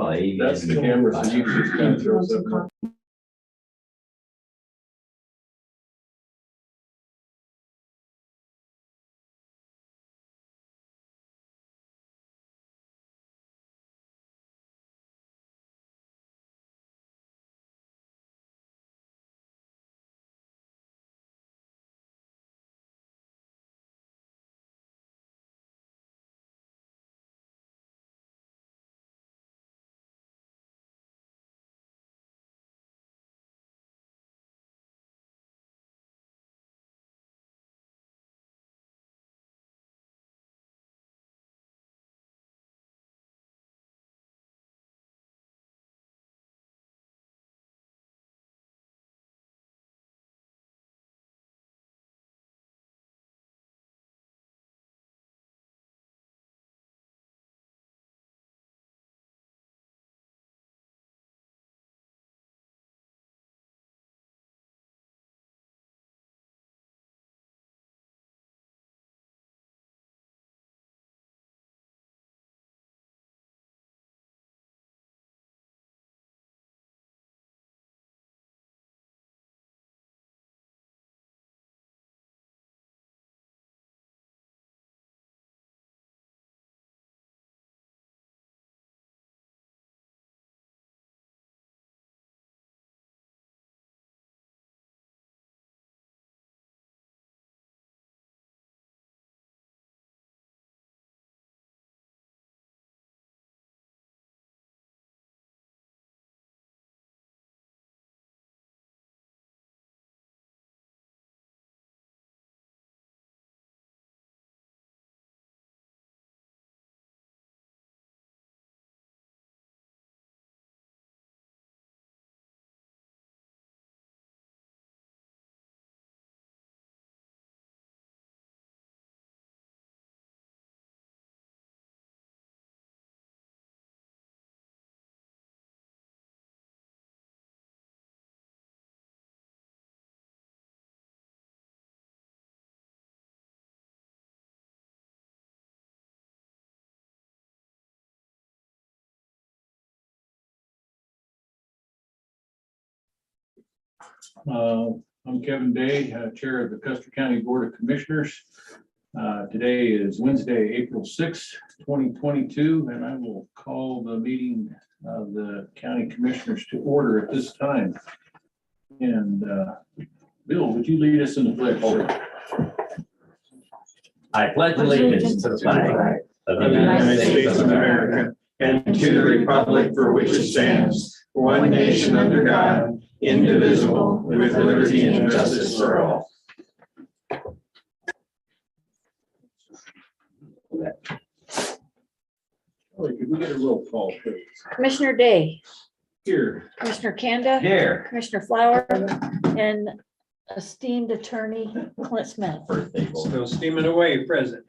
That's the camera, so you just kind of throw something up. I'm Kevin Day, Chair of the Custer County Board of Commissioners. Today is Wednesday, April 6th, 2022, and I will call the meeting of the County Commissioners to order at this time. And Bill, would you lead us in the pledge, sir? I pledge allegiance to the flag of the United States of America and to the republic for which it stands, one nation under God, indivisible, with liberty and justice for all. Could we get a roll call, please? Commissioner Day, Here. Commissioner Kanda, Here. Commissioner Flower, and esteemed attorney Clint Smith, Birthday boy. Still steaming away, present.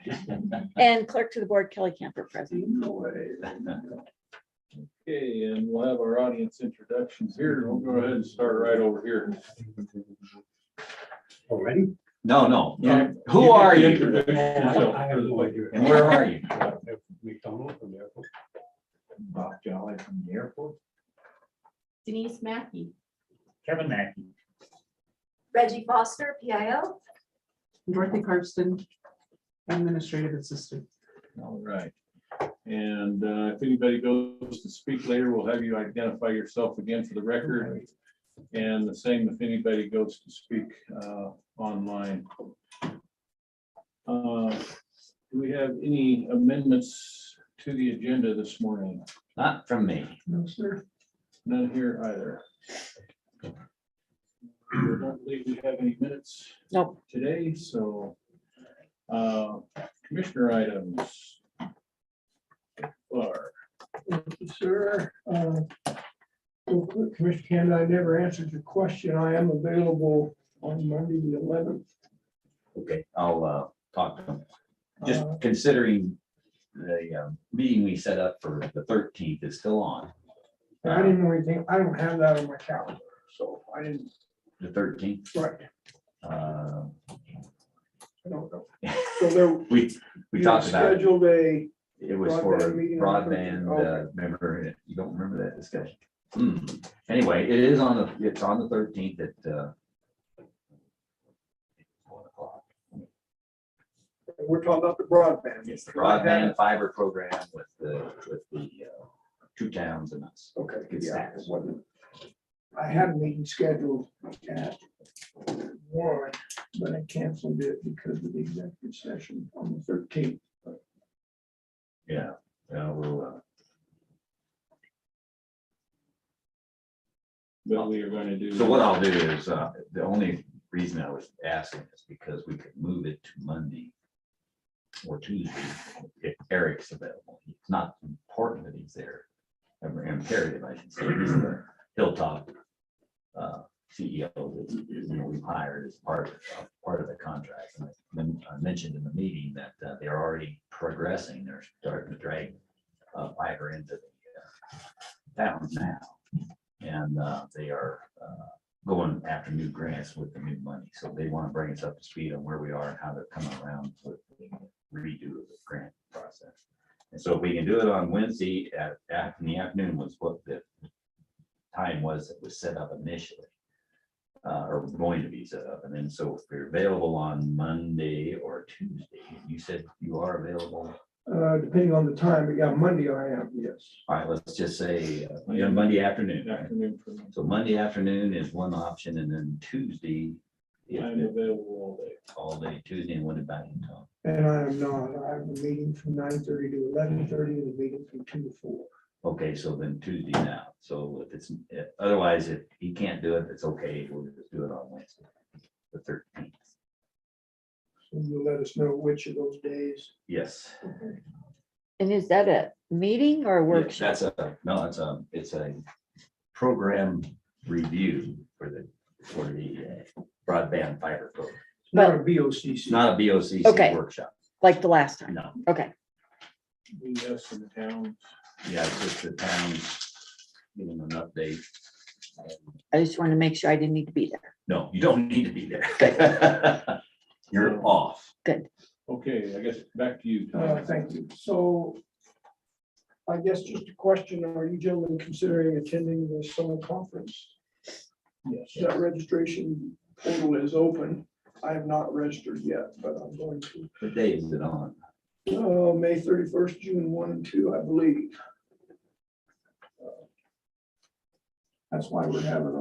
and clerk to the board Kelly Camper present. Okay, and we'll have our audience introductions here. We'll go ahead and start right over here. Already? No. Yeah. Who are you? Introduce yourself. I have no idea. And where are you? McDonald from the airport. Bob Jolly from the airport. Denise Mackey. Kevin Mackey. Reggie Foster, PIO. Dorothy Carsten, administrative assistant. All right. And if anybody goes to speak later, we'll have you identify yourself again for the record. And the same if anybody goes to speak online. Do we have any amendments to the agenda this morning? Not from me. No, sir. None here either. I don't believe we have any minutes Nope. today, so commissioner items. Clark. Thank you, sir. Real quick, Commissioner Canada, I never answered your question. I am available on Monday, the 11th. Okay, I'll talk to him. Just considering the meeting we set up for the 13th is still on. I didn't know anything. I don't have that on my calendar, so I didn't, The 13th. right, Uh, I don't know. So there, we you talked about it. scheduled a It was for Broadband meeting on the 13th. broadband, remember, you don't remember that discussion? Anyway, it's on the 13th at 1 o'clock. We're talking about the broadband. It's the broadband fiber program with the two towns and us. Okay, Good yeah, status. it wasn't. I had a meeting scheduled at 1, but I canceled it because of the executive session on the 13th. Yeah, we'll, But we are gonna do. so what I'll do is, the only reason I was asking is because we could move it to Monday or Tuesday if Eric's available. It's not important that he's there, or imperative, I should say. He's the Hilltop CEO that we've hired as part of the contract. And I mentioned in the meeting that they're already progressing. They're starting to drag fiber into the towns now. And they are going after new grants with the new money. So they want to bring us up to speed on where we are and how they're coming around with the redo of the grant process. And so if we can do it on Wednesday in the afternoon was what the time was that was set up initially. Or going to be set up. And then so if you're available on Monday or Tuesday, you said you are available. Depending on the time, but yeah, Monday I am, yes. All right, let's just say Monday afternoon. Right? Afternoon for me. So Monday afternoon is one option, and then Tuesday, I'm available all day. all day Tuesday, and what about you, Tom? And I am not. I have a meeting from 9:30 to 11:30 and a meeting from 2 to 4. Okay, so then Tuesday now. So if it's otherwise, if he can't do it, it's okay. We'll just do it on Wednesday, the 13th. So you'll let us know which of those days. Yes. Okay. And is that a meeting or a Yeah, workshop? it's a program review for the broadband fiber program. It's not a But- BOCC. It's not a BOCC Okay. workshop. Like the last time? No, Okay, We us in the town. yeah, it's just the town giving them an update. I just wanted to make sure I didn't need to be there. No, you don't need to be there. You're off. Okay, I guess back to you. Tom. Thank you. So I guess just a question, are you gentlemen considering attending the summer conference? Yes. That registration portal is open. I have not registered yet, but I'm going to. What day is it on? May 31st, June 1 and 2, I believe. That's why we're having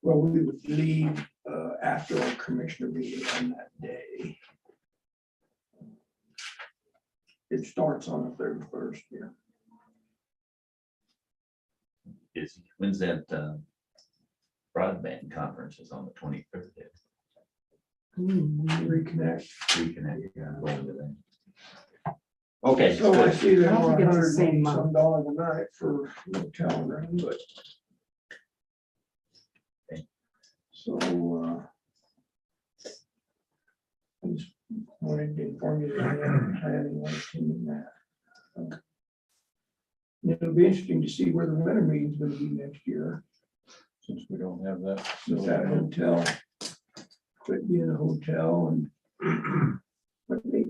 well, we would leave after our commissioner meeting on that day. It starts on the 31st, yeah. When's that broadband conference is on the 23rd? Reconnect. Reconnect, yeah, going to that. Okay. So I good. see that I don't we're think it's the same $180 month. a night for hotel room, but. Okay. So, I just wanted to inform you that I am planning on attending that. It'll be interesting to see where the winter meeting's gonna be next year, Since we don't have that. since that hotel, quit being a hotel and what they,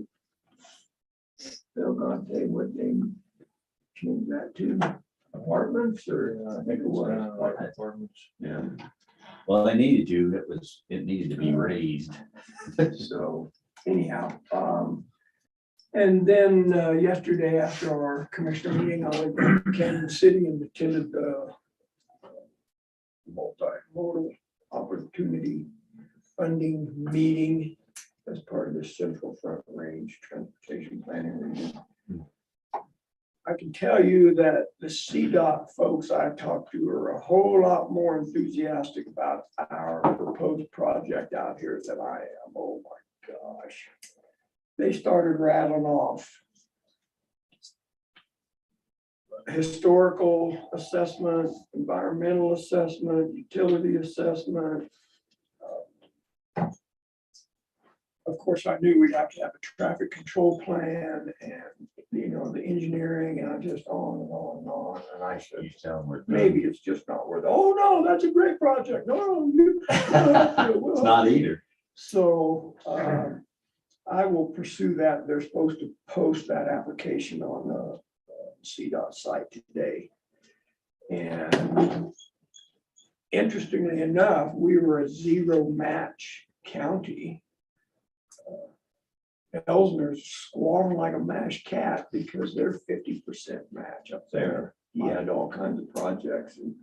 Bill Gonte, what they changed that to apartments or I think it was apartments. Yeah. Well, they needed to, it needed to be raised. so anyhow, and then yesterday after our commissioner meeting, I went to Kansas City and attended the multimodal opportunity funding meeting as part of the Central Front Range Transportation Planning Region. I can tell you that the CDOT folks I talked to are a whole lot more enthusiastic about our proposed project out here than I am. Oh my gosh. They started rattling off historical assessment, environmental assessment, utility assessment. Of course, I knew we'd have to have a traffic control plan and, the engineering and I just on and on and on. And I said, You tell them we're. maybe it's just not worth it. Oh, no, that's a great project. No, It's not either. So, I will pursue that. They're supposed to post that application on the CDOT site today. And interestingly enough, we were a zero match county. Elsner's squalling like a mashed cat because they're 50% match up there. He had all kinds of projects, and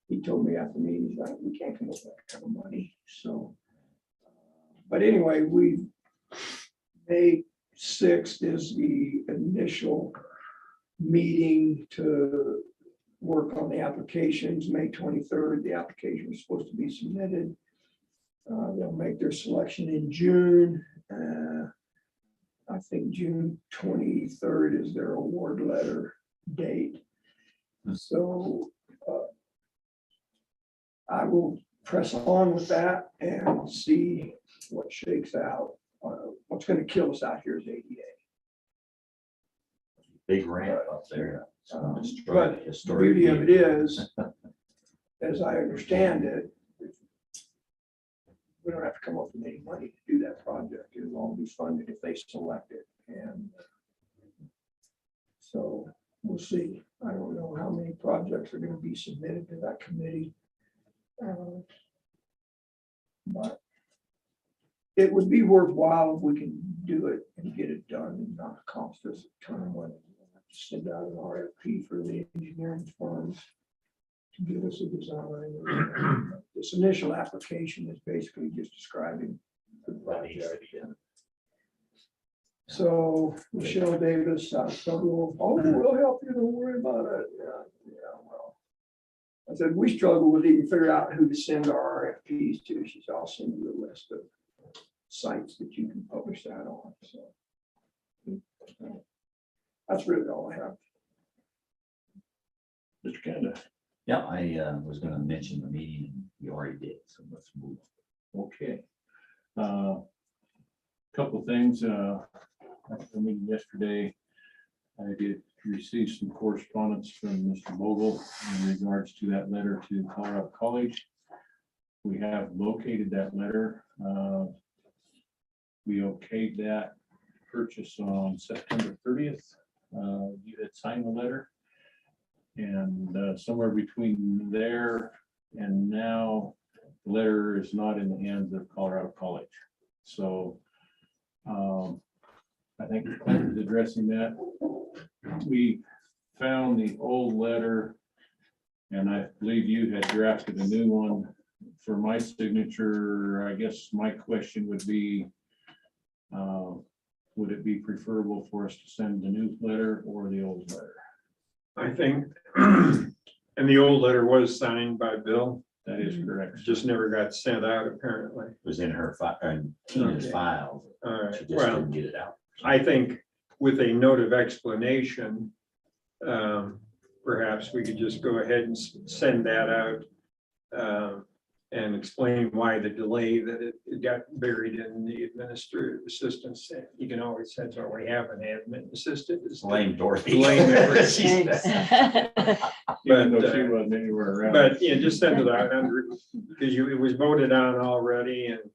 he told me after the meeting, he's like, we can't come up with that kind of money. So, but anyway, May 6th is the initial meeting to work on the applications. May 23rd, the application is supposed to be submitted. They'll make their selection in June. I think June 23rd is their award letter date. So I will press on with that and see what shakes out. What's going to kill us out here is ADA. Big ramp up there. But the beauty of it is, as I understand it, we don't have to come up with any money to do that project. It'll all be funded if they select it. And so we'll see. I don't know how many projects are going to be submitted to that committee. But it would be worthwhile if we can do it and get it done and not cost us a ton of money. We'll have to send out an RFP for the engineering firms to give us a design. This initial application is basically just describing the project. So Michelle Davis, struggle. Oh, we'll help you. Don't worry about it. Yeah. Well, I said we struggle with even figure out who to send our RFPs to. She said I'll send you a list of sites that you can publish that on. So that's really all I have. Mr. Canada. Yeah, I was gonna mention the meeting and you already did, so let's move. Okay. Couple of things. After the meeting yesterday, I did receive some correspondence from Mr. Bogle in regards to that letter to Colorado College. We have located that letter. We okayed that purchase on September 30th. You had signed the letter. And somewhere between there and now, the letter is not in the hands of Colorado College. So I think Clint is addressing that. We found the old letter, and I believe you had drafted a new one for my signature. I guess my question would be, would it be preferable for us to send the new letter or the old letter? I think, and the old letter was signed by Bill. That is correct. Just never got sent out apparently. It was in her file, and Tina's Okay. file. All She right, just well, didn't get it out. I think with a note of explanation, perhaps we could just go ahead and send that out. And explain why the delay that it got buried in the administrative assistance. You can always, that's why we have an admin assistant. is to Blame Dorothy. blame everything. Thanks. Even though But, she wasn't anywhere around. But yeah, just send it out under, because it was voted on already, and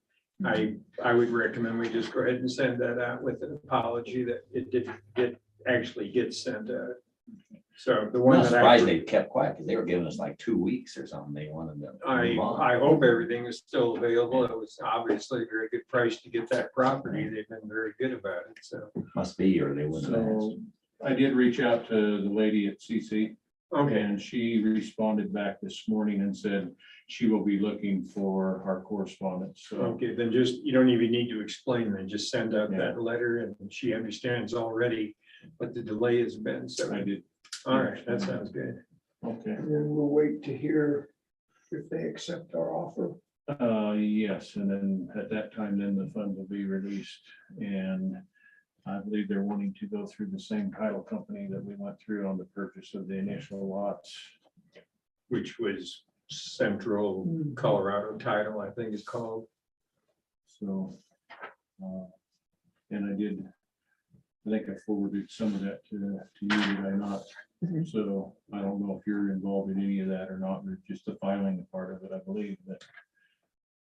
I would recommend we just go ahead and send that out with an apology that it did actually get sent out. So the I'm one not that surprised they kept quiet because they were giving us like 2 weeks or something. They wanted to. move on. I hope everything is still available. It was obviously a very good price to get that property. They've been very good about it, so. Must be, or they wouldn't have asked. So I did reach out to the lady at CC, Okay, and she responded back this morning and said she will be looking for our correspondence. So okay, then just, you don't even need to explain, then just send out that letter and she understands already what the delay has been, so. I did. All right, that sounds good. Okay. And then we'll wait to hear if they accept our offer. Yes, and then at that time, then the funds will be released, and I believe they're wanting to go through the same title company that we went through on the purchase of the initial lots. Which was Central Colorado Title, I think it's called. So, and I think I forwarded some of that to you, did I not? Mhm. So I don't know if you're involved in any of that or not, or just the filing part of it, I believe that.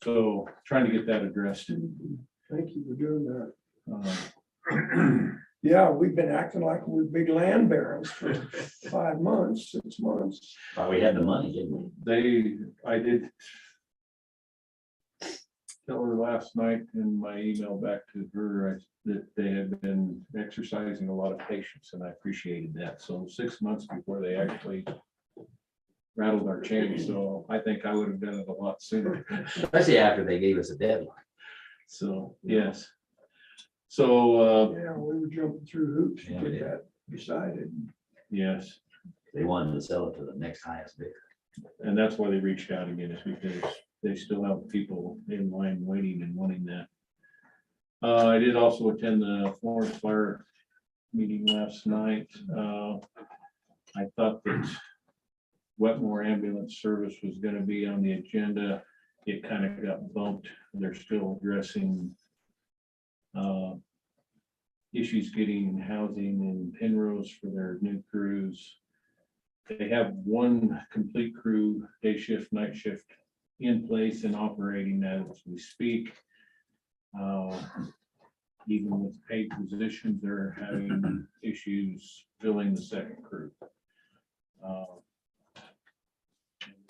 So trying to get that addressed. Thank you for doing that. Yeah, we've been acting like we're big land barons for 5 months, 6 months. Thought we had the money, didn't we? I did tell her last night in my email back to her that they had been exercising a lot of patience, and I appreciated that. So 6 months before they actually rattled our chains, so I think I would have done it a lot sooner. Especially after they gave us a deadline. So, yes. So, Yeah, we were jumping through hoops to Yeah, we get did. that decided. yes, They wanted to sell it to the next highest bidder. and that's why they reached out again, is because they still have people in line waiting and wanting that. I did also attend the Florence Fire meeting last night. I thought that Wetmore ambulance service was gonna be on the agenda. It kind of got bumped. They're still addressing issues getting housing in Penrose for their new crews. They have one complete crew, day shift, night shift, in place and operating as we speak. Even with paid positions, they're having issues filling the second crew. And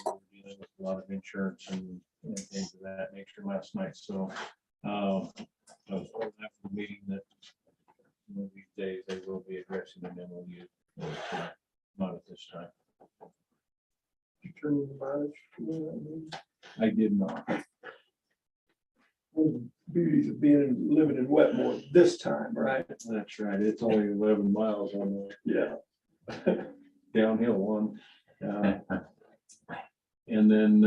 we're dealing with a lot of insurance and things of that nature last night, so I was told after the meeting that one of these days they will be addressing an MOU, but not at this time. Determine the mileage for that meeting. I did not. One of the beauties of living in Wetmore this time, right? That's right. It's only 11 miles on Yeah. the downhill one. And then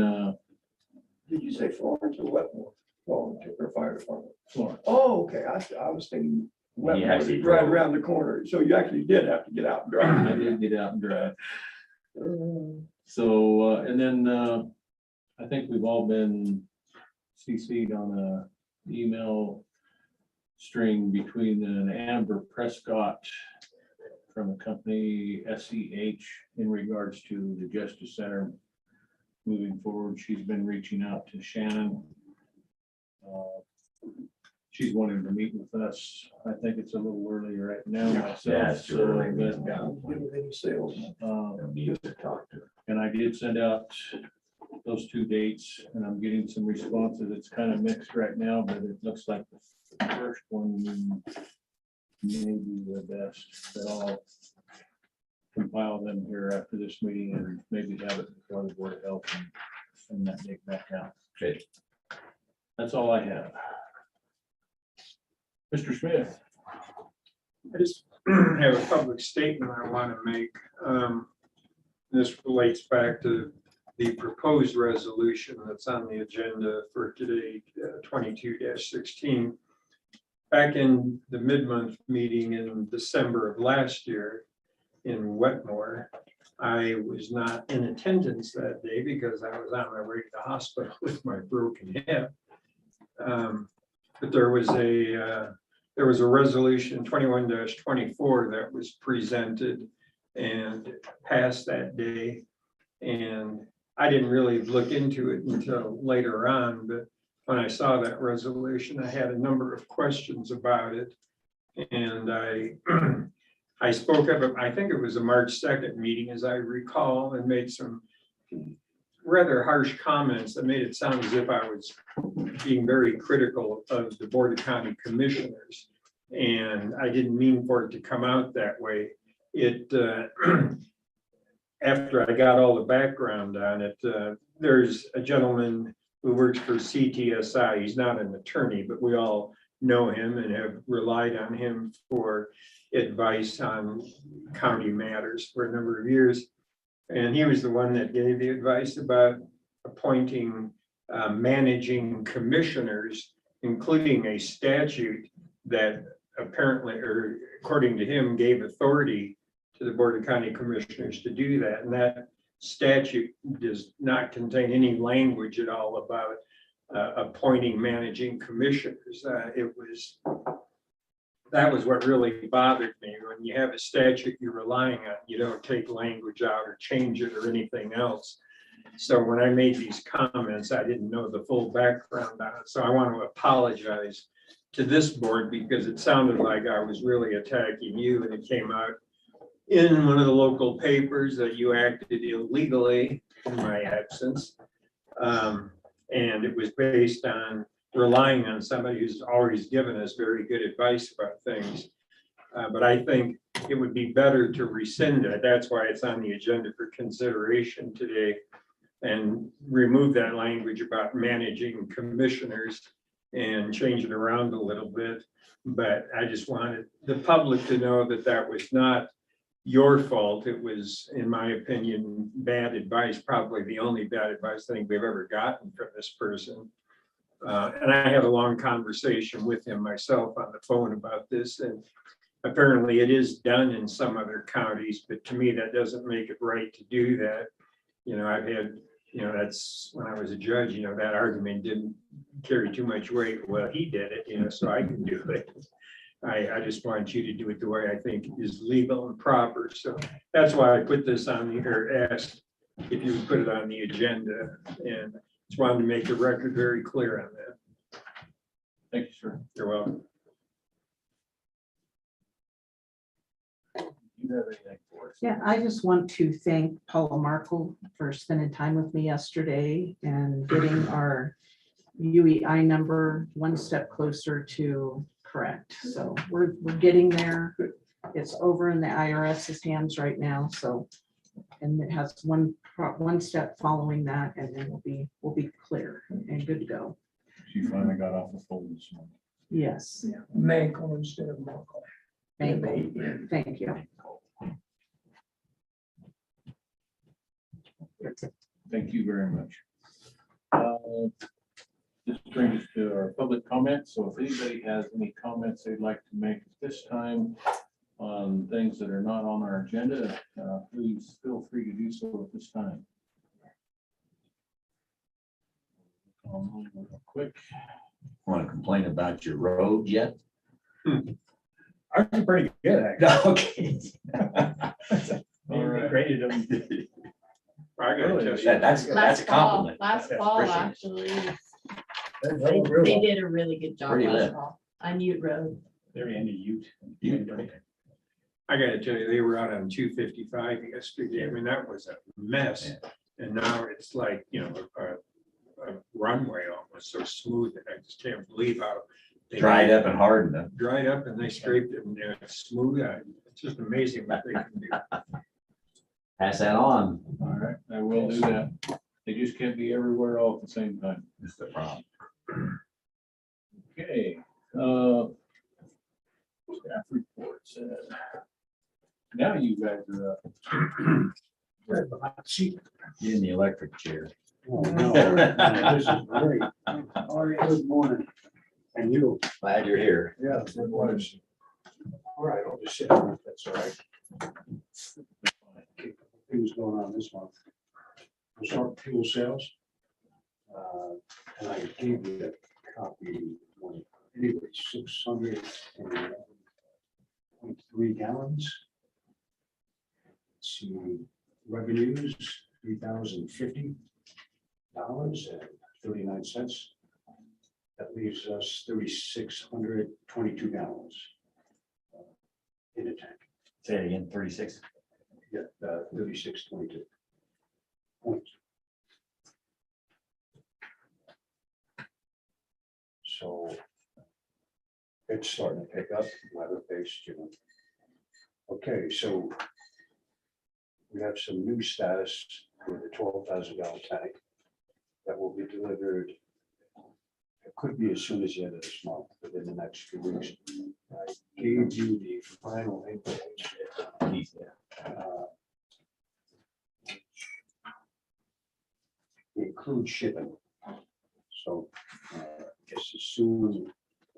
Did you say Florence or Wetmore? Volunteer or fire department? Florence. Oh, okay, I was thinking You Wetmore, actually right drove. around the corner, so you actually did have to get out and drive. I did get out and drive. Uh, So, and then I think we've all been CC'd on a email string between an Amber Prescott from the company SEH in regards to the Justice Center moving forward. She's been reaching out to Shannon. She's wanting to meet with us. I think it's a little early right now Yeah, myself. it's too early. So, Yeah, give it any sales. Don't need to talk to her. and I did send out those 2 dates, and I'm getting some responses. It's kind of mixed right now, but it looks like the first one may be the best. But I'll compile them here after this meeting and maybe have it before the Board of Health and send that date back out. Okay. That's all I have. Mr. Smith. I just have a public statement I want to make. This relates back to the proposed resolution that's on the agenda for today, 22-16. Back in the mid-month meeting in December of last year in Wetmore, I was not in attendance that day because I was on my way to the hospital with my broken hip. But there was a resolution 21-24 that was presented and passed that day. And I didn't really look into it until later on, but when I saw that resolution, I had a number of questions about it. And I spoke of it, I think it was a March 2nd meeting, as I recall, and made some rather harsh comments that made it sound as if I was being very critical of the Board of County Commissioners. And I didn't mean for it to come out that way. It, after I got all the background on it, there's a gentleman who works for CTSI. He's not an attorney, but we all know him and have relied on him for advice on county matters for a number of years. And he was the one that gave the advice about appointing managing commissioners, including a statute that apparently, or according to him, gave authority to the Board of County Commissioners to do that. And that statute does not contain any language at all about appointing managing commissioners. That was what really bothered me. When you have a statute you're relying on, you don't take language out or change it or anything else. So when I made these comments, I didn't know the full background on it. So I want to apologize to this board because it sounded like I was really attacking you, and it came out in one of the local papers that you acted illegally in my absence. And it was based on relying on somebody who's always given us very good advice about things. But I think it would be better to rescind it. That's why it's on the agenda for consideration today. And remove that language about managing commissioners and change it around a little bit. But I just wanted the public to know that that was not your fault. It was, in my opinion, bad advice, probably the only bad advice I think we've ever gotten from this person. And I had a long conversation with him myself on the phone about this, and apparently it is done in some other counties, but to me, that doesn't make it right to do that. You know, I've had, you know, that's when I was a judge, you know, that argument didn't carry too much weight. Well, he did it, you know, so I can do it. I just want you to do it the way I think is legal and proper. So that's why I put this on the, or asked if you would put it on the agenda, and just wanted to make the record very clear on that. Thank you, sir. You're welcome. You have anything for us? Yeah, I just want to thank Paula Markle for spending time with me yesterday and getting our UEI number one step closer to correct. So we're getting there. It's over in the IRS's hands right now, so, and it has one step following that, and then we'll be clear and good to go. She finally got off the phone this morning. Yes, Mankel instead of Markle. thank you. Thank you. Thank you very much. This brings us to our public comments. So if anybody has any comments they'd like to make at this time on things that are not on our agenda, please feel free to do so at this time. Real quick. Want to complain about your road yet? I'm pretty good, actually. Okay. All right. Graded them. I gotta tell you, That's a compliment. Last That's fall, appreciated. actually, They they did a really good job Pretty last lit. fall on Ute Road. They're in the Ute. I gotta tell you, they were out on 255 yesterday. I mean, that was a mess. Yeah. And now it's like, you know, a runway almost so smooth that I just can't believe how they Dried up and hardened. dried up and they scraped it and it's smooth. It's just amazing what they can do. Pass that on. All right, I will do that. They just can't be everywhere all at the same time. That's the problem. Okay. Staff reports. Now you guys are up. Get in the electric chair. Oh, no, this is great. All right, good morning. And you? Glad you're here. Yeah, it was. All right, I'll just sit down if that's all right. Okay, things going on this month. We'll start fuel sales. And I gave you a copy. Anyway, 600.3 gallons. Let's see, revenues, $3,050.39. That leaves us 3,622 gallons in a tank. Say it again, 36. Yeah, 3622. Point. So it's starting to pick up, ladder based, you know. Okay, so we have some new status with the 12,000 gallon tank that will be delivered. It could be as soon as the end of this month, within the next few weeks. I gave you the final invoice. Include shipping. So just as soon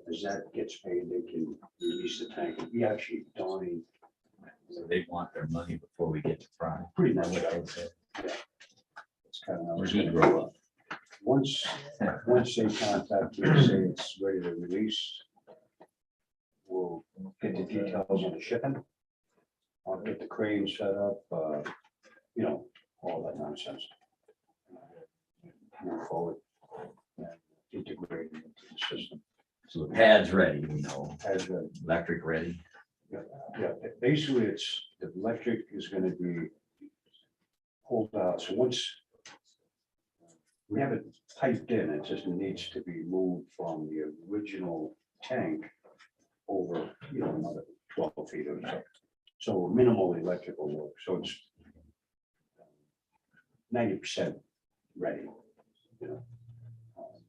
as that gets paid, they can release the tank. We actually donate So they want their money before we get to Friday. pretty much. What they said. It's kind of. Where's he grow up? Once they contact me and say it's ready to release, we'll get the details on the shipping. I'll get the crane set up, you know, all that nonsense. Move forward and integrate it into the system. So the pad's ready, you know, Has a, electric ready. yeah, basically it's, the electric is gonna be pulled out, so once we have it piped in, it just needs to be moved from the original tank over, another 12 feet or so. So minimal electrical work, so it's 90% ready, you know.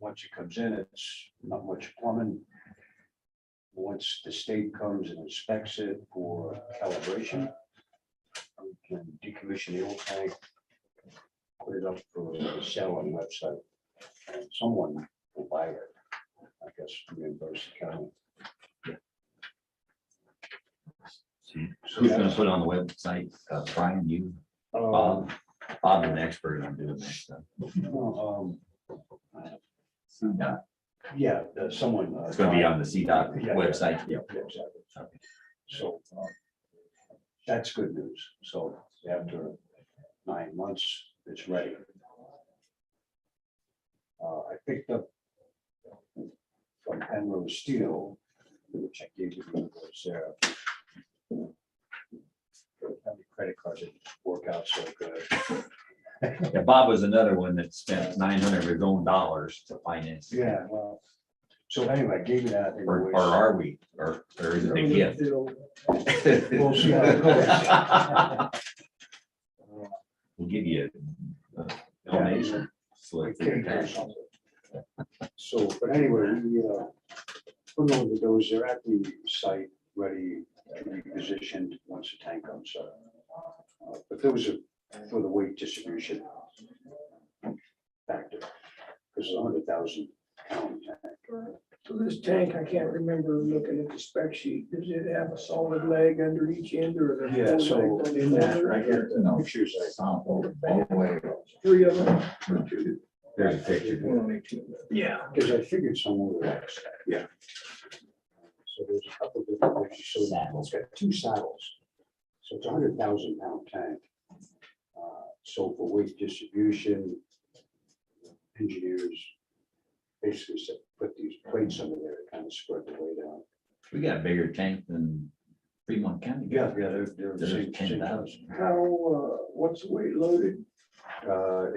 Once it comes in, it's not much plumbing. Once the state comes and inspects it for calibration, we can decommission the old tank, put it up for sale on the website, and someone will buy it. I guess reimburse the county. So who's gonna put it on the website? Brian, you, Bob? Bob's an expert on doing that stuff. Yeah, someone. It's gonna be on the CDOT Yeah, website. Yeah, exactly. So that's good news. So after 9 months, it's ready. I picked up from Penrose Steel, which I gave you was there. Credit card didn't work out so good. Yeah, Bob was another one that spent 900 of his own dollars to finance. it. Yeah, well, so anyway, I gave you that. Or invoice. are we, or is it a gift? We'll see how it goes. We'll give you a donation slip. for your tax. So, but anyway, we put over those, they're at the site, ready to be positioned once the tank comes up. But those are for the weight distribution factor, because it's 100,000 pound tank. So this tank, I can't remember looking at the spec sheet. Does it have a solid leg under each end or? are there Yeah, four so legs on in the that, other? I get the pictures I found all the way. 3 of them. There's a picture. Yeah. Because I figured someone would ask that. Yeah. So there's a couple of different pictures. So it's got 2 saddles. So it's a 100,000 pound tank. So for weight distribution, engineers basically said, put these plates under there to kind of spread the weight out. We got a bigger tank than Fremont County. Yeah, they're the There's same. 10,000. How, what's the weight loaded?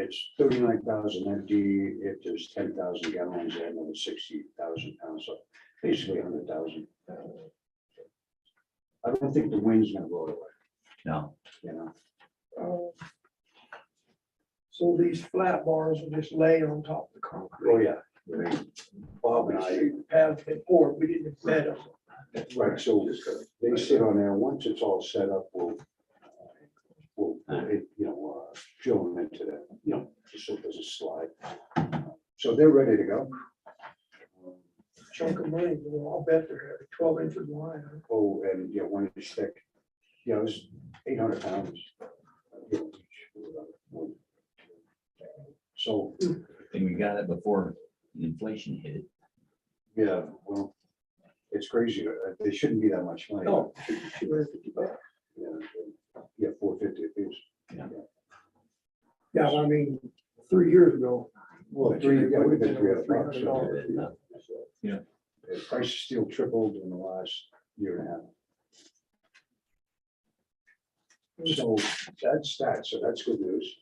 It's 39,000 empty. If there's 10,000 gallons, they have another 60,000 pounds. So basically 100,000. I don't think the wind's gonna blow it away, No, you know. So these flat bars will just lay on top of the concrete. Oh, yeah. Bob and I, Obviously, the pads been poured, we didn't bed them. right, so they sit on there. Once it's all set up, we'll fill them into that, just so it doesn't slide. So they're ready to go. Chunk of money, well, I'll bet they're 12 inches wide. Huh? Oh, and, 1 inch thick. It was 800 pounds. So, and we got it before inflation hit it. yeah, well, it's crazy. They shouldn't be that much money. Oh, $250. Yeah, 450 a piece. Yeah, I mean, 3 years ago. Well, but you yeah, we've been $300. $300. Yeah. The price of steel tripled in the last year and a half. So that's that. So that's good news.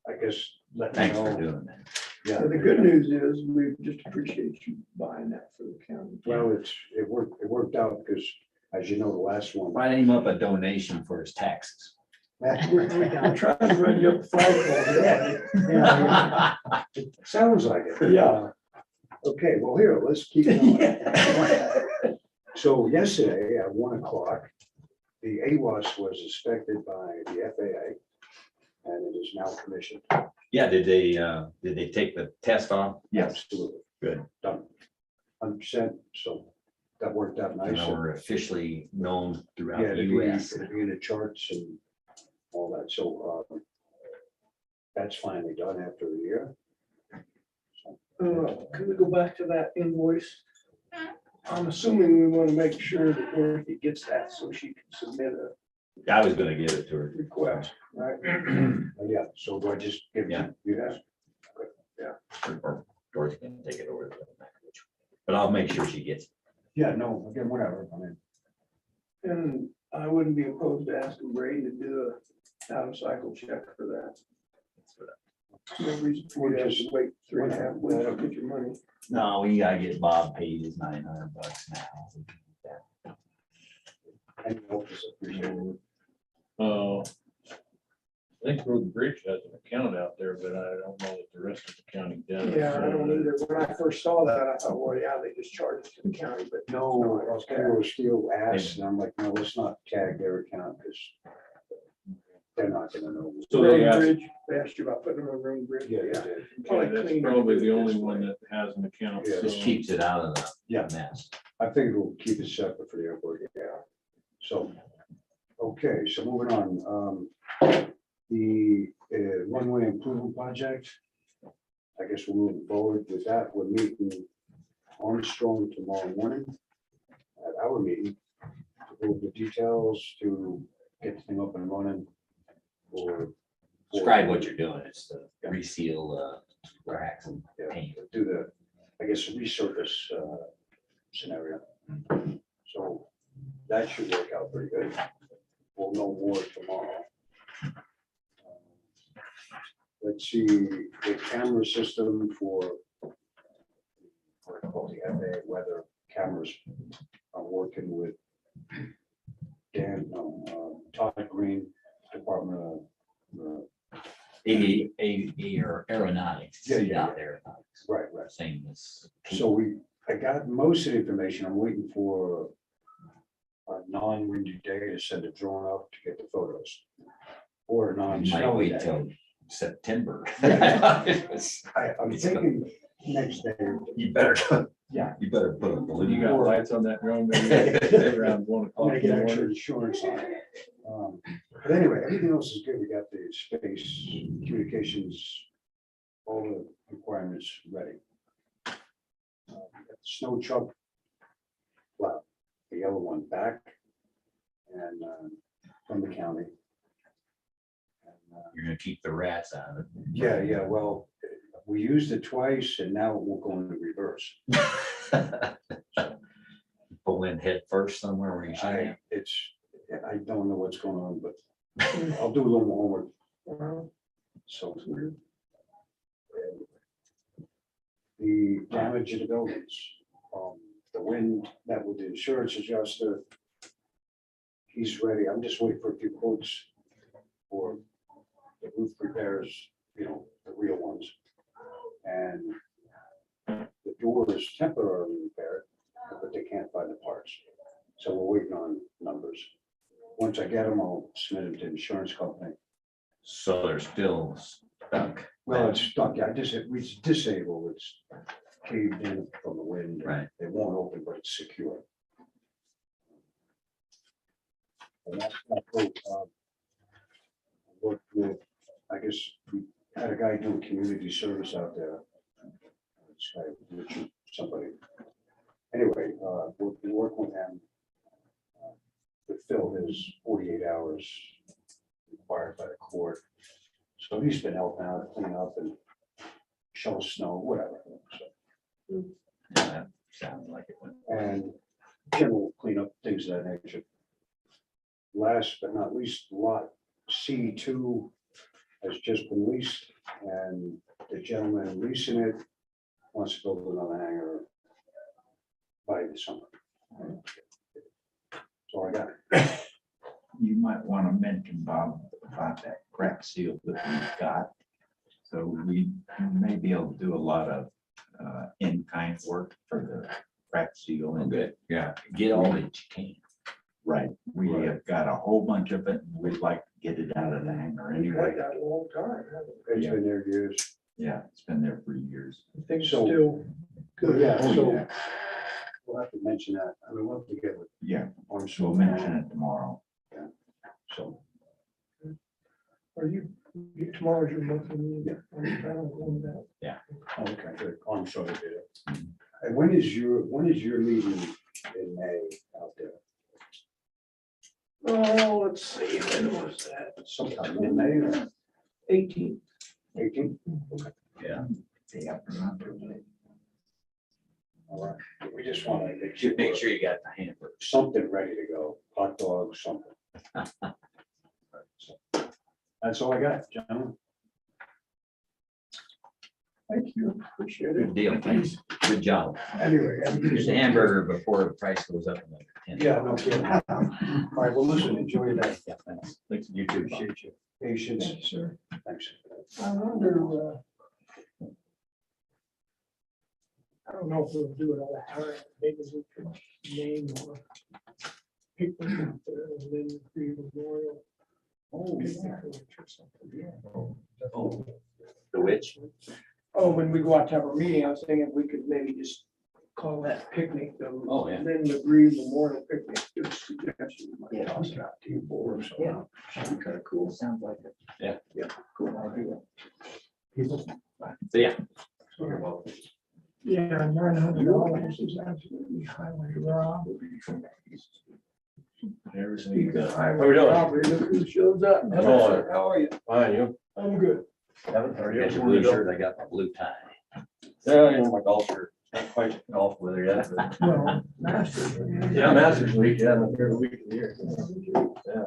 I guess let me Thanks for know. doing that. Yeah, The good news is we just appreciate you buying that for the county. well, it worked out because, as you know, the last one. Write him up a donation for his taxes. We're trying to run you up the flagpole. Yeah, sounds like it. Yeah. Okay, well, here, let's keep going. So yesterday at 1 o'clock, the AWAS was inspected by the FAA and it is now commissioned. Yeah, did they take the test off? Absolutely. Good. Done. 100%. So that worked out nice. Now we're officially known throughout Yeah, the it'll US. be in the charts and all that. So that's finally done after a year. Can we go back to that invoice? I'm assuming we want to make sure that Dorothy gets that so she can submit a I was gonna give it to her. request, right? Yeah, so do I just give Yeah. you guys? Or George can take it over. But I'll make sure she gets it. Yeah, no, again, whatever, I mean, And I wouldn't be opposed to asking Brady to do a out-of-cycle check for that. No reason for you to have to wait 3.5 weeks to get your money. No, we gotta get Bob paid his $900 now. any help is appreciated. I think Road and Bridge has an account out there, but I don't know what the rest of the county does. Yeah, I don't either. When I first saw that, I thought, well, yeah, they just charge it to the county, but No, I was Kenmore Steel asked, and I'm like, no, let's not tag their account, because they're not gonna know. So Road they and asked, Bridge, they asked you about putting them on Road and Bridge. Yeah, they did. okay, that's probably the only one that has an account. Yeah. Just so- keeps it out of the Yeah. mess. I think we'll keep it separate for the airport, yeah. So, okay, so moving on, the one-way improvement project. I guess we're moving forward with that. We're meeting Armstrong tomorrow morning at our meeting. To go over the details to get the thing up and running. Or Describe what you're doing. It's to reseal cracks and Yeah, paint. do the, I guess, resurface scenario. So that should work out pretty good. We'll know more tomorrow. Let's see, the camera system for the FAA weather cameras. I'm working with Todd Green, Department of, Aeronautics. Yeah, yeah, Not aeronautics. right. Same as. So I got most of the information. I'm waiting for a non-windy day to send a drone up to get the photos. Or a You might non-snowy wait day. till September. I'm thinking next day. You better, Yeah. you better put a balloon. You got lights on that drone, maybe around 1 I'm o'clock gonna in get the extra morning. insurance on it. But anyway, everything else is good. We got the space communications, all the requirements ready. We got the Snow truck, well, the yellow one back, and from the county. And, You're gonna keep the rats out of yeah, well, we used it twice, and now it won't go into reverse. it. Pull in head first somewhere where you should. I don't know what's going on, but I'll do a little more homework. Wow, So it's weird. The damage in the buildings, the wind, that with the insurance adjuster. He's ready. I'm just waiting for a few quotes for the roof repairs, the real ones. And the door is temporarily repaired, but they can't find the parts. So we're waiting on numbers. Once I get them, I'll submit them to the insurance company. So they're still stuck. Well, it's stuck, yeah, it's disabled, it's caved in from the wind. Right. It won't open, but it's secure. And that's not good. Worked with, I guess, we had a guy doing community service out there. This guy, Richard, somebody. Anyway, we'll be working with him. To fill his 48 hours required by the court. So he's been helping out, clean up and shovel snow, whatever. So, Yeah, that sounded like it went. and Jim will clean up things of that nature. Last but not least, lot C2 has just been leased, and the gentleman leasing it wants to build another hangar by the summer. So I got it. You might want to mention, Bob, about that crack seal that we've got. So we may be able to do a lot of in-kind work for the crack seal. And Good. Yeah, get all that you can. right, we have got a whole bunch of it, and we'd like to get it out of the hangar we've anyway. had that a long time, haven't It's been there years. Yeah, it's been there for years. we? I think it's So- still good. Yeah, Oh, so yeah. we'll have to mention that. I mean, we'll have to get with Yeah, we'll Armstrong. mention it tomorrow. So, Are you tomorrow's your monthly meeting? Yeah. I'm trying to go with that. okay, good. Armstrong did it. And when is your meeting in May out there? Oh, let's see, when was that? Sometime in May or 18. 18? Day after Monday. All right, we just want to Make sure you got the hamburger. something ready to go, hot dogs, something. So, that's all I got, gentlemen. Thank you, appreciate it. Good deal, thanks. Good job. Anyway. Here's the hamburger before the price goes up another 10. Yeah, no kidding. All right, well, listen, enjoy your day. Yeah, thanks. Thanks, you too. Bob. Appreciate your patience. Thank you, sir. Thanks. I wonder, I don't know if we'll do it all the time, maybe we could name or pick one out there and then the memorial. Picnic or something. Oh, the witch? Oh, when we go out to have our meeting, I was thinking we could maybe just call that picnic, Oh, yeah. Lynn McGree Memorial Picnic. Just suggestion, might toss it out to you board or something. Yeah. Should be kind of cool. Sounds like it. Yeah, cool, I'll do So, yeah. that. Yeah, $900 is absolutely highway robbery. Speaking of highway robbery, look who shows up. Hello, sir. How are you? Fine, you? I'm good. Got your blue shirt, I got my blue tie. Yeah, you know, my golf shirt, not quite golf weather yet, but. Well, Masters. Yeah, Masters week, yeah, my favorite week of the year. Yeah.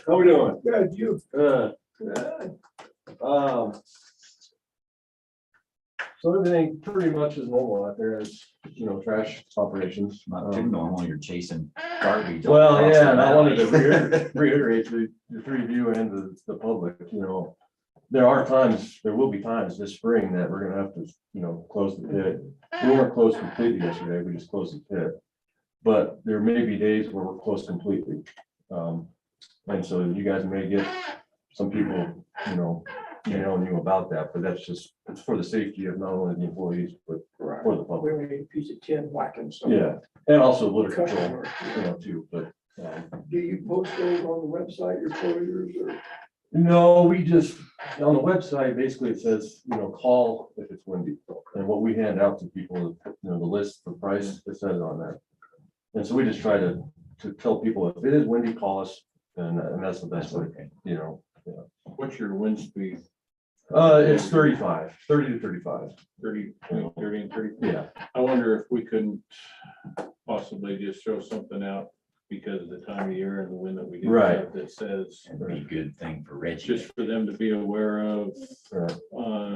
How we doing? Good, you. Good. Good. So everything pretty much is normal out there is, you know, trash operations. Not too normal, you're chasing garbage. Well, across yeah, the and I wanted to valley. reiterate to the three of you and the public, you know, there will be times this spring that we're gonna have to, you know, close the pit. We weren't closed completely yesterday, we just closed the pit. But there may be days where we're closed completely. And so you guys may get some people, you know, emailing you about that, but that's just, it's for the safety of not only the employees, but Right. for the We public. only need a piece of tin whacking. So. Yeah, and also litter control, Customer. you know, too, but. Do you post those on the website, your closures or? No, we just, on the website, basically it says, you know, call if it's windy. And what we hand out to people, you know, the list, the price, it says on there. And so we just try to tell people if it is windy, call us, and that's the best way, you know. Yeah. What's your wind speed? It's 30 to 35. 30, between 30 and 30? Yeah. I wonder if we couldn't possibly just throw something out because of the time of year and the wind that we do Right. have that says, It'd be a good thing for Reggie. just for them to be aware of, Right.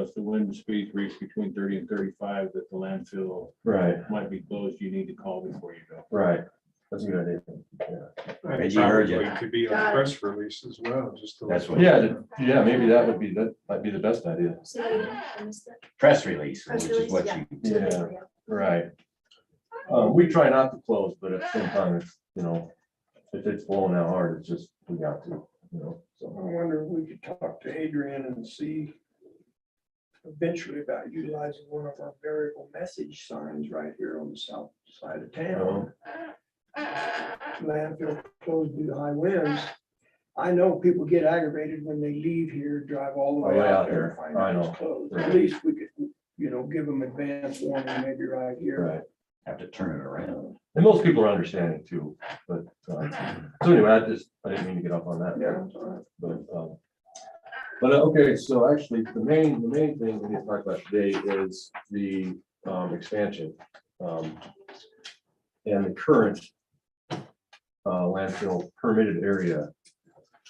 if the wind speeds reach between 30 and 35, that the landfill Right, might be closed, you need to call before you go. right. That's a good idea. Yeah. Reggie heard you. Probably could be a press release as well, just to. That's what. Yeah, maybe that might be the best idea. Press release, which is what you. Yeah, right. We try not to close, but at the same time, if, you know, if it's blowing out hard, it's just, we got to, you know, I so. wonder if we could talk to Adrian and see eventually about utilizing one of our variable message signs right here on the south side of town. Landfill closed due to high winds. I know people get aggravated when they leave here, drive all the way Oh, yeah, out there, and find I out know. it's closed. At least we could, you know, give them advance warning, maybe right here. Right. Have to turn it around. And most people are understanding too, but, so anyway, I didn't mean to get up on that. Yeah, that's all right. But, okay, so actually, the main thing we need to talk about today is the, expansion. And the current, landfill permitted area,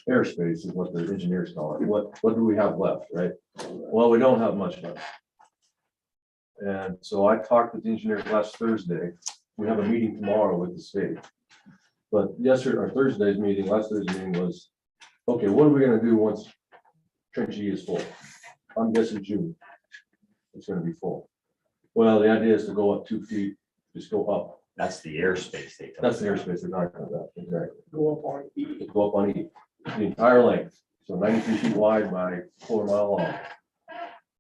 airspace is what the engineers call it. What do we have left, right? Well, we don't have much left. And so I talked with the engineers last Thursday. We have a meeting tomorrow with the state. But yesterday, or last Thursday's meeting was, okay, what are we gonna do once Trench E is full? I'm guessing June. It's gonna be full. Well, the idea is to go up 2 feet, just go up. That's the airspace they. That's the airspace they're talking about, exactly. Go up on E. Go up on E, the entire length, so 93 feet wide by 1/4 mile long.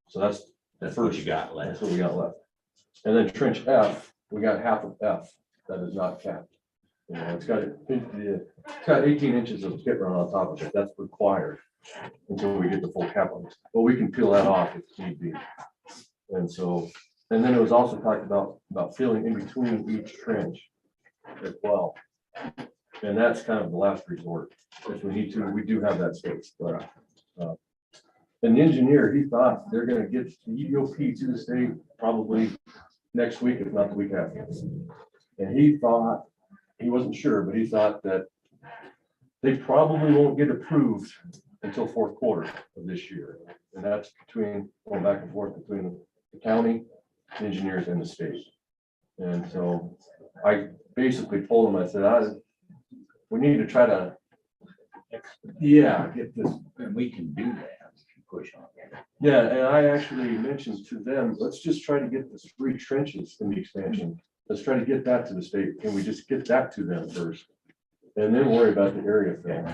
So that's the That's what first, you got that's left. what we got left. And then trench F, we got half of F that is not capped. You know, it's got 18 inches of pit run on top of it, that's required until we get the full cap on it. But we can peel that off if need be. And so, and then it was also talked about filling in between each trench as well. And that's kind of the last resort. If we need to, we do have that space, but. And the engineer, he thought they're gonna get the EDOP to the state probably next week, if not the week after. And he thought, he wasn't sure, but he thought that they probably won't get approved until fourth quarter of this year. And that's between, going back and forth between the county, engineers and the state. And so I basically told him, I said, we need to try to, yeah, get this. And we can do that. Push on. Yeah, and I actually mentioned to them, let's just try to get the 3 trenches in the expansion. Let's try to get that to the state. Can we just get that to them first? And then worry about the area fill.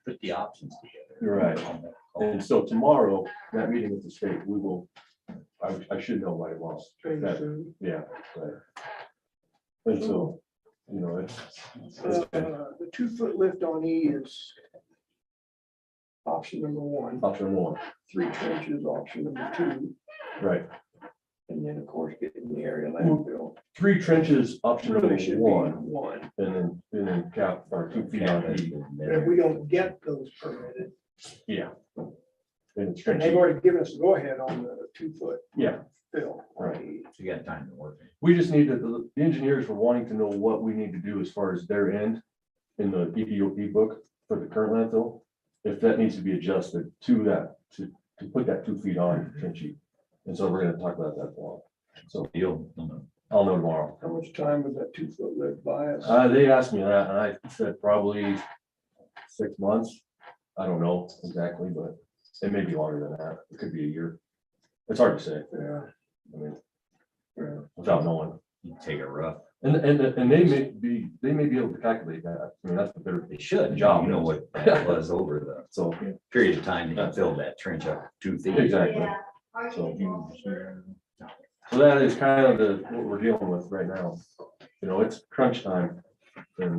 Put the options together. You're right. And so tomorrow, that meeting with the state, we will, I should know by tomorrow. That- Yeah, right. And so, you know, it's The 2-foot lift on E is option number 1, option 1, 3 trenches, option number 2, right? and then, of course, getting the area landfill. 3 trenches, option number Really should be 1, 1. and then cap or 2 feet on E. But if we don't get those permitted, Yeah. And it's and they've trenches. already given us a go-ahead on the 2-foot Yeah, fill. Right. You got time to work. we just need to, the engineers were wanting to know what we need to do as far as their end in the EPOP book for the current landfill. If that needs to be adjusted to that, to put that 2 feet on trenchy. And so we're gonna talk about that tomorrow. So You'll, I'll know tomorrow. How much time would that 2-foot lift buy us? They asked me that and I said probably 6 months. I don't know exactly, but it may be longer than that. It could be a year. It's hard to say. Yeah. I mean, Yeah. without knowing. you take a rough. And they may be able to calculate that. I mean, that's what they're, They should, Job. you know what that was over the so, period of time that you filled that trench up 2 feet. exactly. So that is kind of what we're dealing with right now. You know, it's crunch time and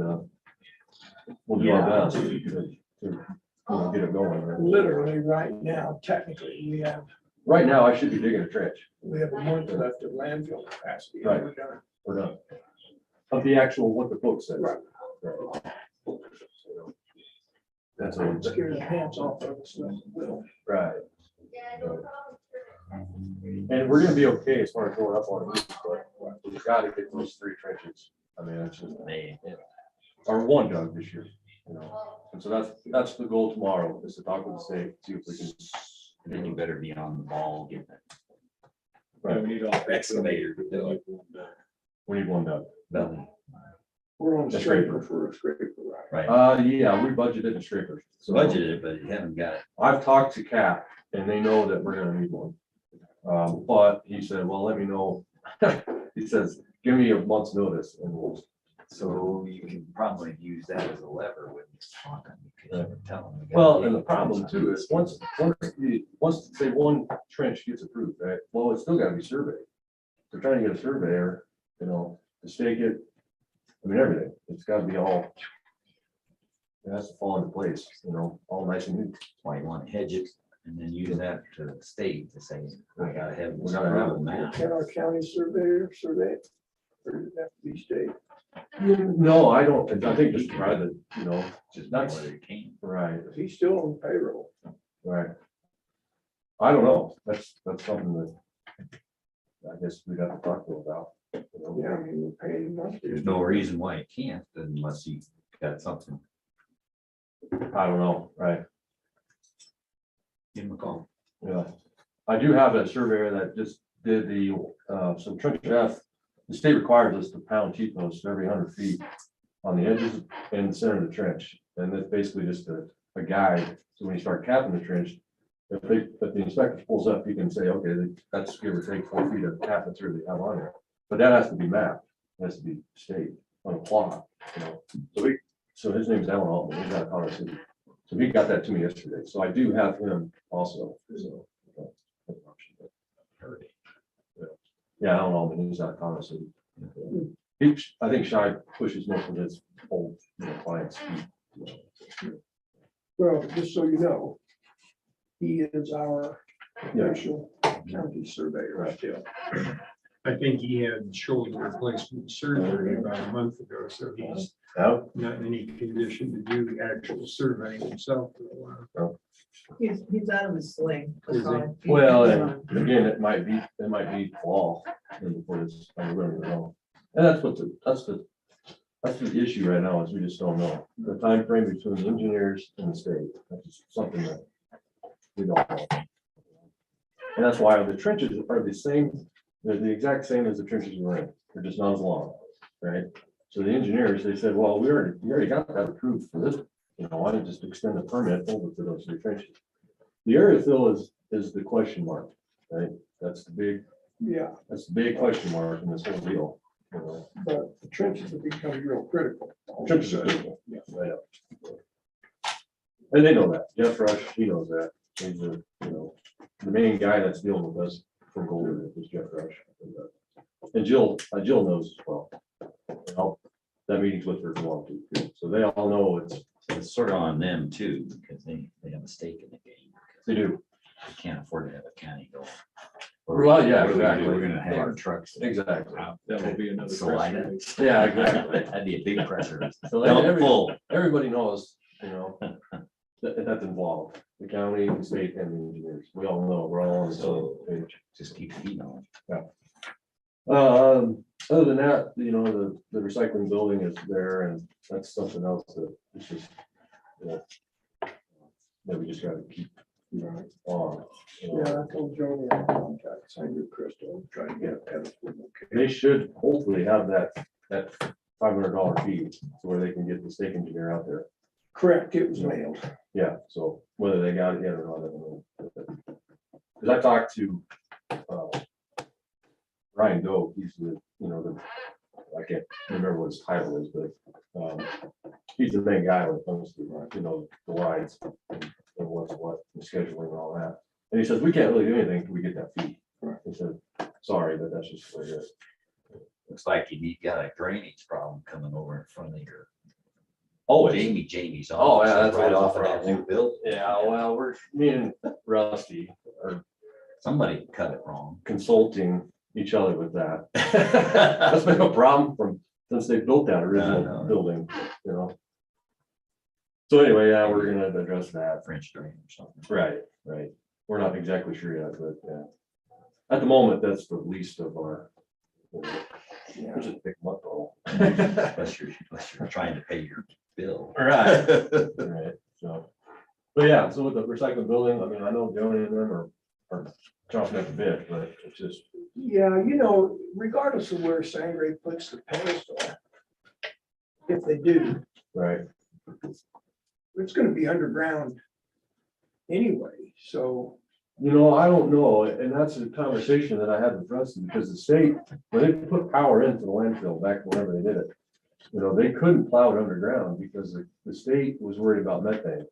we'll do our best to get it going. Literally, right now, technically, we have Right now, I should be digging a trench. a month left of landfill capacity. and Right. We're done. We're done. Of the actual, what the book says. Right. That's all. Scare the pants off of us. Will. Right. And we're gonna be okay as far as going up on it, but we've got to get those 3 trenches. I mean, it's just, or 1 dug this year, you know. And so that's the goal tomorrow, is to talk with the state, see if we can. And then you better be on the ball, getting that Right. We need all excavator to do it. We need 1 dug. belly, We're on That's scraper for a scraper, right? right? Yeah, we budgeted a scraper. So Budgeted, but you haven't got it. I've talked to Cap and they know that we're gonna need 1. But he said, well, let me know. He says, give me a month's notice and we'll. So you can probably use that as a lever when you're talking. You can tell them. Well, and the problem too is once say 1 trench gets approved, right? Well, it's still gotta be surveyed. They're trying to get a surveyor, you know, to stake it. I mean, everything. It's gotta be all. It has to fall into place, you know, all nice and neat. That's why you want to hedge it and then use that to the state to say, I gotta have. We gotta have it now. Can our county surveyor survey? Or does it have to be state? No, I don't, I think just private, you know, Just Nice. whether you can. right, He's still on payroll. right. I don't know. That's something that I guess we'd have to talk to him about. You know. Yeah, I mean, we're paying him monthly. There's no reason why you can't unless you got something. I don't know, right? Give them a call. Yeah. I do have a surveyor that just did the, some trench F. The state requires us to pound T-posts every 100 feet on the edges and the center of the trench. And that's basically just a guide. So when you start capping the trench, if the inspector pulls up, you can say, okay, that's give or take 4 feet of cap material they have on there. But that has to be mapped. It has to be state on a plot, you know. So his name's Alan Altman. He's out of Colorado City. So he got that to me yesterday. So I do have him also. So, yeah, Alan Altman, he's out of Colorado City. I think Shai pushes most of his old clients. Well, just so you know, he is our Yeah. official county surveyor right there. I think he had shoulder replacement surgery about a month ago, so he's Yeah. not in any condition to do the actual surveying himself for a while. He's out of his sling. Is he? Well, and again, it might be fall before this, I really don't know. And that's the issue right now is we just don't know. The time frame between the engineers and the state, that's just something that we don't know. And that's why the trenches are the same, they're the exact same as the trenches we're in. They're just not as long, right? So the engineers, they said, well, we already got that approved for this. Why don't you just extend the permit over to those 3 trenches? The area fill is the question mark, right? That's the big question mark in this whole deal. But the trenches have become real critical. Trenches are critical, yeah, right up. And they know that. Jeff Rush, he knows that. He's the main guy that's dealing with us from Golden is Jeff Rush. And Jill knows as well. That meeting's with her for a long too. So they all know It's sort of on them too, because they have a stake in the game. they do. They can't afford to have a county go. Well, yeah, What are we gonna do? exactly. We're gonna have our trucks. Exactly. That will be another. Slide press it. release. Yeah, exactly. That'd be a big pressure. So Dump full. everybody knows, that's involved. The county, the state, and the engineers. We all know, we're all on the same page. Just keep feeding on. Other than that, the recycling building is there, and that's something else that it's just, that we just gotta keep on. Yeah, I told Joni I contact Sandra Crystal, try to get a pedestal. They should hopefully have that $500 fee where they can get the state engineer out there. Correct, it was mailed. Yeah, so whether they got it yet or not, I don't know. Because I talked to Ryan Doe, he's I can't remember what his title is, but he's the main guy when it comes to, the lines and what's what, the scheduling and all that. And he says, we can't really do anything until we get that fee. He said, sorry, but that's just what it is. Looks like you got a drainage problem coming over in front of your. Oh, Jamie's. Oh, yeah, that's right always a off of that problem. new build. yeah, well, me and Rusty are Somebody cut it wrong. consulting each other with that. That's been a problem since they built that original No. building, So anyway, yeah, we're gonna address that. French drain or something. Right. We're not exactly sure yet, but yeah. At the moment, that's the least of our. Which is a big month though. Unless you're trying to pay your bill. Right. Right, so. But yeah, so with the recycling building, I know Joni and them are chomping at the bit, but it's just. Yeah, regardless of where Sangre puts the pedestal, if they do, Right. it's gonna be underground anyway, so. I don't know, and that's a conversation that I had with Rusty, because the state, when they put power into the landfill back whenever they did it, they couldn't plow it underground because the state was worried about methane.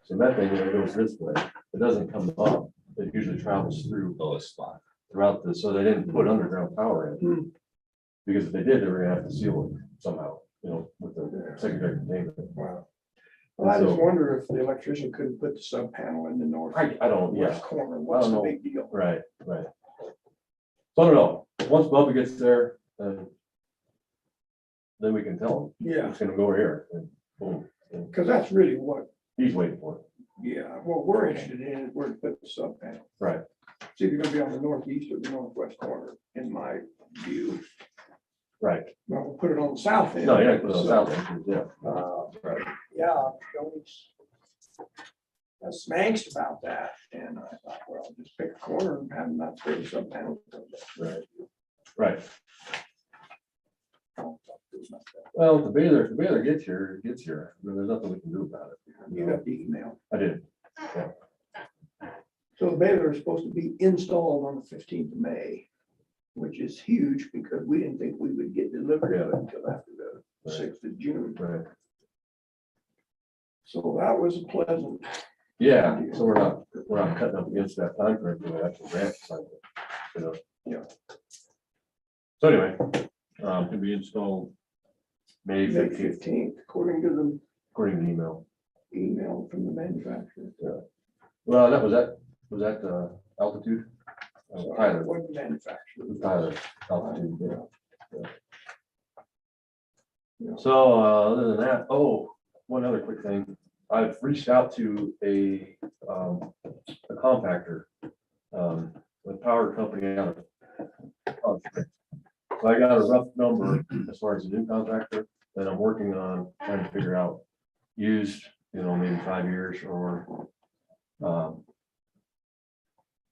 So methane, goes this way, it doesn't come up, it usually travels through Lowest spot. throughout so they didn't put underground power in. Because if they did, they were gonna have to seal it somehow, with the secondary containment. Wow. Well, I just wonder if the electrician couldn't put the sub panel in the north. I don't, yeah. West corner, what's I the don't know. big deal? Right. So I don't know, once Bubba gets there, then we can tell him, Yeah, it's gonna go over here, and boom, and because that's really what, he's waiting for it. yeah, what we're interested in is where to put the sub panel. Right. It's either gonna be on the northeast or the northwest corner, in my view. Right, Well, we'll put it on the south end. no, yeah, put it on south entrance, yeah, Right. Yeah, Tony's that's some angst about that, and I thought, well, just pick a corner and have them not throw the sub panel. right. Well, if the baler gets here, it gets here, there's nothing we can do about it. You got the email. I did, So the baler is supposed to be installed on the 15th of May, which is huge because we didn't think we would get delivery of it until after the Right. 6th of June. right, So that was a pleasant. yeah, so we're not cutting up against that time frame for the actual grant cycle, Yeah. So anyway, To be installed. May May 15th, 15th, according to the according to the email. email from the manufacturer. Well, was that altitude? Tyler, What the manufacturer. Tyler, altitude, Yeah. Yeah. So, other than that, one other quick thing. I've reached out to a a compactor, with power company out of. So I got a rough number as far as the new compactor that I'm working on, trying to figure out used, maybe 5 years or,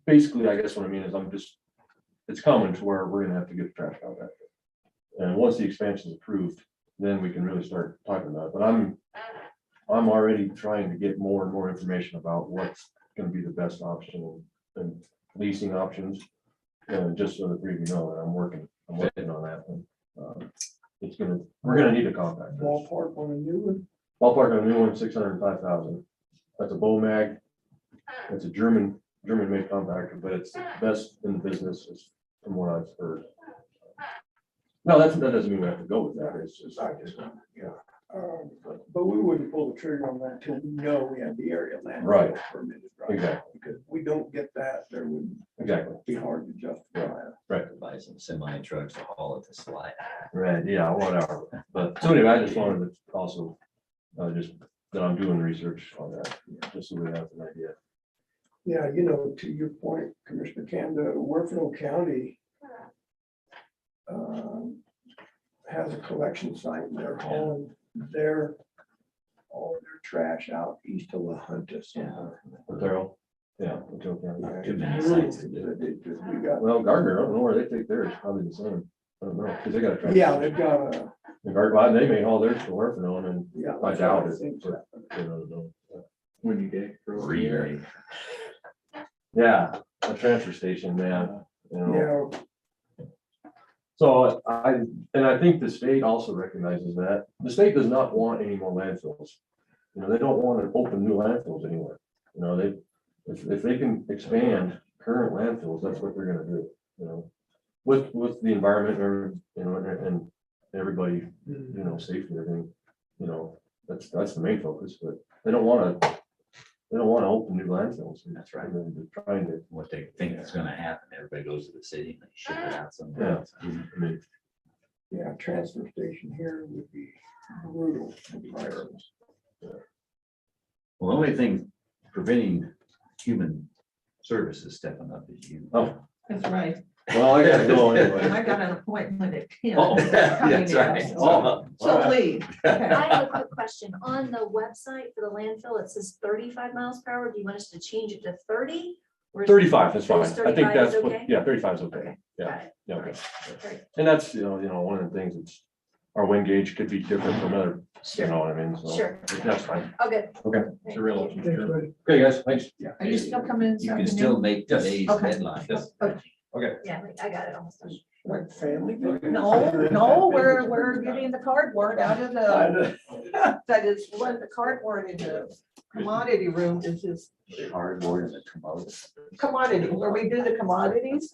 basically, I guess what I mean is it's coming to where we're gonna have to get a trash compactor. And once the expansion is approved, then we can really start talking about it. But I'm already trying to get more and more information about what's gonna be the best option and leasing options. And just so the three of you know that I'm working on that. And, we're gonna need a compactor. Ballpark on a new one. Ballpark on a new one, 605,000. That's a Bomag. It's a German-made compactor, but it's the best in the business, from what I've heard. No, that doesn't mean we have to go with that. It's just, But we wouldn't pull the trigger on that until we know we have the area land. Right. Permitted, right? Exactly. Because if we don't get that, there would exactly. be hard to justify it. Buy some semi trucks to haul it to slide. Right, yeah, whatever. But so anyway, I just wanted to also, just that I'm doing research on that, just so we have an idea. Yeah, to your point, Commissioner Kanda, Werfenau County has a collection site and they're hauling all their trash out east of La Junta somewhere. Daryl, yeah. Okay. Not too many sites to do. We got, Well, Gardner, I don't know where they take theirs, probably the same. I don't know, because they got a. trash yeah, station. they've got a, And Gardner, they may haul theirs to Werfenau and then yeah. I doubt it. think so. When you get. Really? Yeah, a transfer station, man. Yeah, So I think the state also recognizes that. The state does not want any more landfills. They don't want to open new landfills anywhere. If they can expand current landfills, that's what they're gonna do, with the environment or, and everybody, safety and everything, that's the main focus, but they don't wanna open new landfills. That's right. And they're trying to, What they think is gonna happen, everybody goes to the city and they ship it out somewhere yeah, else. I mean, yeah, transfer station here would be brutal. Well, the only thing preventing human services stepping up is you. oh, That's right. well, I gotta go And anyway. I got an appointment at 10. Oh, coming that's in, right. So so please. I have a quick question. On the website for the landfill, it says 35 miles per hour. Do you want us to change it to 30? Or is- 35 is fine. Is I think 35 that's is what, okay? yeah, 35 is okay. Okay, Yeah, got it. yeah, okay. Great. And that's, one of the things that's, our wind gauge could be different from other, you know what I mean? So Sure. that's fine. Oh, good. Okay. It's a real. Thanks, buddy. Okay, guys, thanks. Are you still coming this You can afternoon? still make today's Okay. deadline. Yeah, I got it almost done. Like family. No, we're getting the cardboard out of the, that is what the cardboard in the commodity room is just Cardboard and the commodity, where we do the commodities.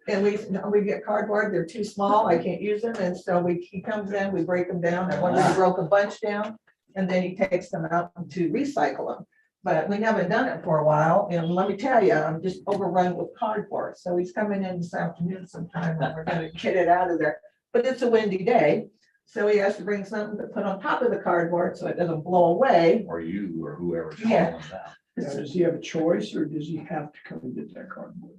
And we get cardboard, they're too small, I can't use them, and so he comes in, we break them down, and when we broke a bunch down, and then he takes them out to recycle them. But we haven't done it for a while, and let me tell you, I'm just overrun with cardboard, so he's coming in this afternoon sometime, and we're gonna get it out of there. But it's a windy day, so he has to bring something to put on top of the cardboard, so it doesn't blow away. Or you or whoever's Yeah. calling them out. Now, does he have a choice or does he have to come and get that cardboard?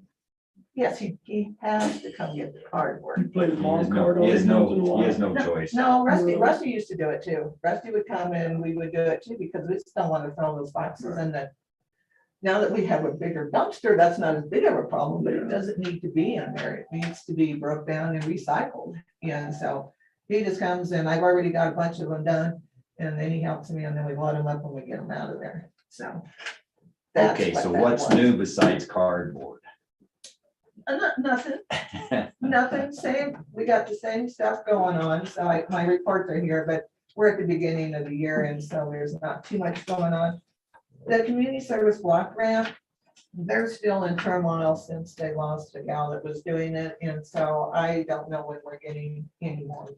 Yes, he has to come get the cardboard. You play the He mom has card. no, he has once in a no, he has while? no choice. No, Rusty used to do it too. Rusty would come and we would do it too, because we still want to throw those boxes in the. Now that we have a bigger dumpster, that's not as big of a problem, but it doesn't need to be in there. It needs to be broke down and recycled. And so he just comes and I've already got a bunch of them done. And then he helps me and then we load them up and we get them out of there. So. that's Okay, so that what's was. new besides cardboard? Nothing. Nothing, same, we got the same stuff going on, so my reports are here, but we're at the beginning of the year, and so there's not too much going on. The community service block grant, they're still in turmoil since they lost a gal that was doing it, and so I don't know when we're getting any more.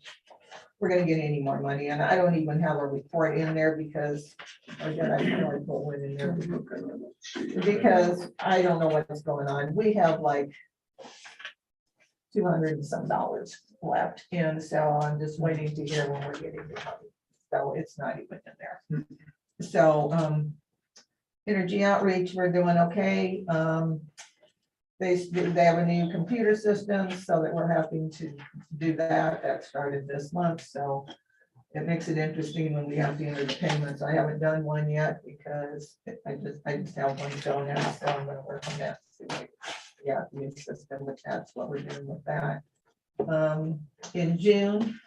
We're gonna get any more money, and I don't even have a report in there because, or did I really put one in there? Because I don't know what's going on. We have like $200 and some left, and so I'm just waiting to hear when we're getting the money. So it's not even in there. So Energy outreach, we're doing okay. They have a new computer system, so that we're having to do that. That started this month, so it makes it interesting when we have to enter the payments. I haven't done one yet because I just have one going now, so I'm gonna work on that. Yeah, new system, but that's what we're doing with that. In June,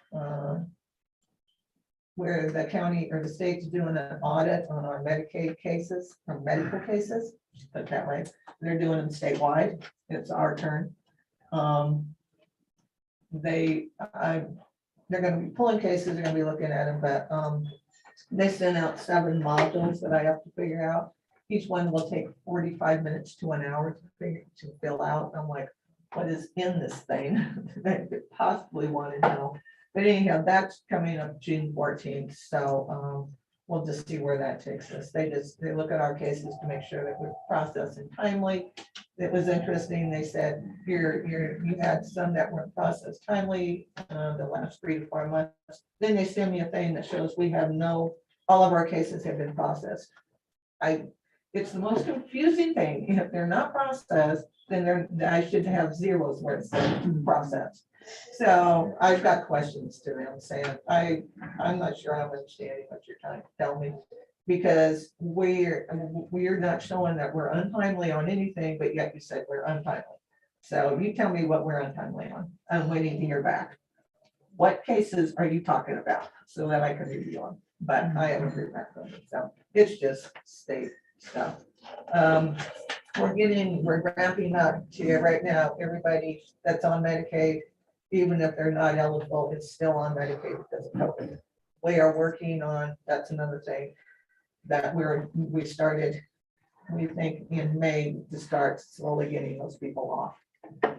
where the county or the state's doing an audit on our Medicaid cases or medical cases, put it that way. They're doing them statewide. It's our turn. They're gonna be pulling cases, they're gonna be looking at them, but they sent out 7 modules that I have to figure out. Each one will take 45 minutes to an hour to fill out. I'm like, what is in this thing? They could possibly want to know. But anyhow, that's coming up June 14th, so we'll just see where that takes us. They look at our cases to make sure that we're processing timely. It was interesting, they said, you had some that weren't processed timely the last 3 to 4 months. Then they send me a thing that shows we have all of our cases have been processed. It's the most confusing thing. If they're not processed, then I should have zeros where it's processed. So I've got questions to them saying, I'm not sure I'm understanding what you're trying to tell me. Because we're not showing that we're untimely on anything, but yet you said we're untimely. So you tell me what we're untimely on. I'm waiting to hear back. What cases are you talking about so that I can review them? But I haven't heard back from them. So it's just state stuff. We're ramping up to right now, everybody that's on Medicaid, even if they're not eligible, it's still on Medicaid because of COVID. We are working on, that's another thing that we started, we think in May to start slowly getting those people off.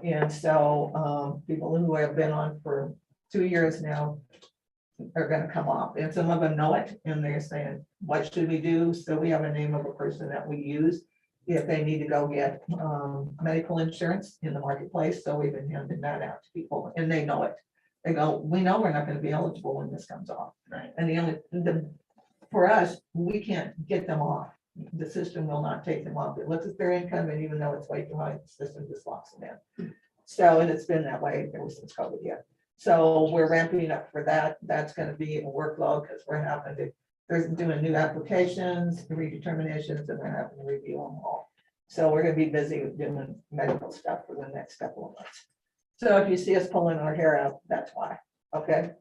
And so people who have been on for 2 years now are going to come off, and some of them know it, and they're saying, what should we do? So we have a name of a person that we use if they need to go get medical insurance in the marketplace. So we've been handing that out to people, and they know it. They go, we know we're not going to be eligible when this comes off. Right. And for us, we can't get them off. The system will not take them off. It looks at their income, and even though it's way too high, the system just locks them in. So, and it's been that way ever since COVID yet. So we're ramping up for that. That's going to be a workload because they're doing new applications, redeterminations, and they're having to review them all. So we're going to be busy with doing medical stuff for the next couple of months. So if you see us pulling our hair out, that's why. Okay.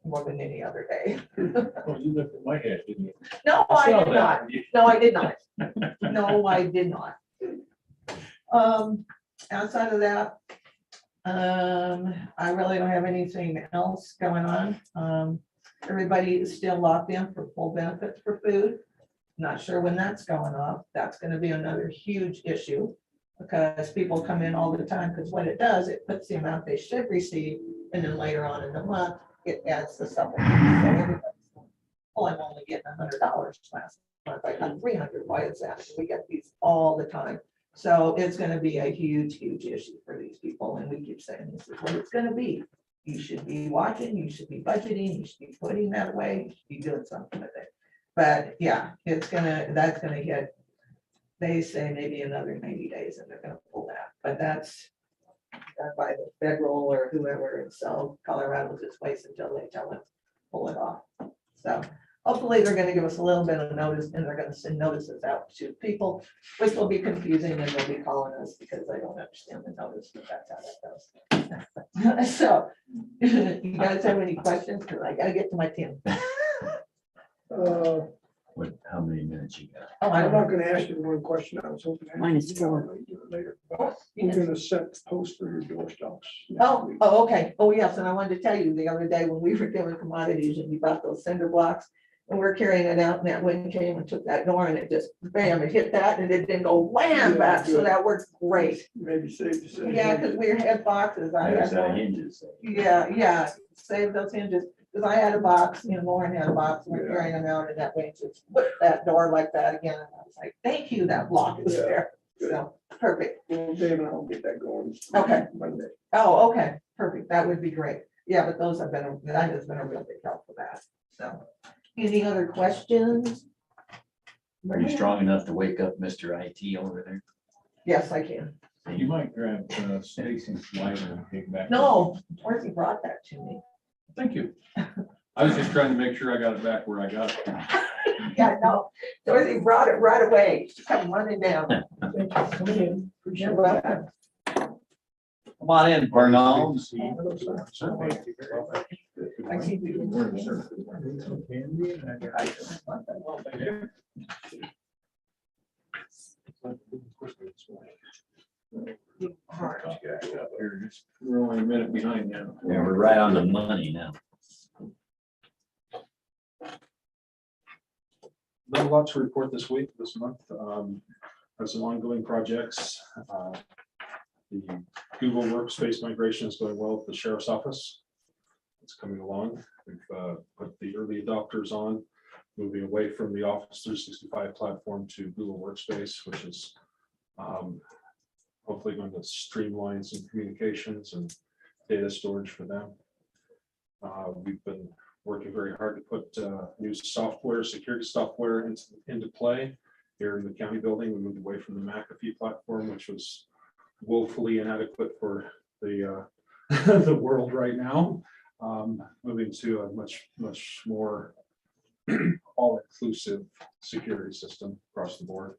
More than any other day. Well, you looked at my head, didn't you? No, I saw did that. not. No, I did not. No, I did not. Outside of that, I really don't have anything else going on. Everybody is still locked in for full benefits for food. Not sure when that's going off. That's going to be another huge issue because people come in all the time, because what it does, it puts the amount they should receive, and then later on in the month, it adds the supplement. So everybody's, well, I'm only getting $100 last month. I got 300. Why is that? We get these all the time. So it's going to be a huge, huge issue for these people. And we keep saying this is what it's going to be. You should be watching, you should be budgeting, you should be putting that away, you should be doing something with it. But yeah, that's gonna hit, they say maybe another 90 days and they're gonna pull that. But that's done by the federal or whoever. And so Colorado just waits until they tell them, pull it off. So hopefully they're gonna give us a little bit of notice, and they're gonna send notices out to people, which will be confusing, and they'll be calling us because they don't understand the notice, but that's how that goes. So, you guys have any questions? Because I gotta get to my 10. How many minutes you got? Oh, I I'm don't not know. gonna ask you one question I was hoping. to ask Mine is you. 4. I might do it later, but We're gonna set the post for your doorstops. next Oh, week. okay. Oh, yes, and I wanted to tell you the other day when we were doing commodities and you bought those cinder blocks, and we're carrying it out, and that wind came and took that door, and it just bam, it hit that, and it didn't go wham Yeah, back, so good. that worked great. Maybe safe to say. Yeah, because we had boxes. I There's had one. hinges. Yeah, save those hinges, because I had a box, Lauren had a box, we we're Yeah. carrying them out, and that way just whipped that door like that again, and I was like, thank you, that block is Yeah. there. Good. So, perfect. Well, Dave and I will get that going. Okay. Monday. Oh, okay, perfect, that would be great. Yeah, but those have been, that has been a real big help for that, so. Any other questions? Are you strong enough to wake up Mr. IT over there? Yes, I can. You might grab Stacy's lighter and take back. No, Dorothy brought that to me. Thank you. I was just trying to make sure I got it back where I got it. Yeah, no, Dorothy brought it right away. She come running down. Thank you for coming in. Appreciate You're welcome. Come on in, Bernal. I see you. We're only a minute behind now. Yeah, we're right on the money now. Not a lot to report this week, this month. Has some ongoing projects. The Google Workspace migration is going well at the sheriff's office. It's coming along. We've put the early adopters on, moving away from the Office 365 platform to Google Workspace, which is hopefully going to streamline some communications and data storage for them. We've been working very hard to put new software, security software into play here in the county building. We moved away from the McAfee platform, which was woefully inadequate for the the world right now. Moving to a much more all-inclusive security system across the board.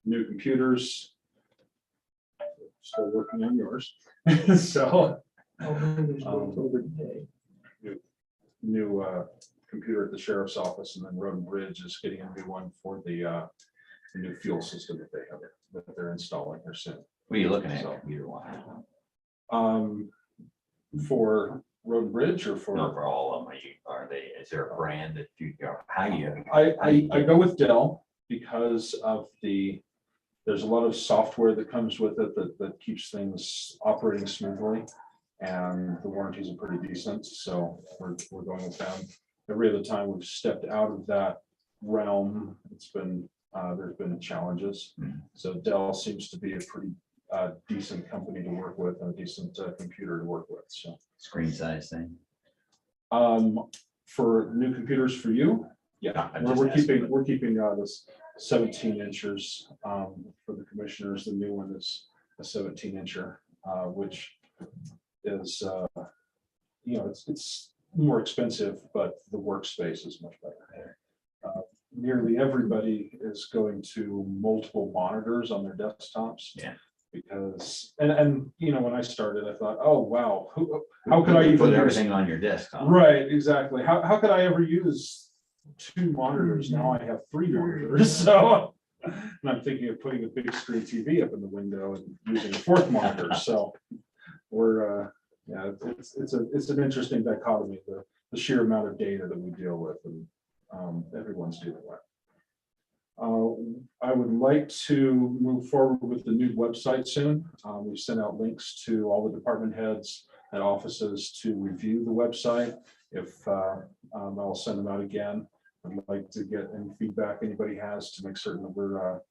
New computers. Still working on yours. So. New computer at the sheriff's office, and then Road and Bridge is getting a new one for the new fuel system that they have, that they're installing here soon. What are you looking at, So, computer wise? For Road and Bridge or No, for, for all of them, are they, is there a brand that you, how you? I go with Dell because of there's a lot of software that comes with it that keeps things operating smoothly. And the warranties are pretty decent, so we're going with them. Every other time we've stepped out of that realm, it's been there's been challenges. So Dell seems to be a pretty decent company to work with and a decent computer to work with. So Screen size thing? for new computers for you, Yeah. we're keeping this 17 inches for the commissioners. The new one is a 17 incher, which is it's more expensive, but the workspace is much better. Nearly everybody is going to multiple monitors on their desktops. Yeah. Because and when I started, I thought, oh wow, how could I even put everything on your desktop? Right, exactly. How could I ever use 2 monitors? Now I have 3 monitors. So and I'm thinking of putting a big screen TV up in the window and using a 4th monitor. So we're it's an interesting dichotomy, the sheer amount of data that we deal with and everyone's dealing with. I would like to move forward with the new website soon. We've sent out links to all the department heads and offices to review the website. If I'll send them out again. I'd like to get any feedback anybody has to make certain that we're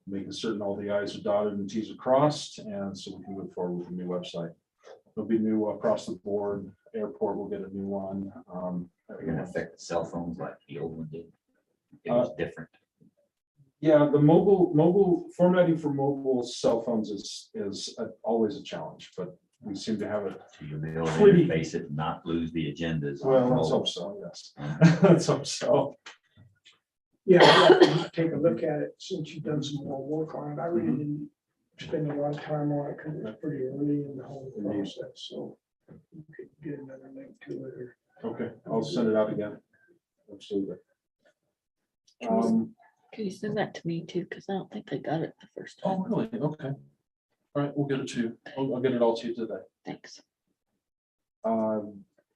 making certain all the I's are dotted and T's are crossed, and so we can move forward with the new website. It'll be new across the board. Airport will get a new one. Are you gonna affect the cell phones like the old one did? It was different. Yeah, the mobile formatting for mobile cell phones is always a challenge, but we seem to have it. So you'll be able to Pretty- face it, and not lose the agendas. on Well, let's mobile. hope so, yes. Let's hope so. Yeah, I'd like to take a look at it since you've done some more work on it. I really didn't spend a lot of time on it because it was pretty early in the whole process, so you could get another link to it or. Okay, I'll send it out again. Absolutely. Can you send that to me too? Because I don't think I got it the first Oh, time. really? Okay. All right, we'll get it to you. I'll get it all to you today. Thanks.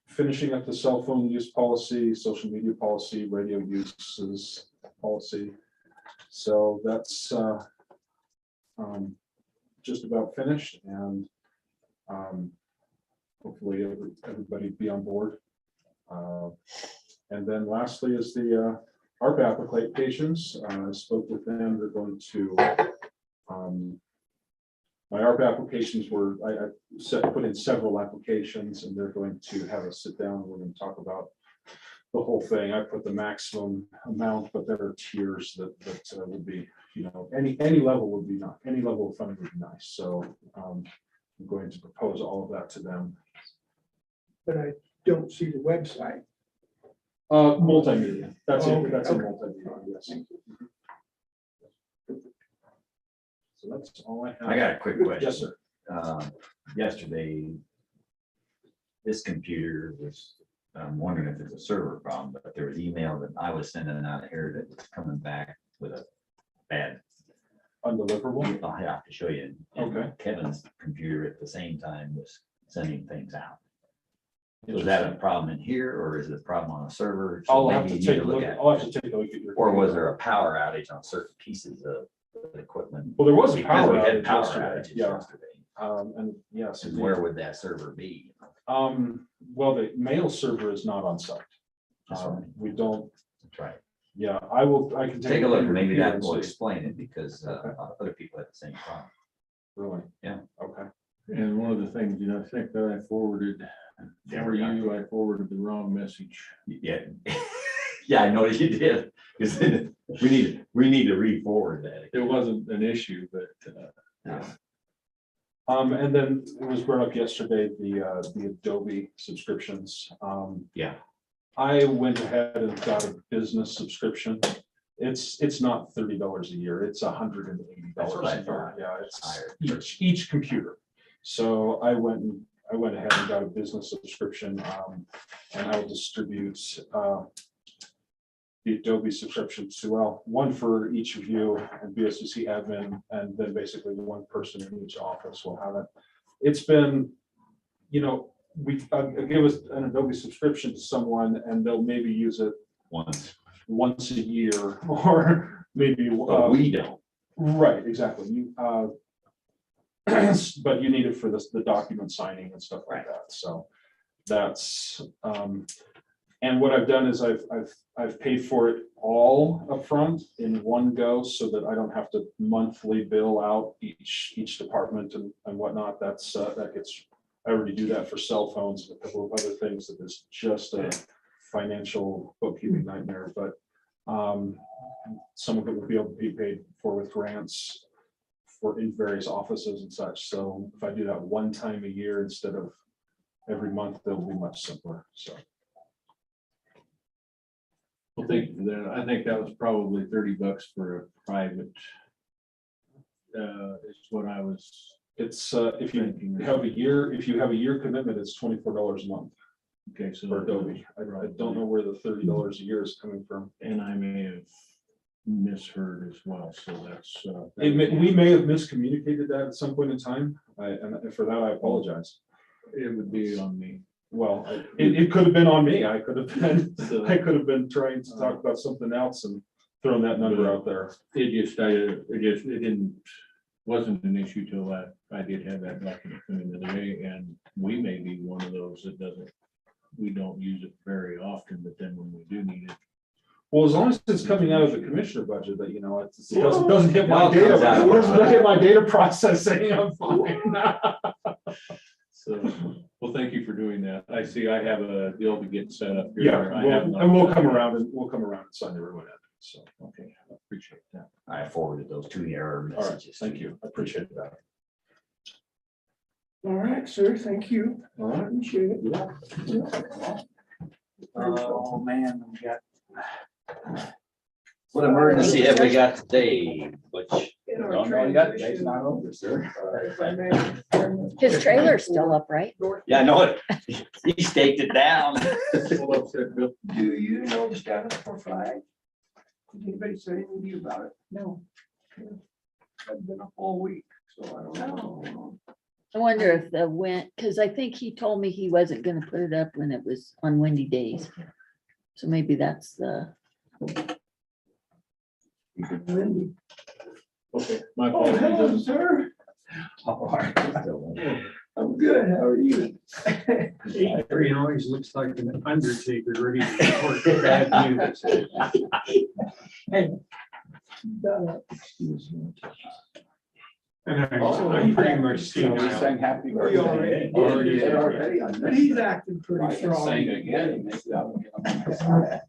Finishing up the cell phone use policy, social media policy, radio uses policy. So that's just about finished, and hopefully everybody be on board. And then lastly is the ARP applications. I spoke with them. They're going to my ARP applications were, I put in several applications, and they're going to have us sit down. We're going to talk about the whole thing. I put the maximum amount, but there are tiers that would be, any level would be not, any level of funding would be nice. So I'm going to propose all of that to them. But I don't see the website. Multimedia, that's it, Okay, that's a okay. multimedia, yes. So that's all I have. I got a quick question. Yes, sir. Yesterday, this computer was, I'm wondering if it's a server problem, but there was email that I was sending out here that was coming back with a bad. Undeliverable. I'll have to show you. And Okay. Kevin's computer at the same time was sending things out. Was that a problem in here, or is it a problem on a server? So I'll have maybe to you take need a look, at it. I'll have to take a look at your. Or was there a power outage on certain pieces of the equipment? Well, there was a Because power we had outage power yesterday, outages yeah. yesterday. And yes. And where would that server be? Well, the mail server is not on site. That's right. We don't, That's right. yeah, I can Take a look, your maybe computer that and will see. explain it, because other people have the same problem. Really? Yeah. Okay. And one of the things, I think that I forwarded, for you, I forwarded the wrong message. Yeah. Yeah, I know you did, because we need to re-forward that. It wasn't an issue, but, Yeah. And then it was brought up yesterday, the Adobe subscriptions. Yeah. I went ahead and got a business subscription. It's not $30 a year, it's $180 That's what I a year. thought. Yeah, it's Higher. each computer. So I went ahead and got a business subscription, and I'll distribute the Adobe subscription to, well, one for each of you and BOCC admin, and then basically one person in each office will have it. It's been, we give us an Adobe subscription to someone and they'll maybe use it once a year, or maybe. But we don't. Right, exactly. You, but you need it for the document signing and stuff like that. So that's, and what I've done is I've paid for it all upfront in one go, so that I don't have to monthly bill out each department and whatnot. That's that gets, I already do that for cell phones and a couple of other things that is just a financial bookkeeping nightmare. But some of it will be able to be paid for with grants in various offices and such. So if I do that one time a year instead of every month, that'll be much simpler. So. well, thank you for that. I think that was probably $30 for a private. Is what I was. It's if you have a year commitment, it's $24 a month. Okay, so. For Adobe. I don't know where the $30 a year is coming from. And I may have misheard as well, so that's. We may have miscommunicated that at some point in time, and for that I apologize. It would be on me. Well, it could have been on me. I could have been trying to talk about something else and throwing that number out there. It wasn't an issue till I did have that document come in today, and we may be one of those that we don't use it very often, but then when we do need it. Well, as long as it's coming out of the commissioner budget, that, it doesn't hit my data. It doesn't hit my data processing. I'm fine. So, well, thank you for doing that. I see I have a deal to get set up here. Yeah, and we'll come around and sign everyone in. So, okay, I appreciate that. I forwarded those to the error all right, messages. thank you. I appreciate that. All right, sir, thank you. All right. Appreciate it. Oh, man, we got. What emergency have we got today? Which, In our Don't know, you got, transition, it's not over, sir. if I may, His trailer's still up, right? yeah, I know it. He staked it down. Hold up, Seth, Bill. Do you know the status for flag? Did anybody say anything to you about it? No. It's been a full week, so I don't know. I wonder if the wind, because I think he told me he wasn't gonna put it up when it was on windy days. So maybe that's the, Windy. Okay, my Oh, hello, apologies. sir. How are you? I'm good. How are you? Adrian always looks like an undertaker ready to report bad news. Hey. Excuse me. And I'm pretty much So we senile. sang happy We already birthday. did already, but he's acting I pretty can sing strong. again. Maybe that'll get on my side.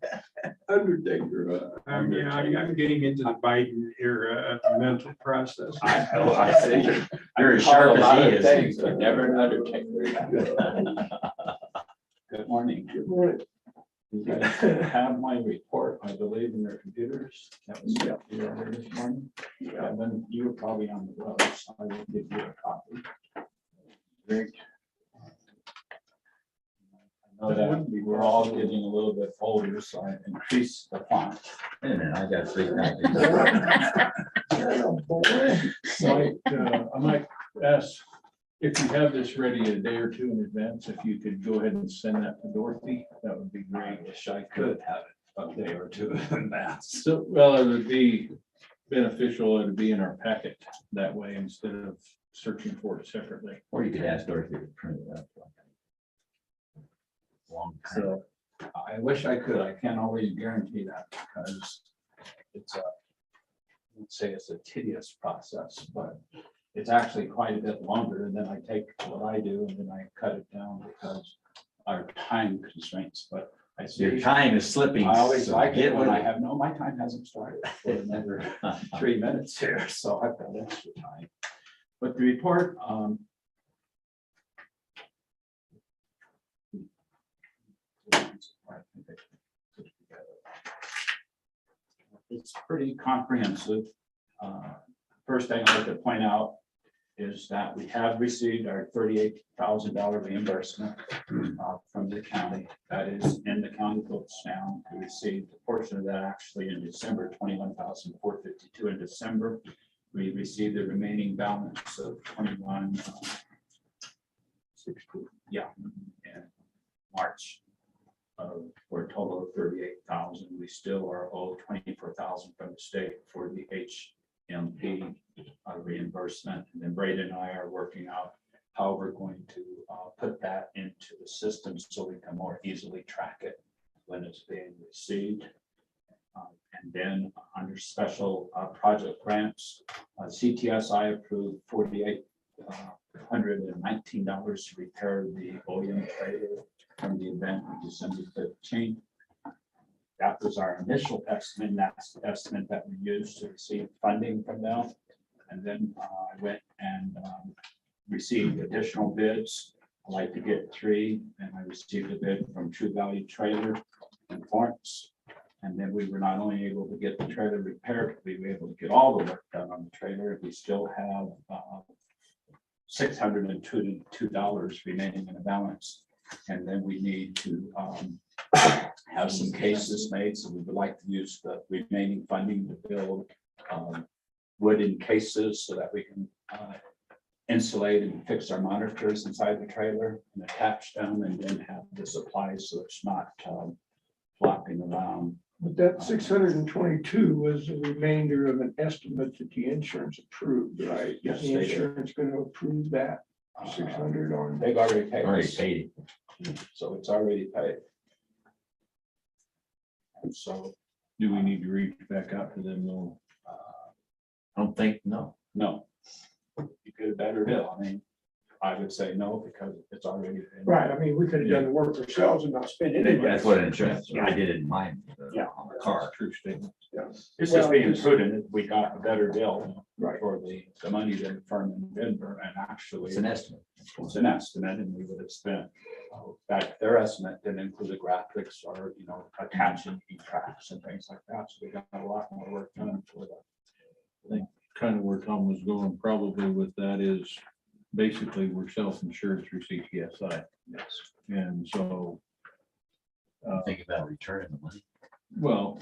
Undertaker. I'm getting into the Biden era of mental process. I see. You're as Call sharp a lot as he of is. things, but never an undertaker. Good morning. Good morning. You guys have my report, I believe, in your computers. That was here this morning. Kevin, you were probably on the road, so I will give you a copy. Great. I know that we were all getting a little bit older, so I increased the font. Wait a minute, I got 3 copies. Oh, boy. I might ask if you have this ready a day or two in advance, if you could go ahead and send that to Dorothy, that would be I great. wish I could have it a day or two in advance. So, well, it would be beneficial, it would be in our packet that way instead of searching for it separately. Or you could ask Dorothy to print it up. Long time. So, I wish I could. I can't always guarantee that because it's let's say it's a tedious process, but it's actually quite a bit longer. And then I take what I do and then I cut it down because our time constraints, but I see. Your time is slipping. I always so like it get when with I have, no, my time hasn't started for another 3 minutes here, so I've got extra time. But the report, it's pretty comprehensive. First thing I'd like to point out is that we have received our $38,000 reimbursement from the county. That is in the county books now. We received a portion of that actually in December, $21,452 in December. We received the remaining balance of 21,60, yeah, in March. For a total of 38,000. We still are owed 24,000 from the state for the HMP reimbursement. And then Brady and I are working out how we're going to put that into the system so we can more easily track it when it's being received. And then under special project grants, CTSI approved $4,819 to repair the William trailer from the event of December 15th. That was our initial estimate. That's the estimate that we used to receive funding from them. And then I went and received additional bids. I like to get 3, and I received a bid from True Value Trailer in Florence. And then we were not only able to get the trailer repaired, we were able to get all the work done on the trailer. We still have $602 remaining in the balance. And then we need to have some cases made. So we would like to use the remaining funding to build wooden cases so that we can insulate and fix our monitors inside the trailer and attach them and then have the supplies so it's not flopping around. But that 622 was the remainder of an estimate that the insurance approved, right? Yes, Is they the did. insurance going to approve that 600 on? They've already paid. Already us. paid it. So it's already paid. And so, do we need to reach back out to them? No. I don't think, no. no. You get a better deal. I mean, I would say no because it's already. been- Right, I mean, we could have done the work ourselves and not spend any money. That's what an insurance, I did it in mine. Yeah. On the car. True statement. It's just Well, being just- prudent. We got a better deal Right. for the money than the firm in Denver and actually. It's an estimate. It's an estimate and we would have spent, that their estimate didn't include the graphics or, attaching tracks and things like that. So we got a lot more work done for that. Kind of where Tom was going probably with that is basically we're self-insured through CTSI. Yes. And so, Think about returning the money. well,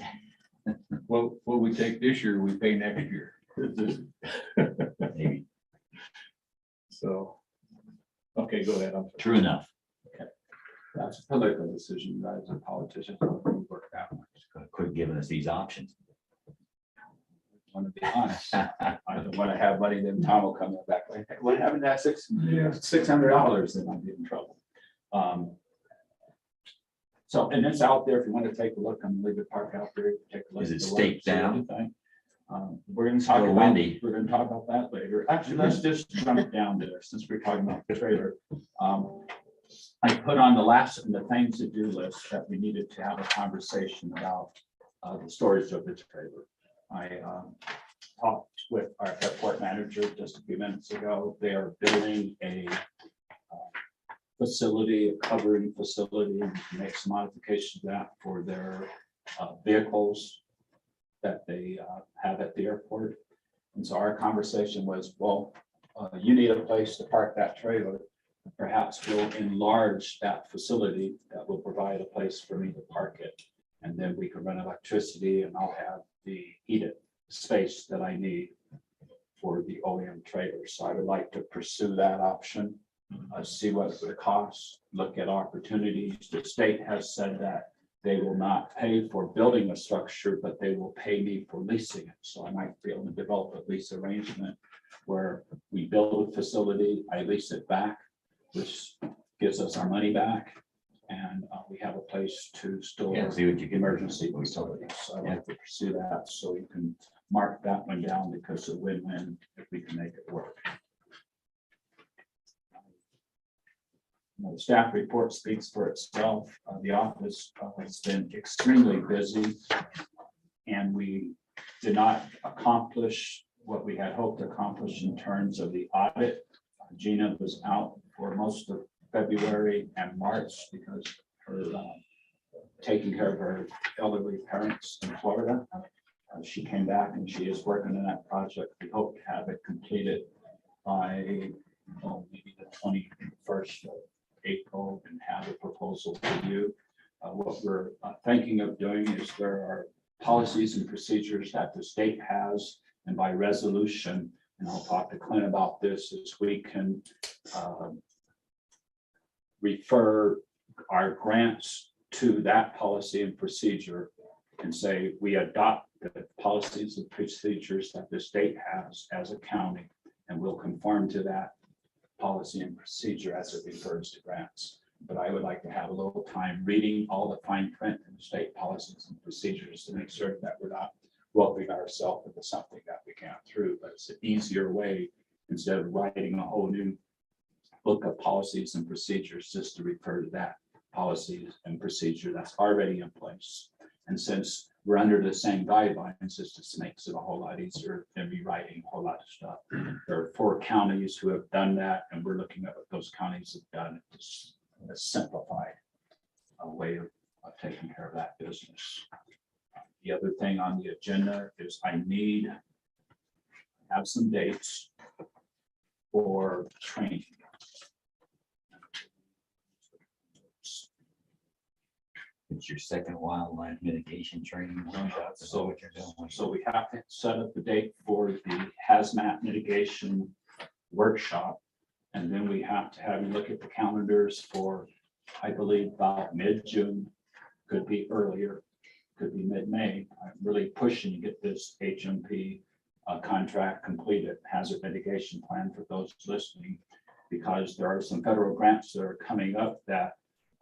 what we take this year, we pay next year. Maybe. So, okay, go ahead. I'm sorry. True enough. That's a political decision. You guys are politicians. Don't work that way. Just gonna quit giving us these options. Want to be honest. I don't want to have money, then Tom will come back like, "Hey, what happened to that $600? Then I'll be in trouble. So, and it's out there if you want to take a look. I'm leaving the park out there. Take a look. Is it at the staked work, see down? everything. We're gonna talk Little about, windy. we're gonna talk about that later. Actually, let's just jump down there since we're talking about the trailer. I put on the last of the things to do list that we needed to have a conversation about the storage of the trailer. I talked with our airport manager just a few minutes ago. They are building a facility, a covering facility, to make some modifications to that for their vehicles that they have at the airport. And so our conversation was, well, you need a place to park that trailer. Perhaps we'll enlarge that facility that will provide a place for me to park it. And then we can run electricity and I'll have the heated space that I need for the OEM trailer. So I would like to pursue that option, see what it would cost, look at opportunities. The state has said that they will not pay for building a structure, but they will pay me for leasing it. So I might be able to develop a lease arrangement where we build a facility, I lease it back, which gives us our money back. And we have a place to store Yeah, see what you can. emergency facilities. So I'd like to pursue that. So you can mark that one down because it's a win-win if we can make it work. The staff report speaks for itself. The office has been extremely busy and we did not accomplish what we had hoped to accomplish in terms of the audit. Gina was out for most of February and March because her taking care of her elderly parents in Florida. She came back and she is working on that project. We hope to have it completed by maybe the 21st of April and have a proposal for you. What we're thinking of doing is there are policies and procedures that the state has, and by resolution, and I'll talk to Clint about this, is we can refer our grants to that policy and procedure and say we adopt the policies and procedures that the state has as a county, and we'll conform to that policy and procedure as it refers to grants. But I would like to have a little time reading all the fine print in the state policies and procedures to make sure that we're not roping ourselves into something that we can't through. But it's an easier way, instead of writing a whole new book of policies and procedures, just to refer to that policies and procedure that's already in place. And since we're under the same guidelines, it just makes it a whole lot easier than rewriting a whole lot of stuff. There are 4 counties who have done that, and we're looking at what those counties have done. It's a simplified way of taking care of that business. The other thing on the agenda is I need to have some dates for training. It's your second wildlife mitigation training. So what you're doing. So we have to set up the date for the hazmat mitigation workshop. And then we have to have you look at the calendars for, I believe, about mid-June, could be earlier, could be mid-May. I'm really pushing to get this HMP contract completed, hazard mitigation plan for those listening, because there are some federal grants that are coming up that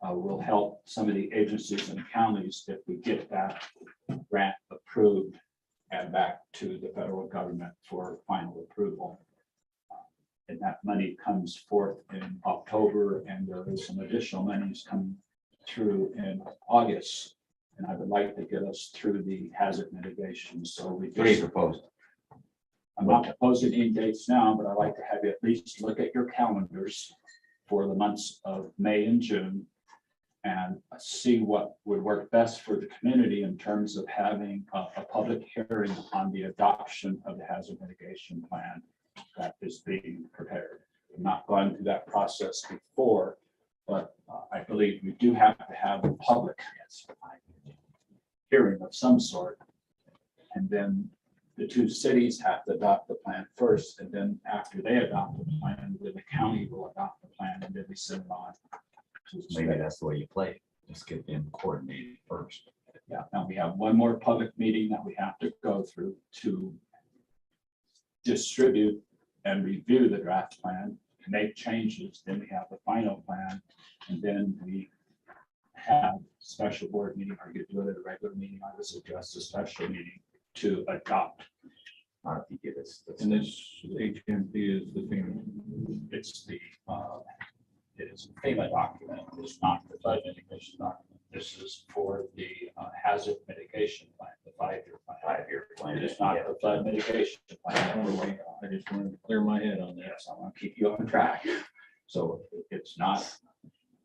will help some of the agencies and counties if we get that grant approved and back to the federal government for final approval. And that money comes forth in October, and there is some additional monies coming through in August. And I would like to get us through the hazard mitigation. So we What do you just, propose? I'm not proposing any dates now, but I'd like to have you at least look at your calendars for the months of May and June and see what would work best for the community in terms of having a public hearing on the adoption of the hazard mitigation plan that is being prepared. We've not gone through that process before, but I believe we do have to have a public hearing of some sort. And then the 2 cities have to adopt the plan first, and then after they adopt the plan, then the county will adopt the plan, and then we send it on. Maybe that's the way you play it. Just get them coordinated first. Yeah, and we have one more public meeting that we have to go through to distribute and review the draft plan, to make changes. Then we have the final plan, and then we have special board meeting, or you do it at a regular meeting. I would suggest a special meeting to adopt. Not if you get us. And this HMP is the thing. It's it is a FEMA document. It's not the flood mitigation document. This is for the hazard mitigation plan, the 5-year plan. 5-year plan. It is not the flood mitigation I plan. just wanted to clear my head on that. Yes, I want to keep you on track. So it's not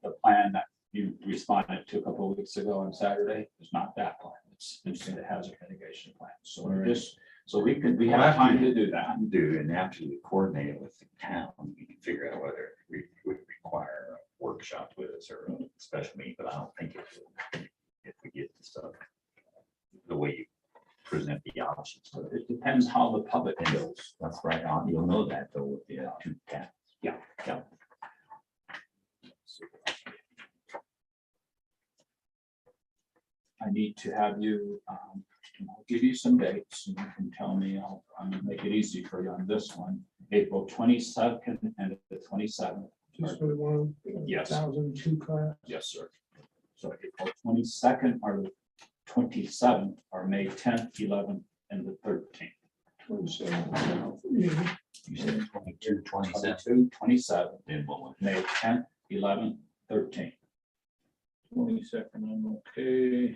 the plan that you responded to a couple of weeks ago on Saturday. It's not that plan. It's the hazard mitigation plan. So All right. just, so we have time to do that. Do, and after we coordinate it with the town, we can figure out whether we would require a workshop with us or a special meeting, but I don't think it will. If we get the stuff, the way you present the options. So it depends how the public And feels. that's right on, you'll know that though with the 2 towns. Yeah. I need to have you, I'll give you some dates and you can tell me, I'm gonna make it easy for you on this one. April 22nd and the 27th. Just for the one. Yes. 1002 class. Yes, sir. So April 22nd or the 27th are May 10th, 11th, and the 13th. 27. You said 22, 27, 22, 27, then what one? May 10th, 11th, 13th. 22nd, I'm okay.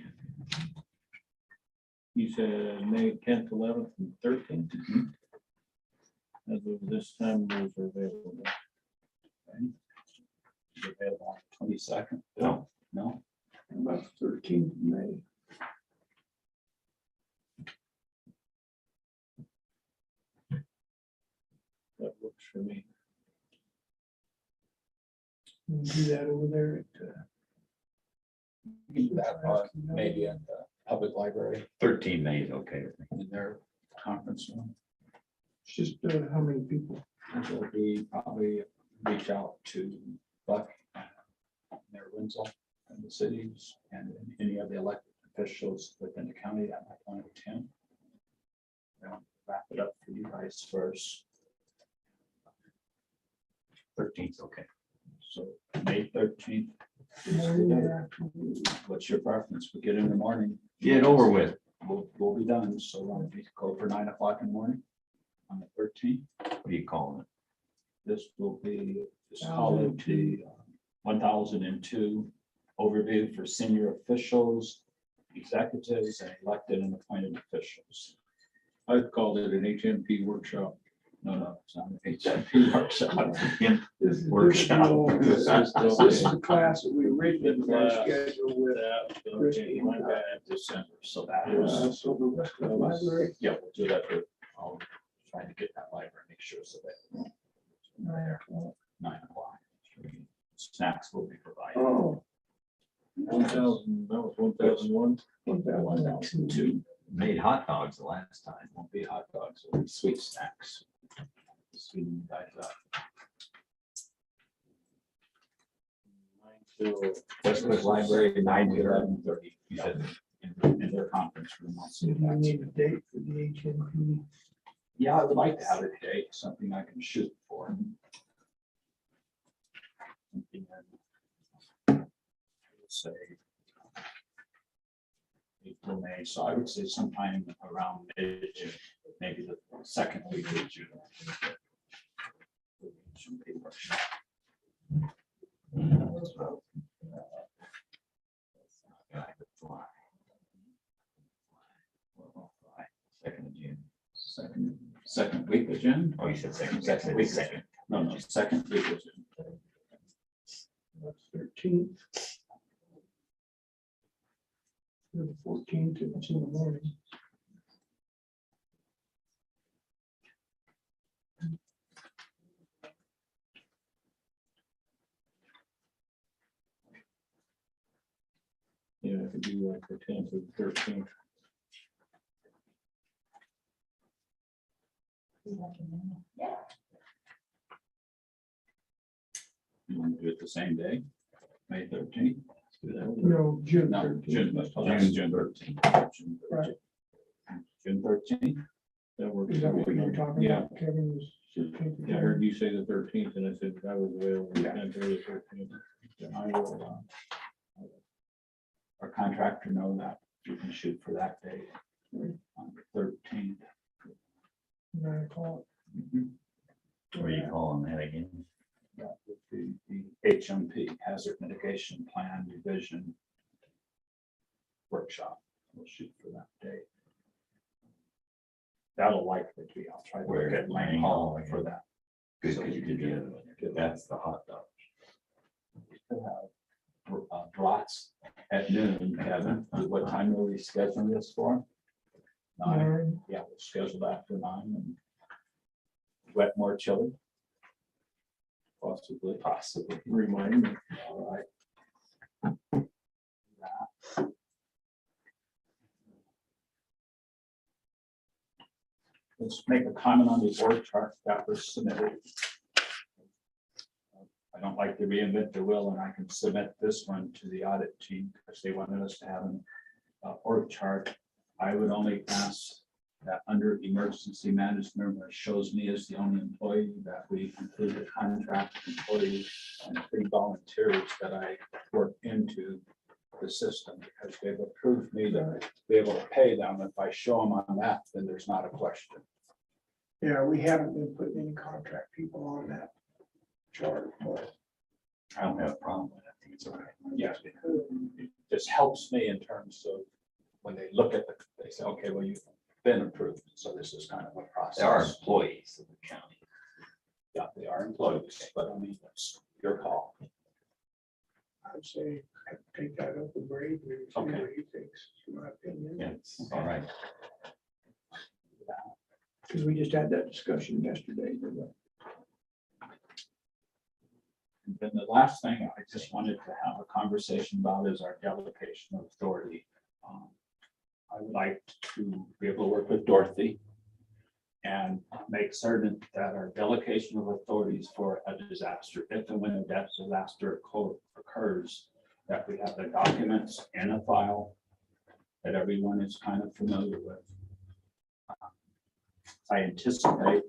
You said May 10th, 11th, and 13th. As of this time, those are available. You're available on the 22nd? No. No? About 13th of May. That works for me. We'll do that over there at. We can do that maybe in the public library 13 May is okay with me. in their conference room. It's just how many people? It'll be probably reach out to Buck, Mayor Wenzel, and the cities, and any of the elected officials within the county that might want to attend. I'll wrap it up for you guys first. 13th, okay. So May 13th, Morning or afternoon? what's your preference? We get in the morning. Get it over with. We'll be done. So we go for 9 o'clock in the morning on the 13th. What are you calling it? This will be, this call it the 1002 overview for senior officials, executives, and elected and appointed officials. I've called it an HMP workshop. No, it's not an HMP workshop. This is Workshop. This is the class that we originally had scheduled with. Okay, went back in December, so that was, So the rest of the library. yeah, we'll do that. I'll try to get that library, make sure so that 9 o'clock. Snacks will be provided. Oh. 1,000, that was 1,001. 1002 Made hot dogs the last time. won't be hot dogs, it'll be sweet snacks. Sweeten you guys up. Westwood Library, 9 to 11. 11:30. You said, In their conference room. I'll see Do if you that's- need a date for the HMP? Yeah, I would like to have a date, something I can shoot for. Something that, say, April, May, so I would say sometime around mid-June, maybe the second week of June. Some paper. Second of June. Second week of June? Oh, you said second. Second week. Second. No, second week of June. That's 13th. The 14th, if it's in the morning. Yeah, I could do like the 10th or the 13th. You want to do it the same day, May 13th? No, June No, 13th. June, that's June 13th. Right. June 13th. That works. Is that what you were talking Yeah. about, Kevin? Was 13th? Yeah, I heard you say the 13th and I said I was available. Yeah. 10th or the 13th. Then I will, our contractor know that you can shoot for that day. on the 13th. 9 o'clock. Where you calling that again? That would be the HMP, Hazard Mitigation Plan Revision Workshop. We'll shoot for that day. That'll likely be, I'll try to Where? look at Lane Hall for that. Good, because you did the other one. That's the hot dog. We'll have Brats at noon, Kevin. What time are we scheduling this for? 9. Yeah, we'll schedule that for 9 and Wetmore chili. Possibly. Remind me. All right. Let's make a comment on the org chart that was submitted. I don't like to reinvent the wheel, and I can submit this one to the audit team because they wanted us to have an org chart. I would only ask that under emergency management, where it shows me as the only employee, that we include the contract employees and 3 volunteers that I work into the system, because they've approved me to be able to pay them. If I show them on that, then there's not a question. Yeah, we haven't been putting any contract people on that chart, but I don't have a problem with it. I think it's all right. Yeah, it just helps me in terms of when they look at it, they say, okay, well, you've been approved. So this is kind of a process. They are employees of the county. Yeah, they are employees, but I mean, that's your call. I'd say take that up with Brady and see what he thinks, in my opinion. Yeah, it's all right. Because we just had that discussion yesterday. didn't we? And then the last thing I just wanted to have a conversation about is our delegation of authority. I would like to be able to work with Dorothy and make certain that our delegation of authorities for a disaster, if and when a disaster occurs, that we have the documents in a file that everyone is kind of familiar with. I anticipate,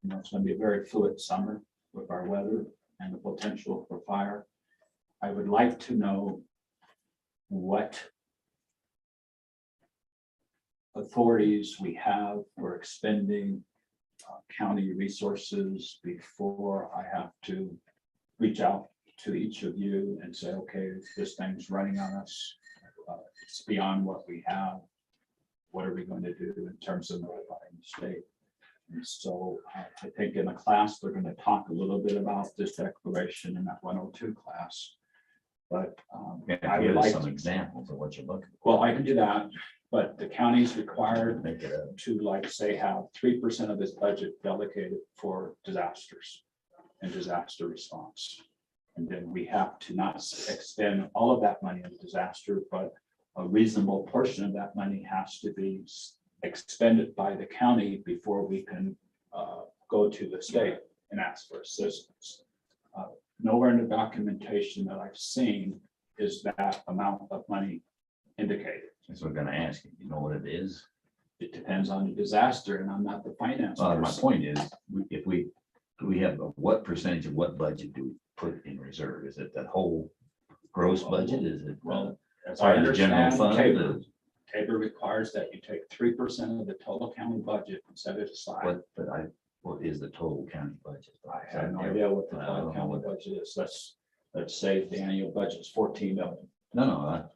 it's going to be a very fluid summer with our weather and the potential for fire. I would like to know what authorities we have for expending county resources before I have to reach out to each of you and say, okay, this thing's running on us. It's beyond what we have. What are we going to do in terms of notifying the state? And so I think in a class, they're going to talk a little bit about this declaration in that 102 class. But I would Give us like some examples of what you're looking well, I can do that, but the county's required for. Make it up. to, like, say, have 3% of its budget delegated for disasters and disaster response. And then we have to not expend all of that money in disaster, but a reasonable portion of that money has to be expended by the county before we can go to the state and ask for assistance. Nowhere in the documentation that I've seen is that amount of money indicated. That's what I'm gonna ask you. You know what it is? It depends on the disaster, and I'm not the finance My person. point is, if we, do we have, what percentage of what budget do we put in reserve? Is it the whole gross budget? Is it? Well, as I part of the general understand, fund? Tabor requires that you take 3% of the total county budget and set it aside. What is the total county budget? I have no idea what the I total don't know county what- budget is. Let's say the annual budget is 14 million. No.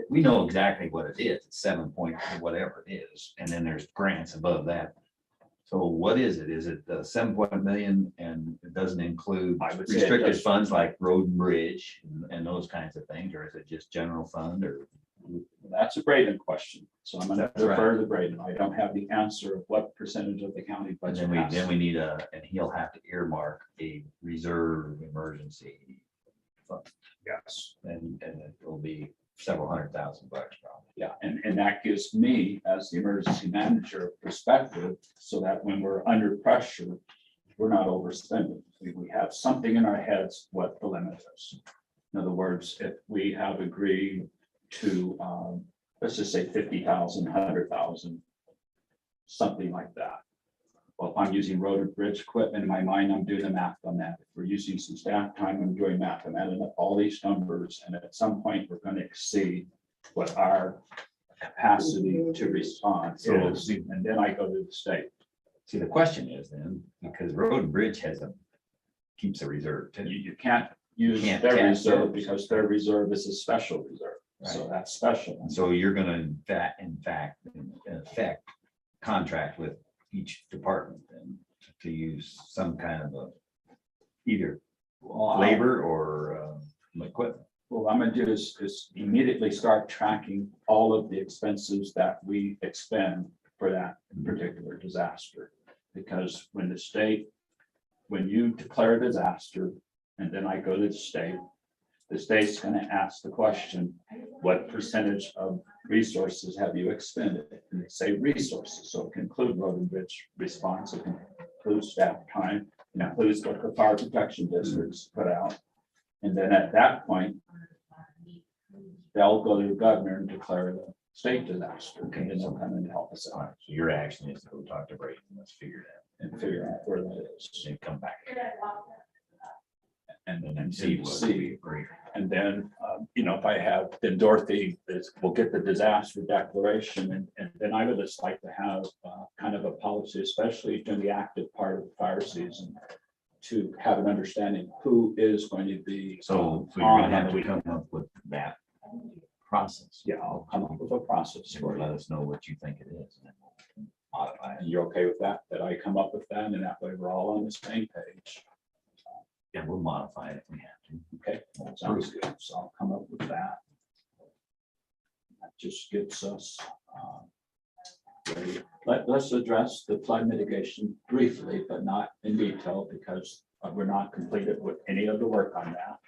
We know exactly what it is. It's 7 point whatever it is, and then there's grants above that. So what is it? Is it the 7 million and it doesn't include I would say it restricted does. funds like road and bridge and those kinds of things, or is it just general fund or? That's a Braden question. So I'm going to That's right. defer to Braden. I don't have the answer of what percentage of the county And budget. then has. we need and he'll have to earmark a reserve emergency fund, Yes. and it'll be several $100,000 probably. Yeah, and that gives me, as the emergency manager, perspective, so that when we're under pressure, we're not overspending. We have something in our heads what the limit is. In other words, if we have agreed to, let's just say 50,000, 100,000, something like that. Well, if I'm using road and bridge equipment in my mind, I'm doing the math on that. If we're using some staff time, I'm doing math. I'm adding up all these numbers, and at some point, we're going to exceed what our capacity to respond So, is, and then I go to the state. see, the question is then, because Road and Bridge keeps a reserve too. You can't use Can't their tap reserve those. because their reserve is a special reserve. So Right. that's special. And so you're gonna, in effect, contract with each department then to use some kind of a either Well, labor or equipment. What I'm gonna do is immediately start tracking all of the expenses that we expend for that particular disaster. Because when you declare a disaster, and then I go to the state's gonna ask the question, what percentage of resources have you expended? And they say resources, so it can include road and bridge response, it can include staff time, it includes what the fire protection districts put out. And then at that point, they'll go to the governor and declare the state disaster, and then they'll come in and help us All out right, so your action is to go talk to Brady and let's figure it out. and figure out where that is. And come back And then and see what we agree. And then, if I have, then Dorothy will get the disaster declaration, and then I would just like to have kind of a policy, especially during the active part of the fire season, to have an understanding who is going to be. So you're on gonna have to the come up with that process. Yeah, I'll come up with a process And for let you. us know what you think it is. And then we'll modify it. And you're okay with that, that I come up with that, and that way we're all on the same page. And we'll modify it if we have to. Okay, sounds good. So I'll come up with that. That just gets us ready. Let's address the flood mitigation briefly, but not in detail, because we're not completed with any of the work on that.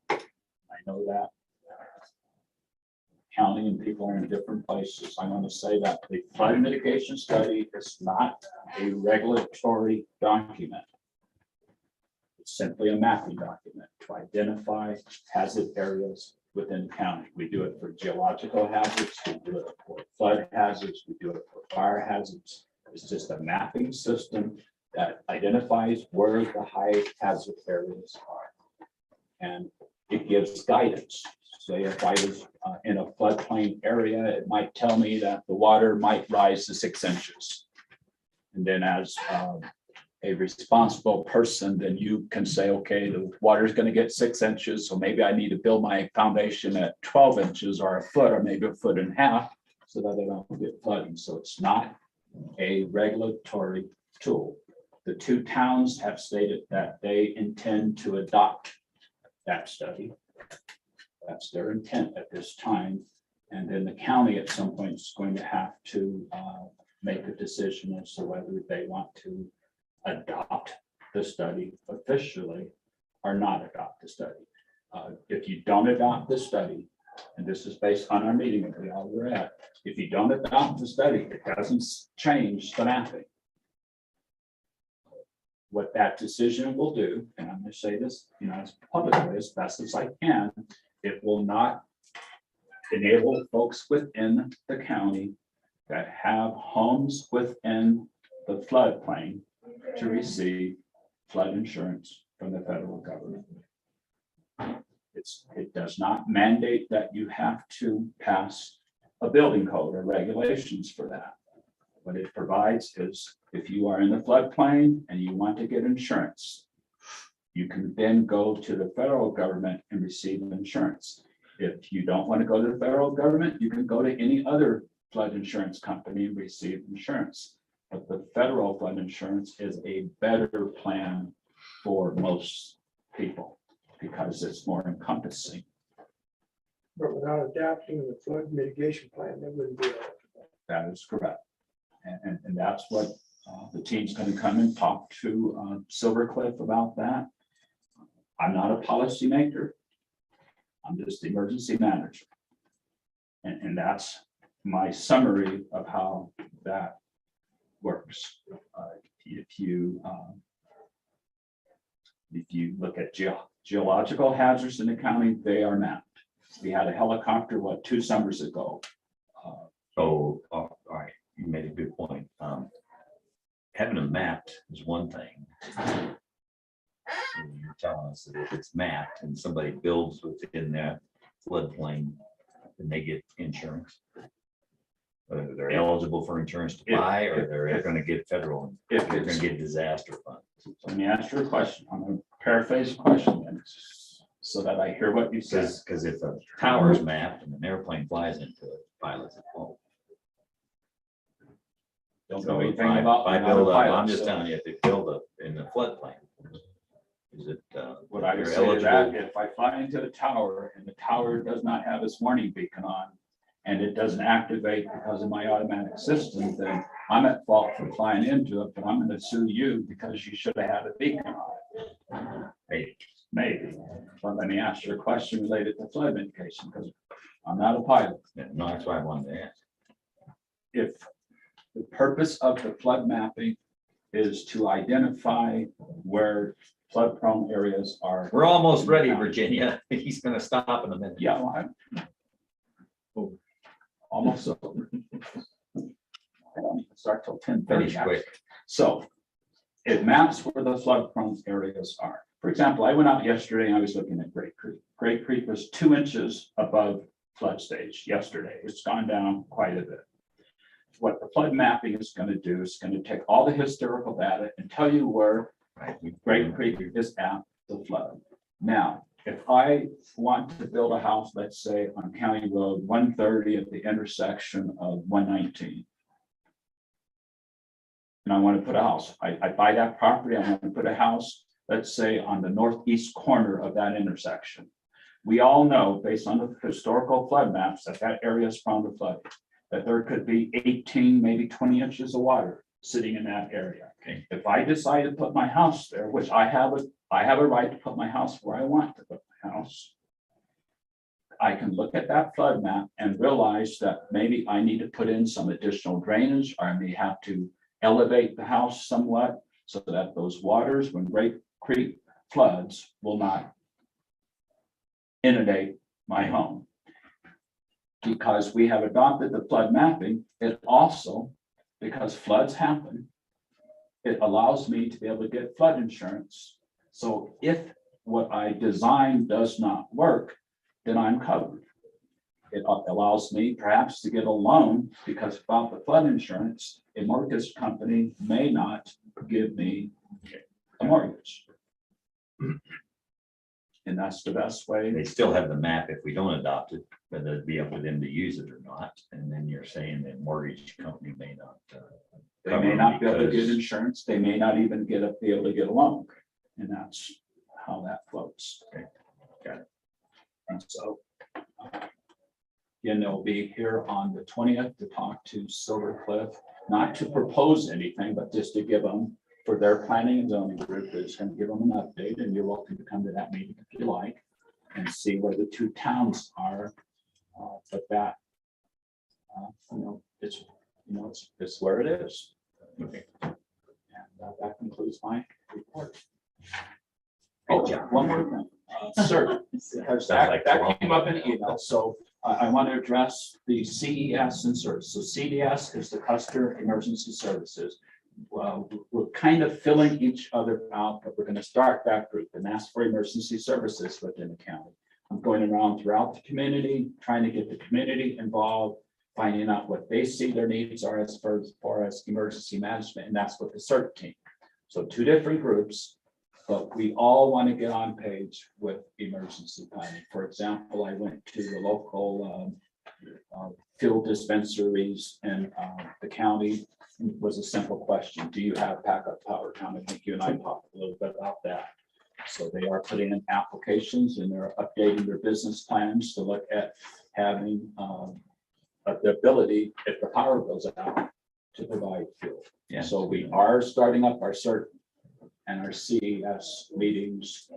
I know that. County and people are in different places. I want to say that the flood mitigation study is not a regulatory document. It's simply a mapping document to identify hazard areas within the county. We do it for geological hazards, we do it for flood hazards, we do it for fire hazards. It's just a mapping system that identifies where the high hazard areas are. And it gives guidance. Say if I was in a floodplain area, it might tell me that the water might rise to 6 inches. And then as a responsible person, then you can say, okay, the water is going to get 6 inches, so maybe I need to build my foundation at 12 inches or a foot, or maybe a foot and a half, so that I don't get flooding. So it's not a regulatory tool. The two towns have stated that they intend to adopt that study. That's their intent at this time. And then the county at some point is going to have to make a decision as to whether they want to adopt the study officially or not adopt the study. If you don't adopt the study, and this is based on our meeting that we all were at, if you don't adopt the study, it doesn't change the mapping. What that decision will do, and I'm going to say this, as publicly as best as I can, it will not enable folks within the county that have homes within the floodplain to receive flood insurance from the federal government. It does not mandate that you have to pass a building code or regulations for that. What it provides is if you are in the floodplain and you want to get insurance, you can then go to the federal government and receive insurance. If you don't want to go to the federal government, you can go to any other flood insurance company and receive insurance. But the federal flood insurance is a better plan for most people because it's more encompassing. But without adapting the flood mitigation plan, that wouldn't be eligible. That is correct. And that's what the team's going to come and talk to Silver Cliff about that. I'm not a policymaker. I'm just the emergency manager. And that's my summary of how that works. If you look at geological hazards in the county, they are mapped. We had a helicopter, 2 summers ago. So, all right, you made a good point. Having them mapped is one thing. You're telling us that if it's mapped and somebody builds within that floodplain, and they get insurance. Whether they're eligible for insurance to buy, or they're gonna get federal, If they're it's, gonna get disaster funds. let me ask you a question. I'm gonna paraphrase the question then, so that I hear what you said. Because if a tower's mapped and an airplane flies into it, pilots at fault. Don't So know if anything I about. I I'm not a build up, pilot, I'm just so telling you, if they build up in the floodplain, is it, What I would they're say to that, eligible? if I fly into the tower and the tower does not have its warning beacon on, and it doesn't activate because of my automatic system, then I'm at fault for flying into it, but I'm gonna sue you because you should have had a beacon on it. Maybe. But let me ask you a question related to flood mitigation, because I'm not a pilot. Yeah, no, that's why I wanted to ask. If the purpose of the flood mapping is to identify where flood prone areas are. We're almost ready, Virginia. He's gonna stop in a minute. Yeah, well, I'm almost over. I don't even start till 10:30. Finish quick. So it maps where the flood prone areas are. For example, I went out yesterday and I was looking at Great Creek. Great Creek was 2 inches above flood stage yesterday. It's gone down quite a bit. What the flood mapping is going to do is going to take all the historical data and tell you where Great Creek is at the flood. Now, if I want to build a house, let's say on County Road 130 at the intersection of 119. And I want to put a house, I buy that property, I want to put a house, let's say on the northeast corner of that intersection. We all know, based on the historical flood maps, that that area is prone to flooding, that there could be 18, maybe 20 inches of water sitting in that area. Okay. If I decide to put my house there, which I have a right to put my house where I want to put my house. I can look at that flood map and realize that maybe I need to put in some additional drainage, or I may have to elevate the house somewhat so that those waters, when Great Creek floods, will not inundate my home. Because we have adopted the flood mapping, it also, because floods happen, it allows me to be able to get flood insurance. So if what I designed does not work, then I'm covered. It allows me perhaps to get a loan, because without the flood insurance, a mortgage company may not give me a mortgage. And that's the best way. They still have the map if we don't adopt it, whether it'd be up to them to use it or not. And then you're saying that mortgage company may not. They may not be able to get because- insurance, they may not even be able to get a loan, and that's how that floats. Okay, got it. And so, again, they'll be here on the 20th to talk to Silver Cliff, not to propose anything, but just to give them, for their planning and zoning group, is going to give them an update, and you're welcome to come to that meeting if you like, and see where the two towns are. But that, it's where it is. Okay. And that concludes my report. Oh, yeah, one more thing. Sir, because that came up in email, so I want to address the CES and CERS. So CDS is the Custer Emergency Services. Well, we're kind of filling each other out, but we're going to start that group and ask for emergency services within the county. I'm going around throughout the community, trying to get the community involved, finding out what they see their needs are as far as emergency management, and that's what the CERT team. So two different groups, but we all want to get on page with emergency planning. For example, I went to the local fuel dispensaries in the county. It was a simple question: do you have backup power? Tom, I think you and I talked a little bit about that. So they are putting in applications and they're updating their business plans to look at having the ability, if the power goes out, to provide fuel. Yeah. So we are starting up our CERT and our CES meetings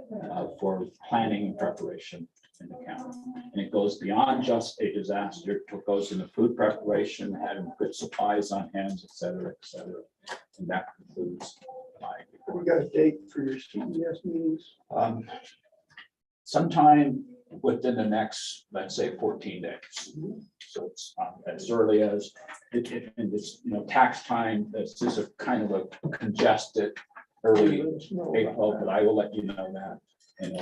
for planning and preparation in the county. And it goes beyond just a disaster. It goes into food preparation, having good supplies on hand, et cetera, et cetera. And that concludes my We report. got a date for your CES meetings? Sometime within the next, let's say, 14 days. So it's as early as and it's, tax time. This is a kind of a congested early Let us know about April, that. but I will let you know that. And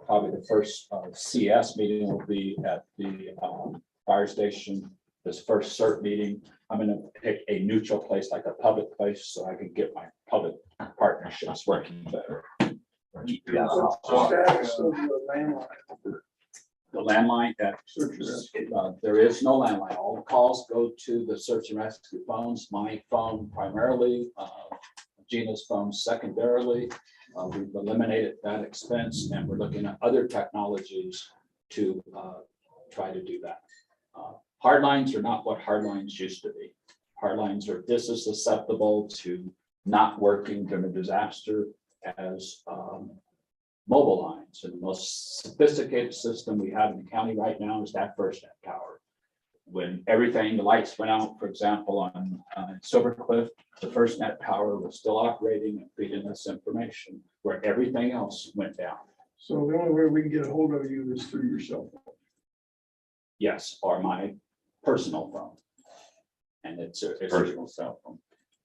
probably the first CS meeting will be at the fire station, this first CERT meeting, I'm gonna pick a neutral place, like a public place, so I can get my public partnerships working better. Yeah. What's the status of the landline? The landline that, Search and rescue. there is no landline. All the calls go to the search and rescue phones, my phone primarily, Gina's phone secondarily. We've eliminated that expense and we're looking at other technologies to try to do that. Hard lines are not what hard lines used to be. Hard lines are just as susceptible to not working during a disaster as mobile lines. And the most sophisticated system we have in the county right now is that FirstNet tower. When everything, the lights went out, for example, on Silver Cliff, the FirstNet tower was still operating and feeding us information where everything else went down. So the only way we can get a hold of you is through your cell phone. Yes, or my personal phone. And it's a Personal cell phone.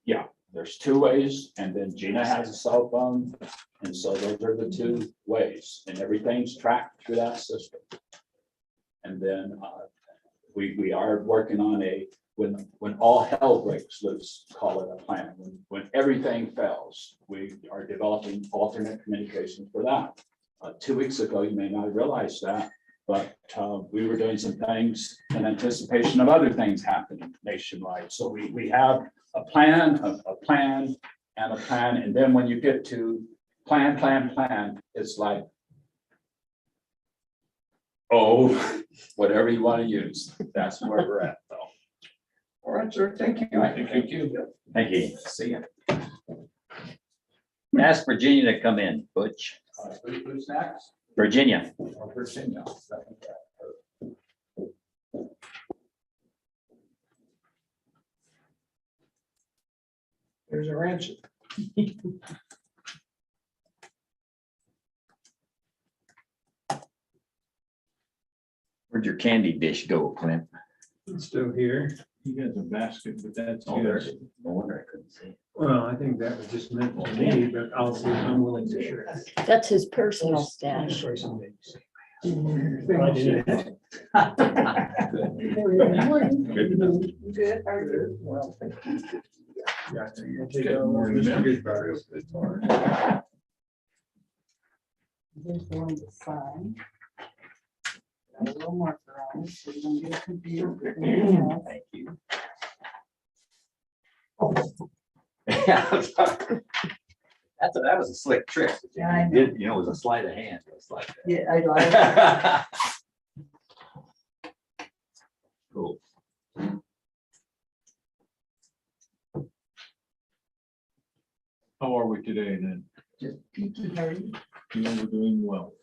Yeah, there's two ways, and then Gina has a cell phone, and so those are the two ways, and everything's tracked through that system. And then we are working on when all hell breaks loose, call it a plan. When everything fails, we are developing alternate communication for that. 2 weeks ago, you may not have realized that, but we were doing some things in anticipation of other things happening nationwide. So we have a plan, a plan, and a plan. And then when you get to plan, it's like, oh, whatever you want to use. That's where we're at, though. All right, sir. Thank you. All right, thank you. Thank you. See ya. Ask Virginia to come in, Butch. Who's next? Virginia. Virginia. There's our answer. Where'd your candy dish go, Clint? It's still here. You got the basket, but that's Oh, there's, good. no wonder I couldn't see it. Well, I think that was just meant for me, but I'll see if I'm willing to share. That's his personal stash. Good, are you? Well, thank you. Yeah, so you're gonna take over Mr. Goodbar's. Here's the one to sign. Got a little marker on it, so you don't get confused with anything else. Thank you. That was a slick trick. Yeah, I know. Did, you know, it was a sleight of hand. It was like that. Yeah, I like. Cool. How are we today then? Just peaky hurry. You know, we're doing well.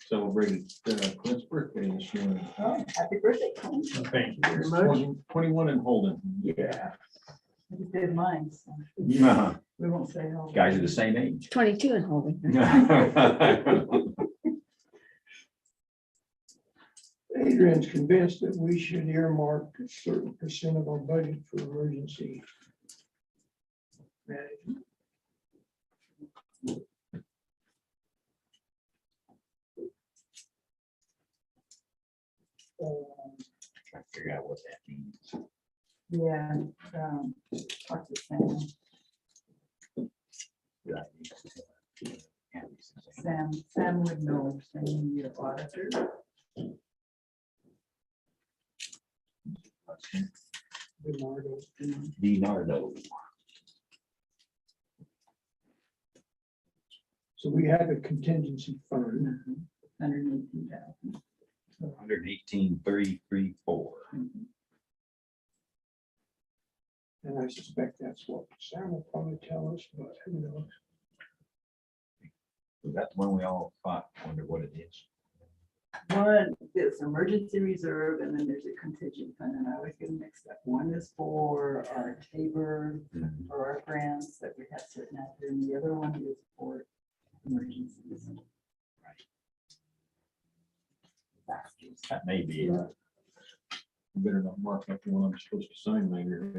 Celebrated Clint's birthday this morning. Oh, happy birthday, Colin. Thank you very much. 21 and Holden. Yeah. I just did mine, so Uh-huh. we won't say how. Guys are the same age. 22 and holding. Adrian's convinced that we should earmark a certain percent of our budget for emergency management. Trying to figure out what that means. Yeah, talk to Sam. Sam would know, Sam, your auditor. DiNardo. So we have a contingency fund. 118,000. 118,334. And I suspect that's what Sam will probably tell us, but who knows? Was that the one we all thought? Wonder what it is. One is emergency reserve, and then there's a contingent fund, and I always get them mixed up. One is for our Tabor, for our grants that we have sitting out there, and the other one is for emergencies. That may be it. Better not mark up the one I'm supposed to sign later.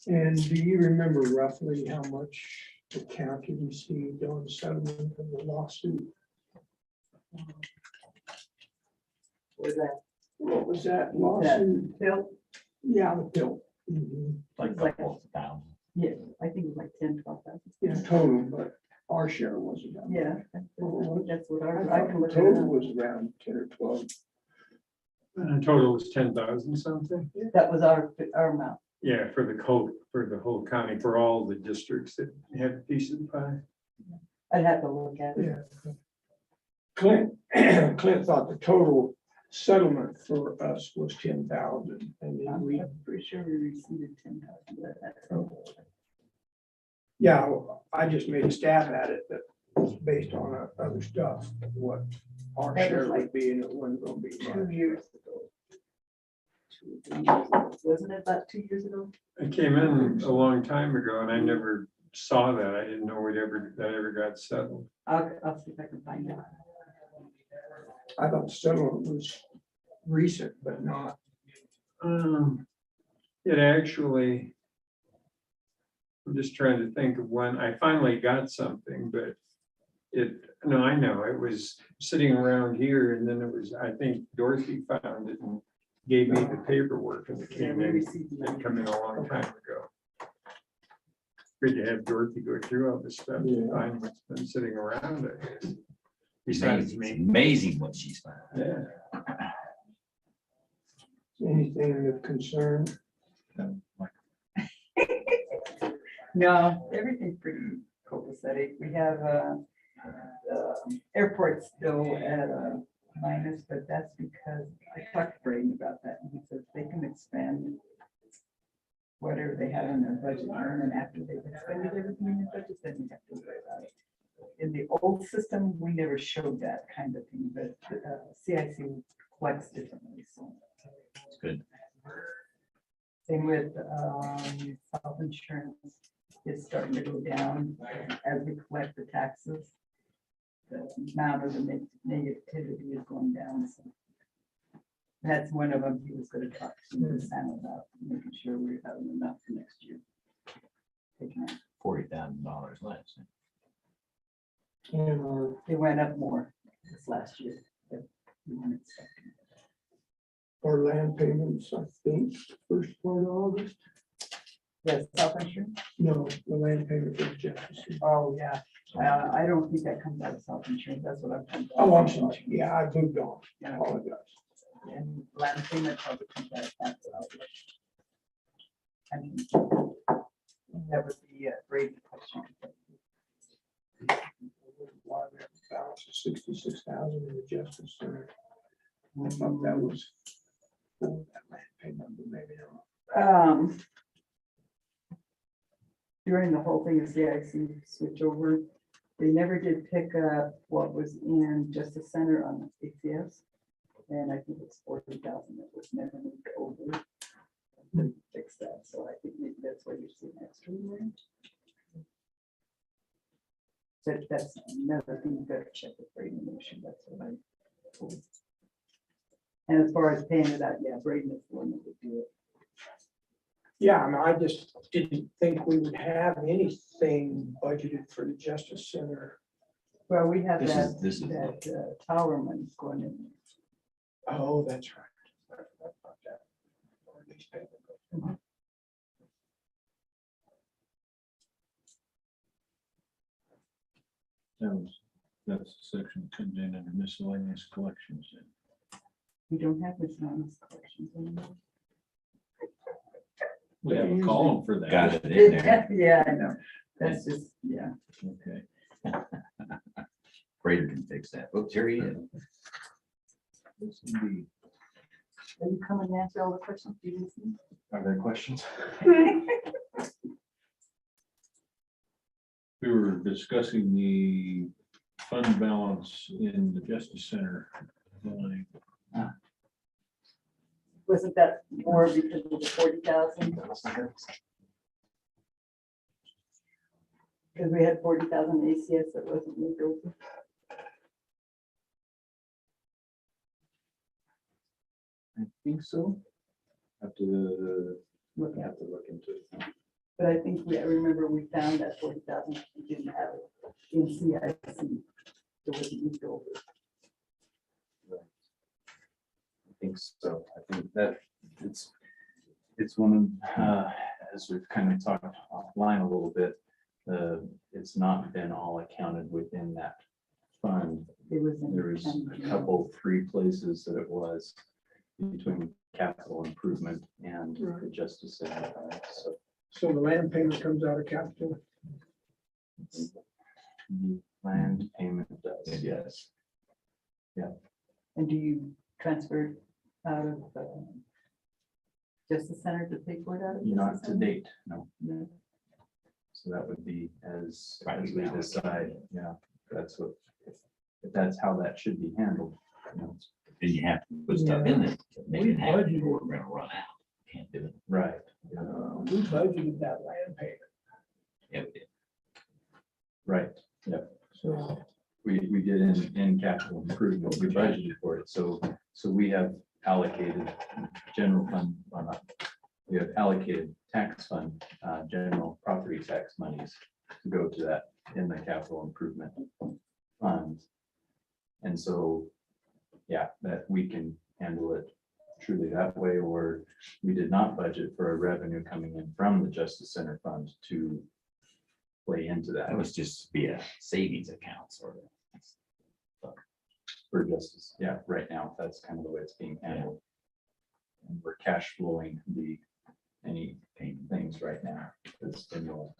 And do you remember roughly how much the county received on settlement of the lawsuit? Was that, What was that lawsuit? Bill? Yeah, the bill. Mhm. Like Like- a couple thousand. Yeah, I think it was like 10,000-12,000. Yeah, total, but our share wasn't. that much. Yeah, that's what I I can thought look the at. total was around 10 or 12. Total was 10,000 something. That was our amount. Yeah, for the whole county, for all the districts that have a piece of the pie. I'd have to look at it. Yeah. Clint, Clint thought the total settlement for us was 10,000 and then we, I'm pretty sure we received 10,000. yeah, I just made a stab at it, that was based on other stuff, what our That was share like would be, and it wasn't gonna be 2 much. years ago. 2 or 3 years ago. Wasn't it about 2 years ago? It came in a long time ago and I never saw that. I didn't know that ever got settled. I'll see if I can find out. I thought the settlement was recent, but not. It actually, I'm just trying to think of when I finally got something, but no, I know, it was sitting around here and then it was, I think Dorothy found it and gave me the paperwork and it came we in, received it. it come in a long time ago. Good to have Dorothy go through all this stuff and Yeah. find what's been sitting around, I guess. Besides It's me. amazing what she's found. Yeah. Anything of concern? No, everything's pretty copacetic. We have airport still at a minus, but that's because I talked to Braden about that, and he says they can expand whatever they have in their budget, and then after they've expended everything in their budget, then you have to worry about it. In the old system, we never showed that kind of thing, but CIC collects differently, so. It's good. Same with self-insurance is starting to go down as we collect the taxes. The amount of the negativity is going down. So that's one of them he was going to talk to Sam about, making sure we're having enough for next year. Taking out. $40,000 less. And They went up more this last year. But we weren't expecting it. our land payments, I think, first part of August. The self-insurance? No, the land payment for Jefferson. Oh, yeah. I don't think that comes out of self-insurance. That's what I'm talking about. Oh, I'm sorry. Yeah, I moved on. I apologize. And land payment probably comes out of tax outlay. I mean, that would be a great question. Why we have a balance of 66,000 in the Justice Center. I thought that was for that land payment, but maybe not. During the whole thing of CIC switch over, they never did pick up what was in Justice Center on the ACS. And I think it's 40,000 that was never moved over. They fixed that, so I think maybe that's why you're seeing extra in there. But that's another thing you better check with Braden and make sure that's what I told. And as far as paying it out, yeah, Braden is the one that would do it. Yeah, I mean, I just didn't think we would have anything budgeted for the Justice Center. Well, we have This is that tower money's going in. Oh, that's right. I forgot about that. Or at least payment. That's the section that comes in under miscellaneous collections. We don't have this on collections anymore. We have a column for that. Got it in there. Yeah, I know. That's just, yeah. Okay. Grader can fix that. Oops, here he is. This would be- Are you coming to answer all the questions you didn't see? Are there questions? We were discussing the fund balance in the Justice Center line. Wasn't that more because of the 40,000? Because we had 40,000 ACS that wasn't moved over. I think so. Have to Look at have to look into it. But I think I remember we found that 40,000, we didn't have it in CIC. It wasn't moved over. think so. I think that it's one of, as we've kind of talked offline a little bit, it's not been all accounted within that fund. There was A couple, 3 places that it was between capital improvement and the Justice Center. So So the land payment comes out of capital. the land payment does, yes. And do you transfer out of Justice Center to pay for it out of? Not Justice to Center? date, no. No. So that would be as Right, we now. decide, yeah, that's what, if that's how that should be handled. You know. Then you have to put stuff in it. to make it happen, budgeted. or we're gonna run out. Can't do it. Right. We budgeted that land payment. Yeah, we did. Right, So we did in capital improvement, we budgeted for it, so we have allocated general fund, well, not, we have allocated tax fund, general property tax monies to go to that in the capital improvement fund. And so, yeah, that we can handle it truly that way, or we did not budget for a revenue coming in from the Justice Center fund to play into that. That was just be a savings account sort of. For justice, yeah, right now, that's kind of the way it's being handled. And we're cash flowing any things right now. It's been rolled.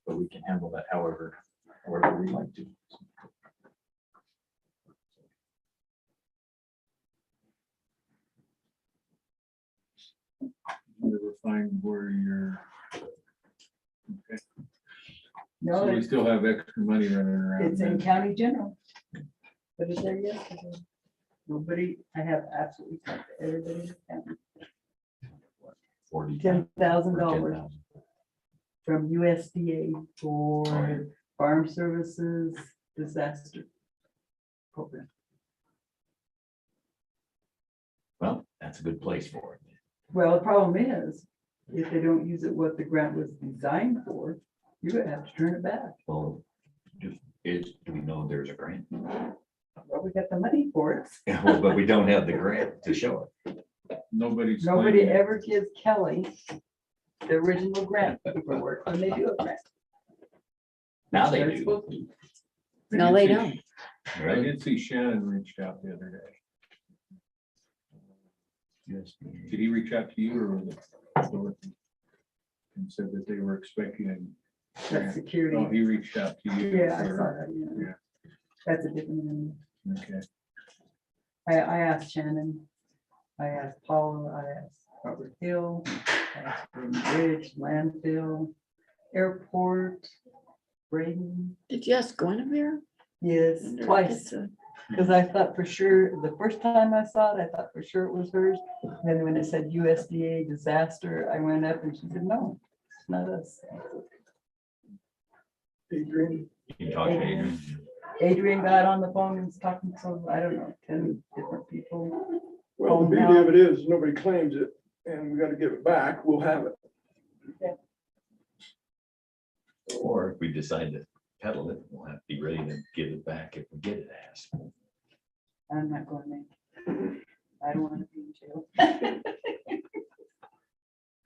But we can handle that however we like to. Never find where you're. Okay, No, so we still have extra money running around. it's in then. county general. But it's there yesterday. Nobody, I have absolutely talked to everybody in the county. 40. $10,000 from USDA for farm services disaster program. Well, that's a good place for it. Well, the problem is, if they don't use it what the grant was designed for, you're gonna have to turn it back. Well, do we know there's a grant? Well, we got the money for it. Well, but we don't have the grant to show it. Nobody's. Nobody claiming it. ever gives Kelly the original grant paperwork when they do a grant. Now they They're do. supposed to. No, they don't. I Right? did see Shannon reached out the other day. Yes. Did he reach out to you or was it Dorothy? And said that they were expecting a That's security. Oh, he reached out to you. Yeah, I saw for- that, yeah. Yeah. That's a different one. Okay. I asked Shannon, I asked Paula, I asked Robert Hill, I asked Braden Bridge, landfill, airport, Braden. Did you ask Guinevere? Yes, twice, because I thought for sure, the first time I saw it, I thought for sure it was hers. Then when it said USDA disaster, I went up and she said, no, it's not us. Adrian, You talk to Adrian. Adrian got on the phone and was talking to, I don't know, 10 different people. well, the beauty of it is, nobody claims it, and we gotta give it back, we'll have it. Or if we decide to peddle it, we'll have to be ready to give it back if we get it asked. I'm not going there. I don't want to be in jail.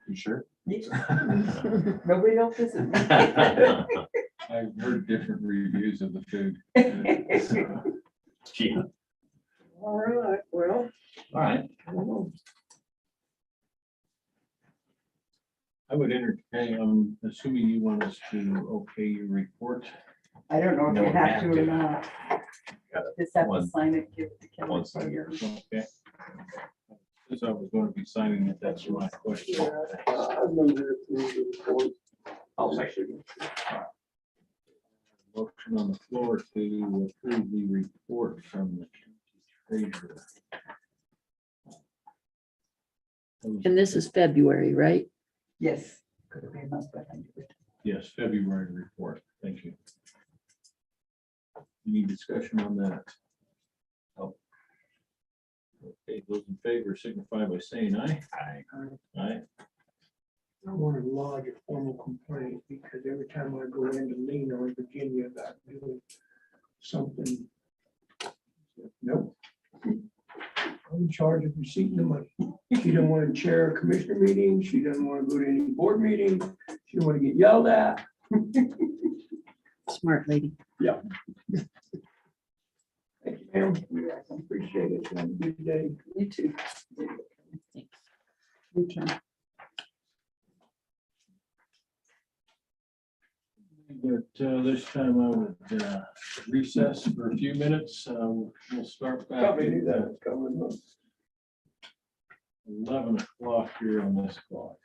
You sure? Nobody else is. I've heard different reviews of the food. Yeah. All right, well, All right. I don't know. I would entertain, I'm assuming you want us to okay your report. I don't know if No, you we have have to or to. not. Got Just have to one- sign it, give it to Kelly. one for your- Okay. Since I was going to be signing it, that's my question. I've moved it through the report. I'll second. Motion on the floor to approve the report from the treasurer. And this is February, right? Yes. Could be a month behind you. Yes, February report. Thank you. Any discussion on that? Oh. Okay, those in favor signify by saying aye. Aye. Aye. I want to lodge a formal complaint because every time I go in to lean on Virginia about doing something. Nope. in charge of receiving the money. She don't want to chair a commissioner meeting. She doesn't want to go to any board meeting. She don't want to get yelled at. Smart lady. Thank you, ma'am. Appreciate it. Have a good day. You too. Thanks. Your turn. But this time I would recess for a few minutes. We'll start back Probably do at that. Coming up. 11 o'clock here on this clock.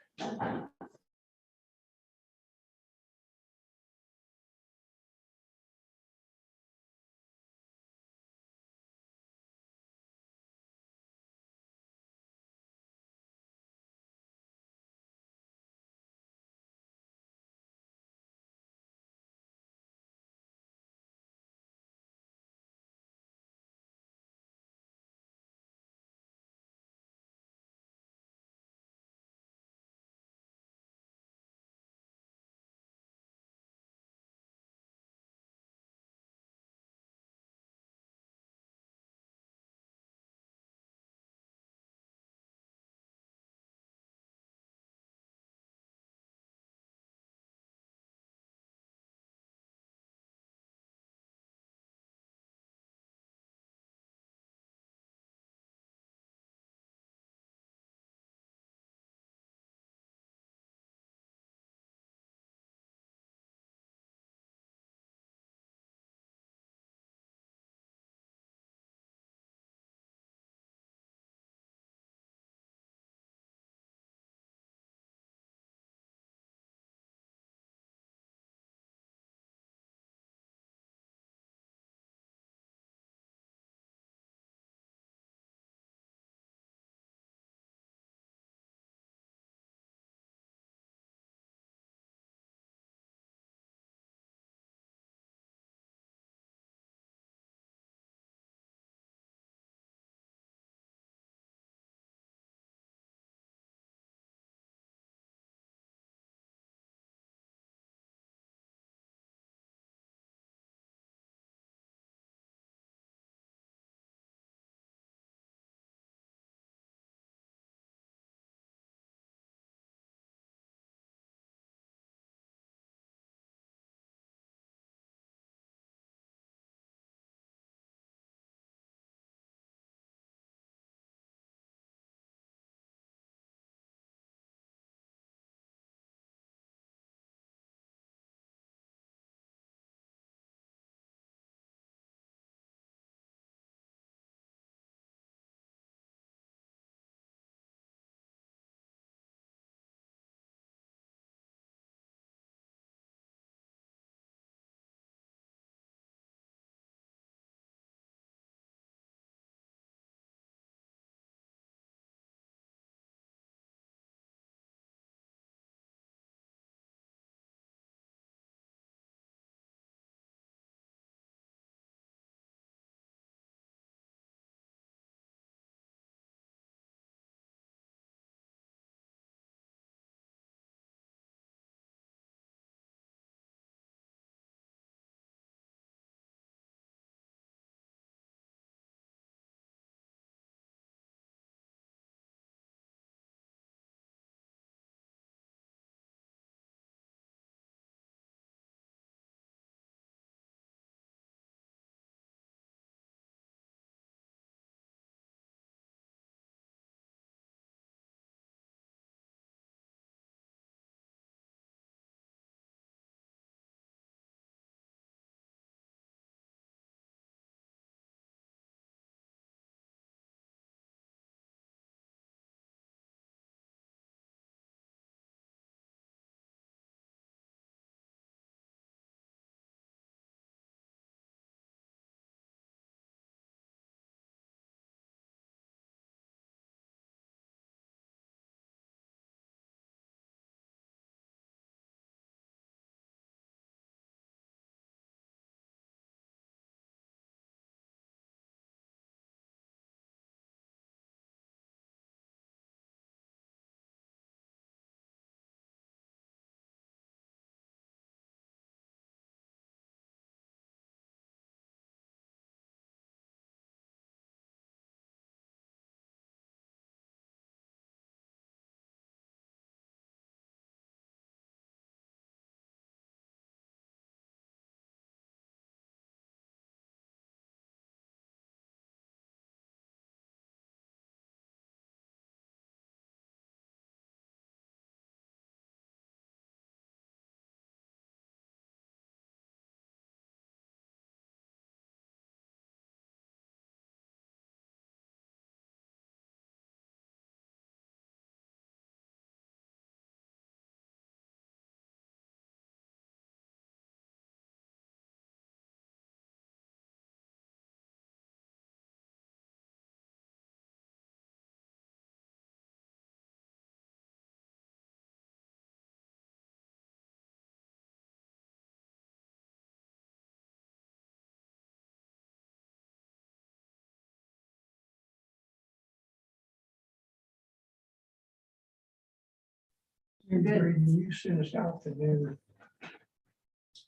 You're good. Brayden, you sent us out the new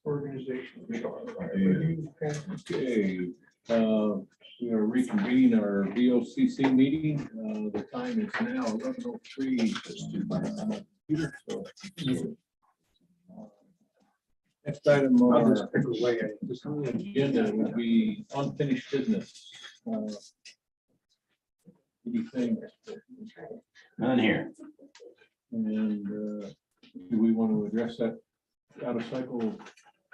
organizational chart. Okay, we are reconvening our BOCC meeting. The time is now 11:03. Just to my computer, so. Next item I'll on just our pick away at this one. agenda will be unfinished business. Anything, None here. and do we want to address that out of cycle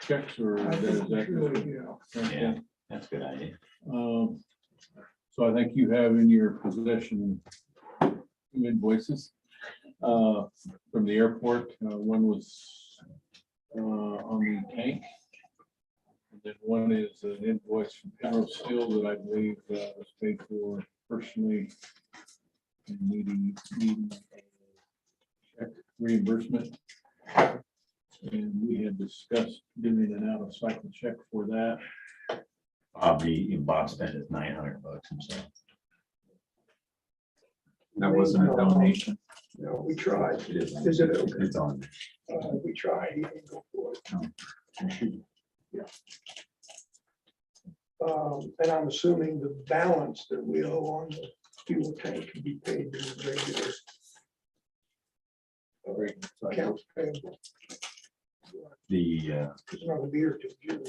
checks or I is think that? really, yeah. Okay. Yeah, that's a good idea. So I think you have in your possession two invoices from the airport. One was on the tank. And then one is an invoice from Pedro Steel that I believe was paid for personally and needing check reimbursement. And we had discussed doing an out of cycle check for that. Bob spent his $900 himself. That wasn't a donation. No, we tried. It is. Is it okay? It's on. We tried, he didn't go for it. And I'm assuming the balance that we owe on the fuel tank can be paid in the regular accounts payable. The, It's another beer to June.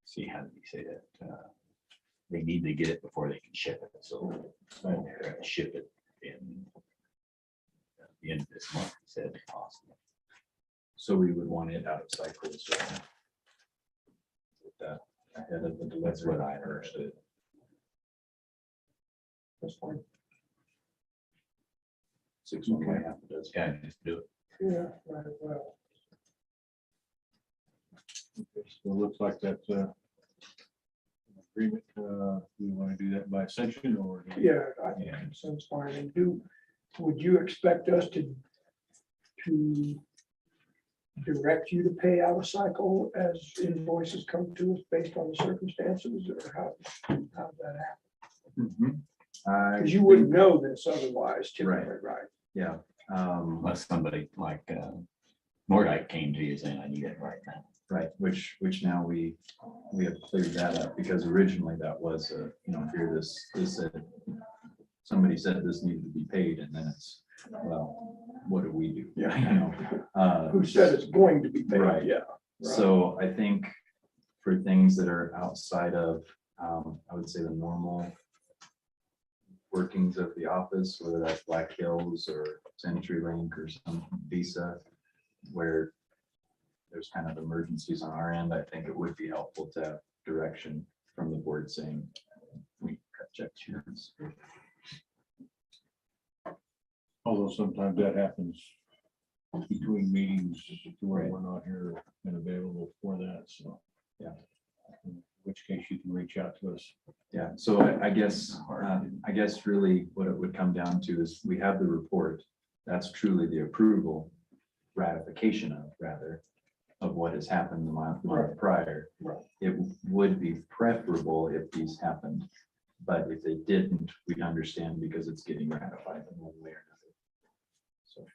see, how did he say that? They need to get it before they can ship it, so they're gonna ship it in at the end of this month, he said, if possible. So we would want it out of cycle. So with that ahead of the delivery. That's what I heard. That's fine. 6 months, Okay. half a dozen. Yeah, just do it. Yeah, right, well, Okay, so it looks like that's agreement. We want to do that by ascension or? yeah, I think it sounds fine. And would you expect us to direct you to pay out of cycle as invoices come to us based on the circumstances, or how does that happen? Because you wouldn't know this otherwise, typically, right? Yeah. Unless somebody like Nordike came to you saying, I need it right now. Right, which now we have cleared that up, because originally that was here this said, somebody said this needed to be paid, and then it's, well, what do we do? Yeah. Who said it's going to be paid? Right. Yeah. So I think for things that are outside of, I would say the normal workings of the office, whether that's Black Hills or CenturyLink or some Visa, where there's kind of emergencies on our end, I think it would be helpful to have direction from the board saying, we cut checks here. Although sometimes that happens between meetings where we're not here and available for that, so. Yeah. In which case you can reach out to us. Yeah, so I guess really what it would come down to is we have the report. That's truly the approval, ratification of, rather, of what has happened the month prior. Right. It would be preferable if these happened, but if they didn't, we'd understand because it's getting ratified in one way or another. So.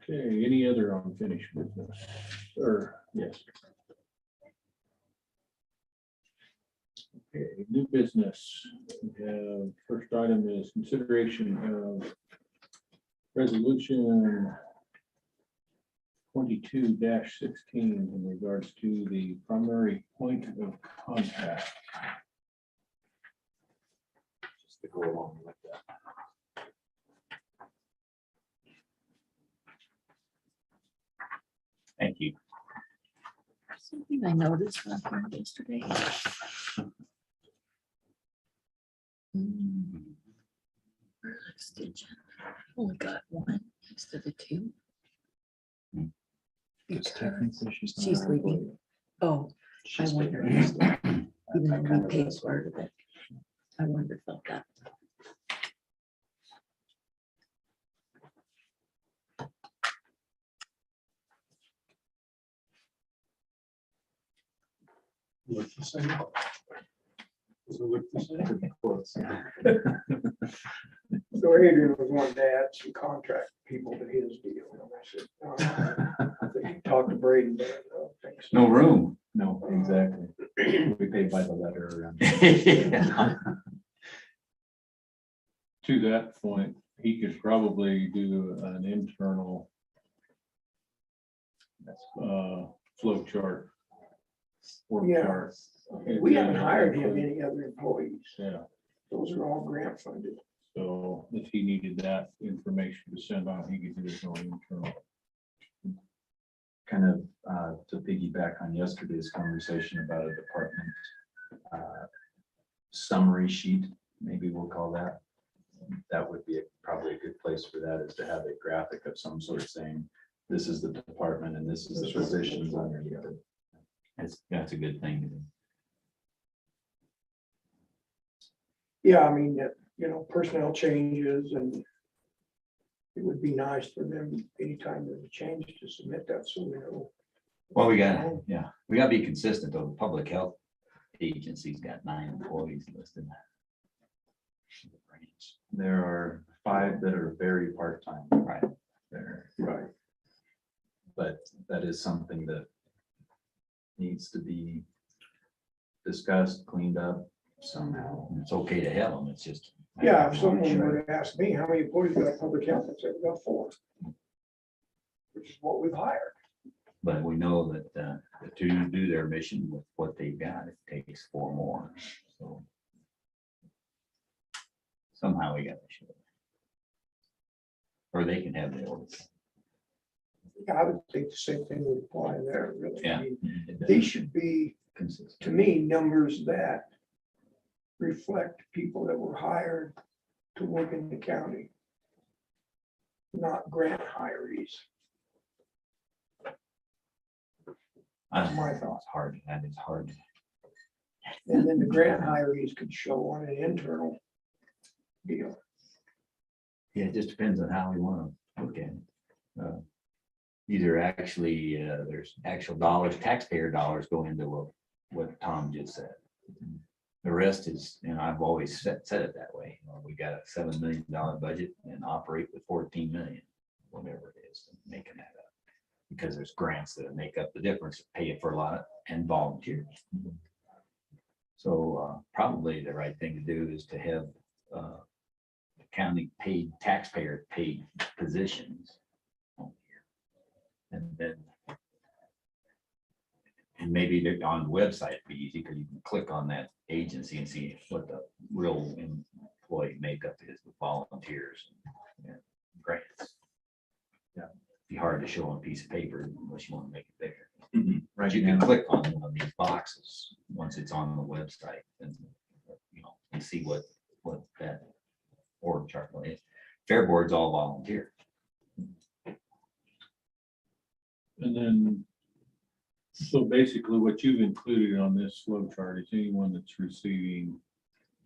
Okay, any other unfinished business? Or, yes. Okay, new business. We have, first item is consideration of resolution 22-16 in regards to the primary point of contact. Just to go along with that. Thank you. Something I noticed when I found yesterday. Extension. Only got one instead of two. Because Because she's she's leaving. Oh, I wonder. Even though we paid part of it. I wonder about that. What you say? So Adrian was wanting to add some contract people to his deal. And I said, "No, I think you talked to Braden, but I don't think so." No room. No, exactly. We pay by the letter. To that point, he could probably do an internal flow chart. Work Yeah. chart. We haven't hired him any other employees. Yeah, Those are all grant funded. so if he needed that information to send out, he could do his own internal. Kind of to piggyback on yesterday's conversation about a department summary sheet, maybe we'll call that. That would be probably a good place for that, is to have a graphic of some sort saying, this is the department and this is the positions underneath it. That's a good thing to do. Yeah, I mean, personnel changes, and it would be nice for them anytime there's a change to submit that, so we know. Well, we gotta be consistent, though. The public health agency's got 9 employees listed. There are 5 that are very part-time. Right. There, Right. but that is something that needs to be discussed, cleaned up somehow. It's okay to have them, it's just. Yeah, if someone were to ask me, how many employees you got public health, I'd say we got 4. Which is what we've hired. But we know that to do their mission with what they've got, it takes 4 more, so. Somehow we got to show it. Or they can have their own. I would think the same thing would apply there, really. I Yeah. mean, these should be, Consistent. to me, numbers that reflect people that were hired to work in the county, not grant hirees. That's my thought. It's hard, that is hard. And then the grant hirees could show on an internal deal. Yeah, it just depends on how we want to look at it. Either actually, there's actual dollars, taxpayer dollars go into what Tom just said. The rest is, I've always said it that way. We got a $7 million budget and operate with 14 million, whatever it is, making that up. Because there's grants that make up the difference, pay for a lot and volunteers. So probably the right thing to do is to have county paid, taxpayer paid positions on here. And then maybe on the website it'd be easy because you can click on that agency and see what the real employee makeup is with volunteers and grants. Yeah, be hard to show on a piece of paper unless you want to make it bigger. Right. You can click on one of these boxes once it's on the website and and see what that org chart is. Fair Board's all volunteer. And then, so basically what you've included on this flow chart is anyone that's receiving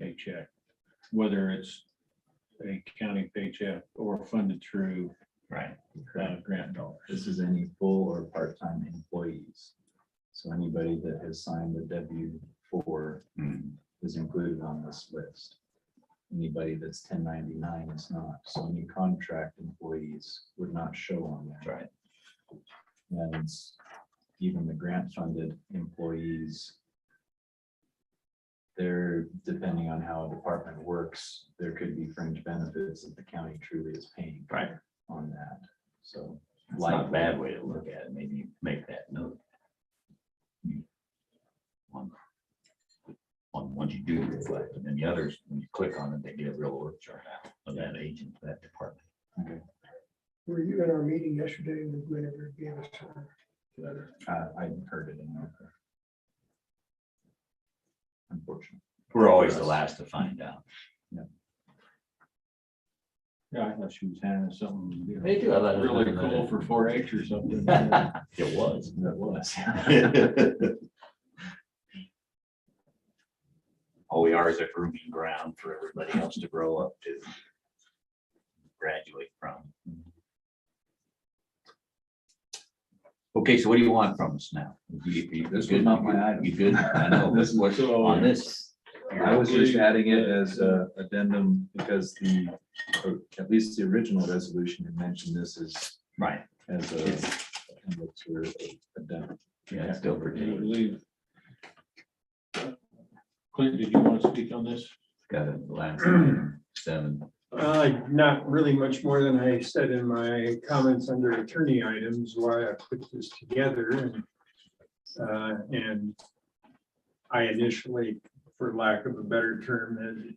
a check, whether it's a county paycheck or funded through Right. grant dollars. This is any full or part-time employees. So anybody that has signed the W-4 is included on this list. Anybody that's 1099 is not. So any contract employees would not show on there. Right. And even the grant funded employees, they're, depending on how a department works, there could be fringe benefits that the county truly is paying Right. on that. So It's not a bad way to look at it. Maybe make that note. On once you do reflect, and then the others, when you click on it, they get a real work chart out of that agent, that department. okay. Were you in our meeting yesterday when Gwen gave us her letter? I heard it in there. Unfortunately. We're always the last to find out. Yeah, I thought she was handing something. Me too. I thought it was Really really cool for 4-H or something. It was. That was. All we are is a proving ground for everybody else to grow up to graduate from. Okay, so what do you want from us now? You This good? was not my item. You good? I know, this was on this. I was just adding it as a addendum because or at least the original resolution had mentioned this as, Right. as a appendix or addendum. Yeah, it's still I pretty, believe. Clint, did you want to speak on this? got it, the last 7. Not really much more than I said in my comments under attorney items, why I put this together. And I initially, for lack of a better term,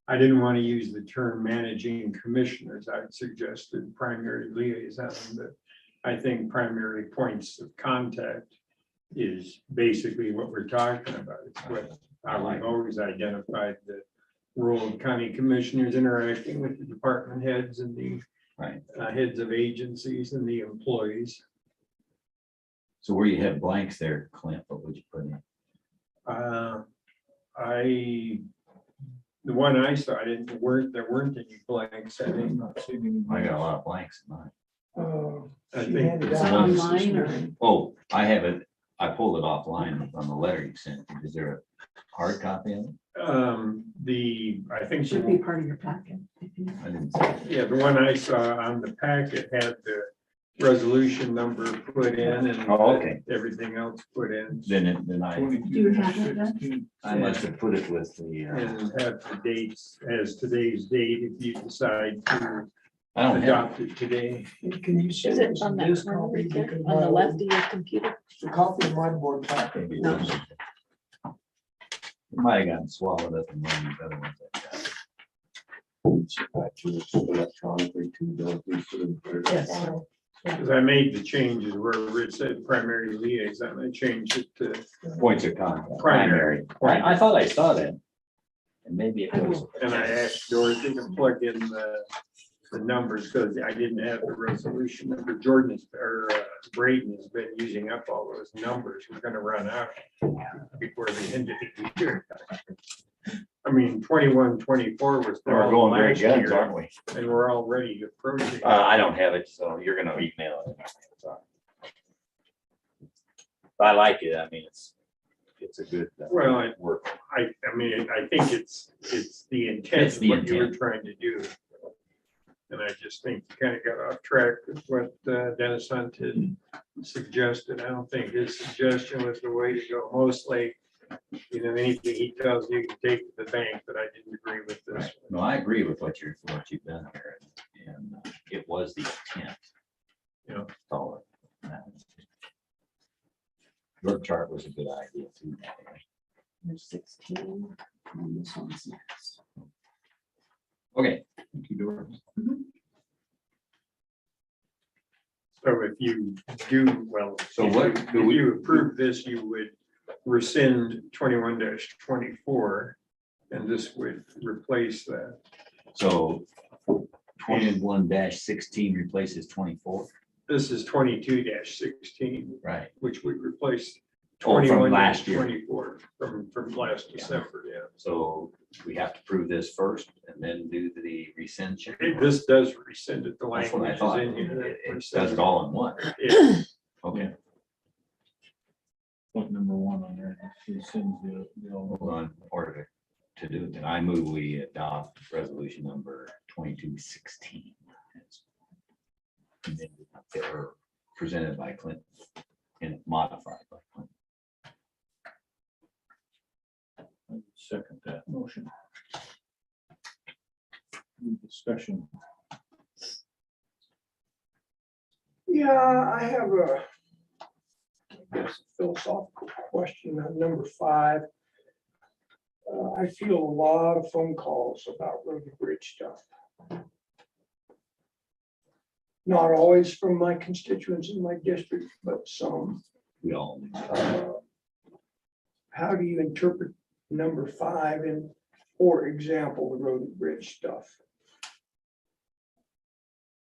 I didn't want to use the term managing commissioners. I suggested primary liaison, but I think primary points of contact is basically what we're talking about. It's what I've always identified, the role of county commissioners interacting with the department heads and the heads of agencies and the employees. So where you have blanks there, Clint, what would you put in? The one I saw, there weren't any blanks. I think. I got a lot of blanks in mine. I She think handed Is it out- online or? Oh, I have it, I pulled it offline from the letter you sent. Is there a hard copy of it? I think. Should be part of your packet. I didn't see it. Yeah, the one I saw on the packet had the resolution number put in and Oh, okay. everything else put in. Then I Do you have it then? must have put it with the, And have the dates as today's date if you decide to I don't have, adopt it today. Can you Is send it us on that this corner copy? right there, Because on the my- left of your computer? The copy of my board packet. maybe it was- it might have gotten swallowed up in one of the other ones. I got. Electronically to Dorothy. so we put it Yes. on. Because I made the changes where it said primary liaison, I changed it to Points of contact. primary. I thought I saw that. And maybe it was. And I asked Dorothy to plug in the numbers because I didn't have the resolution number. Braden has been using up all those numbers. We're gonna run out before the end of the year. I mean, 21, 24 was. We're going very last guns, year, aren't we? And we're already approaching. I don't have it, so you're gonna email it. I like it. I mean, it's a good. Well, work. I mean, I think it's the intent It's of the what you were intent. trying to do. And I just think you kind of got off track with what Dennis Hunt had suggested. I don't think his suggestion was the way to go. Mostly, anything he tells you can take to the bank, but I didn't agree with this. Right. No, I agree with what you've done here, and it was the intent. Yeah. That's all it matters. Your chart was a good idea too. There's 16. And this one's next. Okay. Thank you, Doris. So if you do, well. So if what you- do If we- you approve this, you would rescind 21-24, and this would replace that. So 21-16 replaces 24, This is 22-16, right? which would replace Oh, from 21 last year. 24 from last Yeah. December, yeah. So we have to prove this first and then do the rescission. This does rescind it, the That's what I language thought. is in here. It does it all in one. Yeah. Okay, Point number 1 on there. It sends the hold on. In order to do it, then I move we adopt resolution number 2216. Or presented by Clinton and modified by Clinton. I second that motion. Any discussion. Yeah, I have I guess, a philosophical question on number 5. I feel a lot of phone calls about road and bridge stuff. Not always from my constituents in my district, but some. We all. How do you interpret number 5 and, for example, the road and bridge stuff?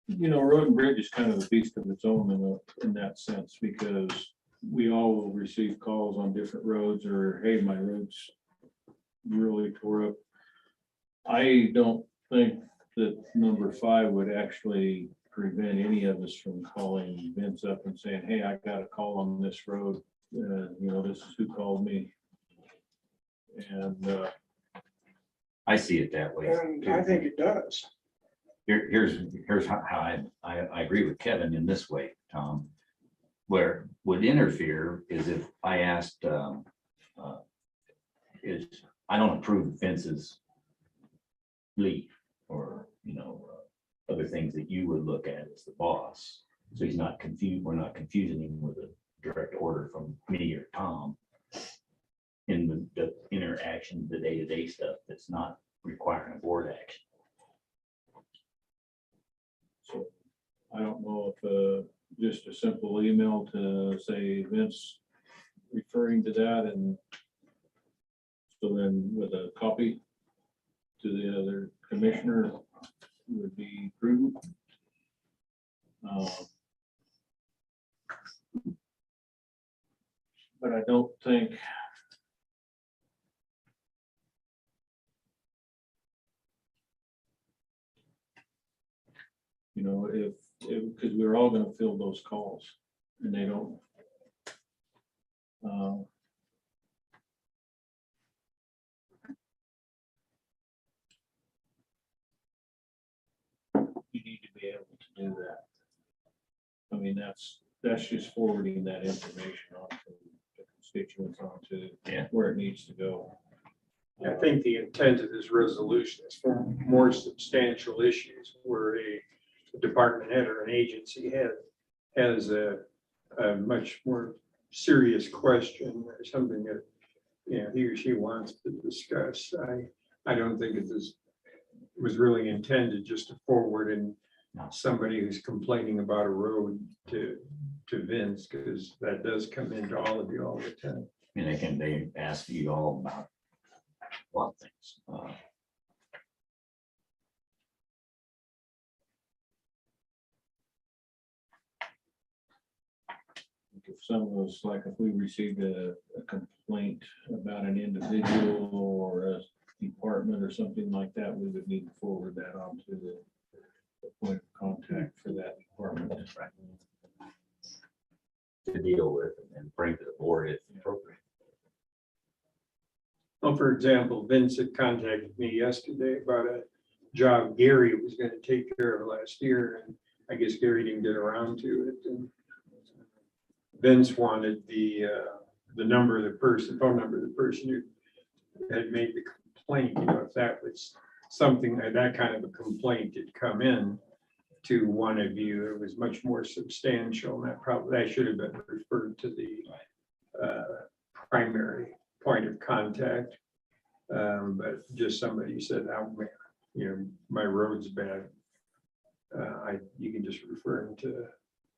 Road and bridge is kind of a beast of its own in that sense, because we all will receive calls on different roads or, hey, my road's really tore up. I don't think that number 5 would actually prevent any of us from calling Vince up and saying, hey, I got a call on this road. This is who called me. And I see it that way. And I think it does. Here's how I agree with Kevin in this way, Tom. Where would interfere is if I asked, is, I don't approve fences, leave, or, other things that you would look at as the boss. So he's not confused, we're not confusing him with a direct order from me or Tom in the interaction, the day-to-day stuff that's not requiring a board action. So I don't know if just a simple email to say Vince referring to that, and so then with a copy to the other commissioner would be prudent. But I don't think if because we're all gonna fill those calls and they don't. You need to be able to do that. I mean, that's just forwarding that information on to the constituents, onto where it needs to go. I think the intent of this resolution is for more substantial issues where a department head or an agency head has a much more serious question or something that he or she wants to discuss. I don't think it was really intended just to forward and somebody who's complaining about a road to Vince, because that does come into all of you all the time. And they ask you all about a lot of things. If some of us, like if we received a complaint about an individual or a department or something like that, we would need to forward that on to the point of contact for that department. Right. To deal with and bring to the board if appropriate. Well, for example, Vince had contacted me yesterday about a job Gary was going to take care of last year, and I guess Gary didn't get around to it. And Vince wanted the number of the person, phone number of the person who had made the complaint. If that was something that kind of a complaint had come in to one of you, it was much more substantial. And that should have been referred to the primary point of contact. But just somebody said, "Oh, man, my road's bad." You can just refer them to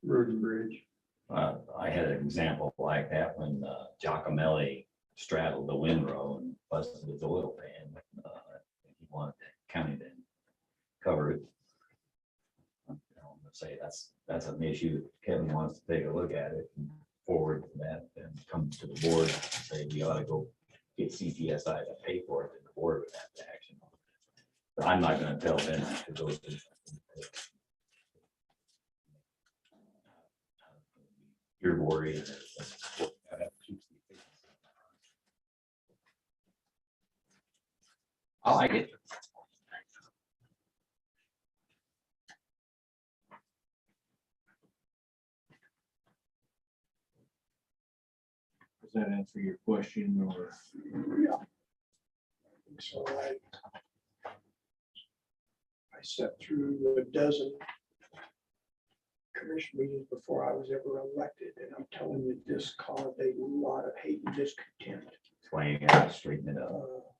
Road and Bridge. I had an example like that when Giacomelli straddled the windrow and busted his oil pan. He wanted the county to cover it. Say that's an issue. Kevin wants to take a look at it and forward that and come to the board and say we ought to go get CTSI to pay for it, and the board would have to action on it. But I'm not going to tell them to go to your board either. I like it. Does that answer your question, or? Yeah. So I sat through a dozen commission meetings before I was ever elected, and I'm telling you, this caused a lot of hate and discontent. That's why you got to straighten it up.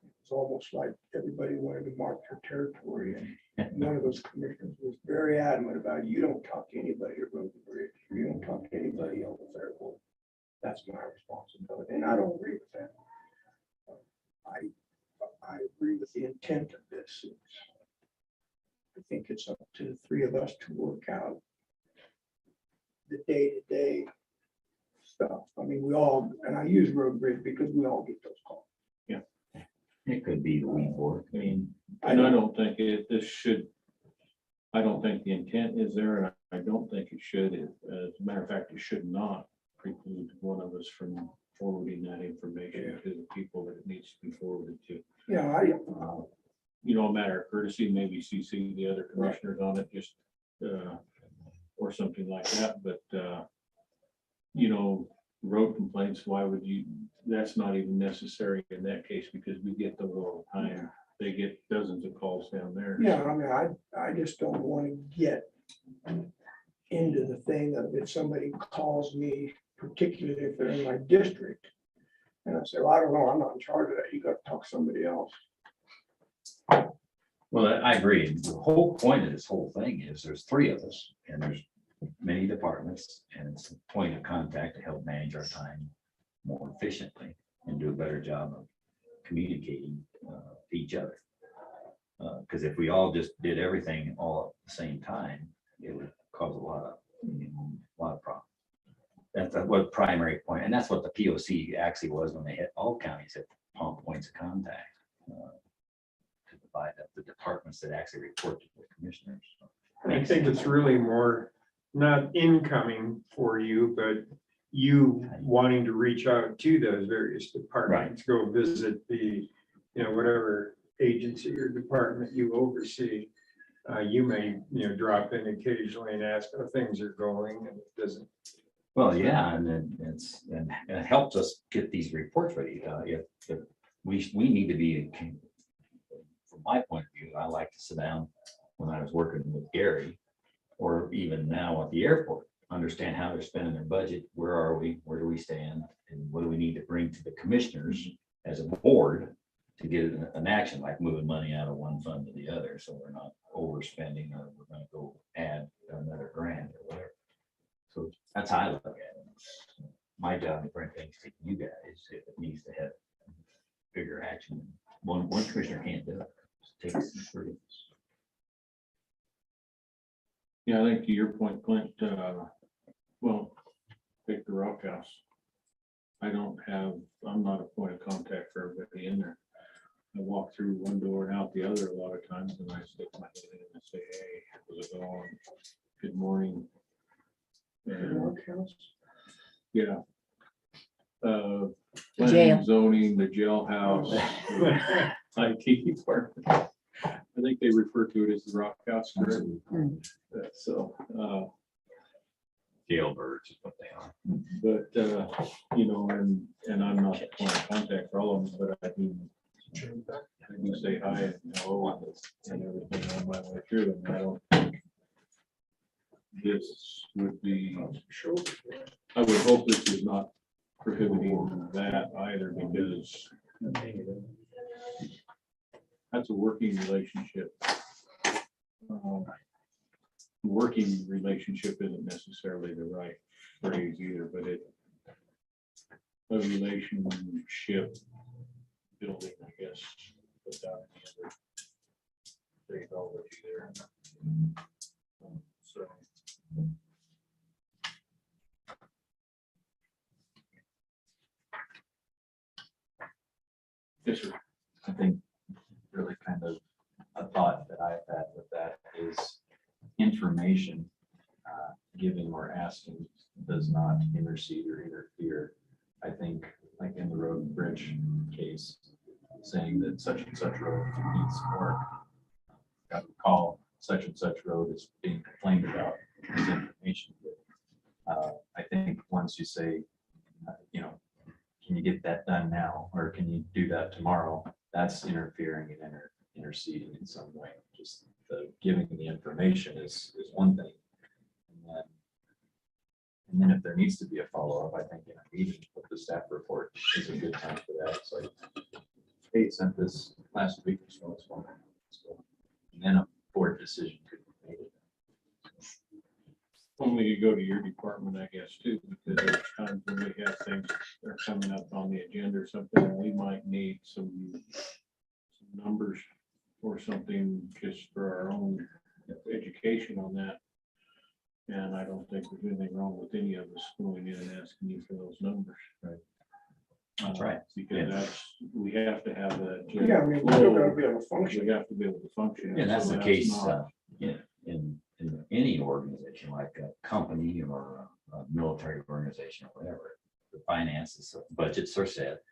It's almost like everybody wanted to mark their territory, and one of those commissioners was very adamant about, you don't talk to anybody at Road and Bridge, you don't talk to anybody on the airport. That's my responsibility, and I don't agree with that. I agree with the intent of this. I think it's up to the three of us to work out the day-to-day stuff. I mean, we all, and I use Road and Bridge because we all get those calls. Yeah. It could be the weed board. I mean, And I don't think I don't think the intent is there, and I don't think it should. As a matter of fact, it should not preclude one of us from forwarding that information to the people that it needs to be forwarded to. Yeah, You know, a matter of courtesy, maybe CC the other commissioners on it, just, or something like that, but, you know, road complaints, why would you, that's not even necessary in that case, because we get those all the time. They get dozens of calls down there. Yeah, I mean, I just don't want to get into the thing of if somebody calls me, particularly if they're in my district. And I say, well, I don't know, I'm not in charge of that. You got to talk to somebody else. Well, I agree. The whole point of this whole thing is there's three of us and there's many departments and it's a point of contact to help manage our time more efficiently and do a better job of communicating to each other. Because if we all just did everything all at the same time, it would cause a lot of problems. That's what primary point, and that's what the POC actually was when they hit all counties at points of contact. To divide up the departments that actually report to the commissioners. I think it's really more not incoming for you, but you wanting to reach out to those various departments, go visit the, you know, whatever agency or department you oversee. You may, you know, drop in occasionally and ask how things are going, and it doesn't. Well, yeah, and then it helps us get these reports ready. If we need to be, from my point of view, I like to sit down when I was working with Gary, or even now at the airport, understand how they're spending their budget, where are we, where do we stand, and what do we need to bring to the commissioners as a board to get an action, like moving money out of one fund to the other, so we're not overspending or we're gonna go add another grant or whatever. So that's how I look at it. My job to bring things to you guys if it needs to have bigger action. One commissioner can't do it. It takes three. Yeah, I think to your point, Clint, well, take the Rock House. I'm not a point of contact for everybody in there. I walk through one door and out the other a lot of times, and I stick my head in and say, hey, how's it going? Good morning. And, yeah. Planning, zoning, the jailhouse, IT department. I think they refer to it as the Rock House. So, Jailbirds is what they are. but, you know, and I'm not the point of contact for all of them, but I do say hi and hello and everything on my way through, and I don't think this would be, I would hope this is not prohibiting that either, because that's a working relationship. Working relationship isn't necessarily the right phrase either, but a relationship building, I guess, without any other phraseology there. So. Yes, sir. I think really kind of a thought that I've had with that is information giving or asking does not intercede or interfere. I think like in the road and bridge case, saying that such and such road needs some work. Got to call such and such road is being complained about is information. I think once you say, you know, can you get that done now, or can you do that tomorrow? That's interfering and interceding in some way. Just the giving the information is one thing. And then if there needs to be a follow-up, I think in a meeting with the staff report is a good time for that. So hey, sent this last week or so, it's one. And then a board decision could be made. Only you go to your department, I guess, too, because there's times when we have things that are coming up on the agenda or something, and we might need some numbers or something just for our own education on that. And I don't think there's anything wrong with any of us going in and asking you for those numbers. Right. That's right. Because we have to have that. Yeah, I mean, we still gotta be able to function. We have to be able to function. And that's So the case not- in any organization, like a company or a military organization or whatever. The finances, budgets are set.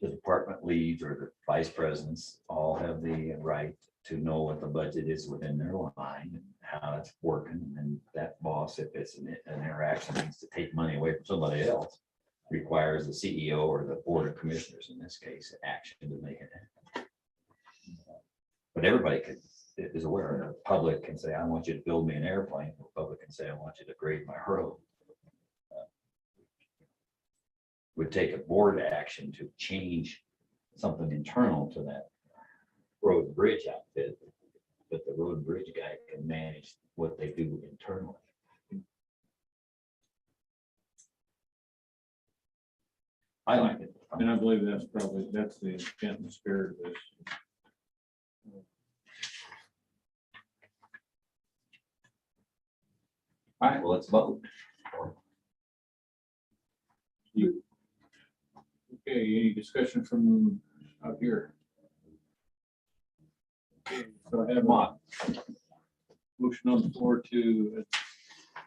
The department leads or the vice presidents all all have the right to know what the budget is within their line and how it's working. And that boss, if it's an interaction, needs to take money away from somebody else, requires the CEO or the board of commissioners, in this case, action to make it happen. But everybody is aware, the public can say, I want you to build me an airplane. The public can say, I want you to grade my road. Would take a board action to change something internal to that road and bridge outfit, but the road and bridge guy can manage what they do internally. I like it. And I believe that's the intent and spirit of this. All right, well, let's vote. Okay, any discussion from out here? Okay, so I have a motion on the floor to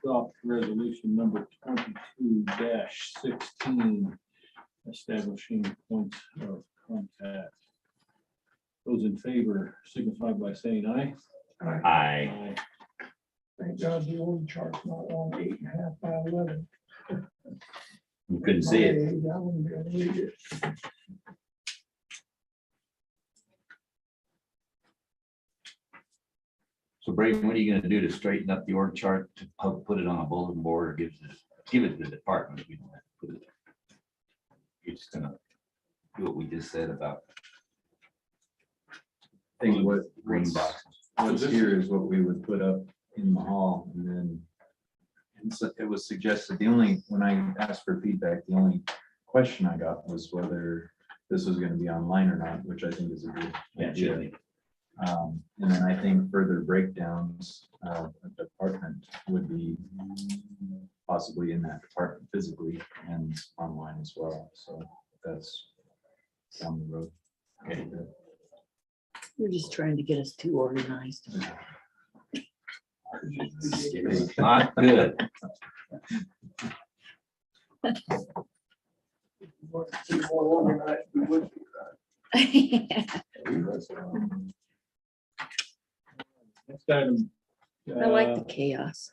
adopt resolution number 22-16, establishing points of contact. Those in favor signify by saying aye. Aye. Thank God the old chart's not on 8.5 by 11. You couldn't see it. I wouldn't be able to read it. So Braden, what are you gonna do to straighten up the org chart to put it on a bulletin board or give it to the department? We don't have to put it there. You're just gonna do what we just said about Think what green box. what's here is what we would put up in the hall, and then and so it was suggested, when I asked for feedback, the only question I got was whether this was gonna be online or not, which I think is a good Yeah, it should be. And then I think further breakdowns of the department would be possibly in that department physically and online as well, so that's down the road. Okay. We're just trying to get us too organized. Not good. More organized, we would be. Next item. I like the chaos.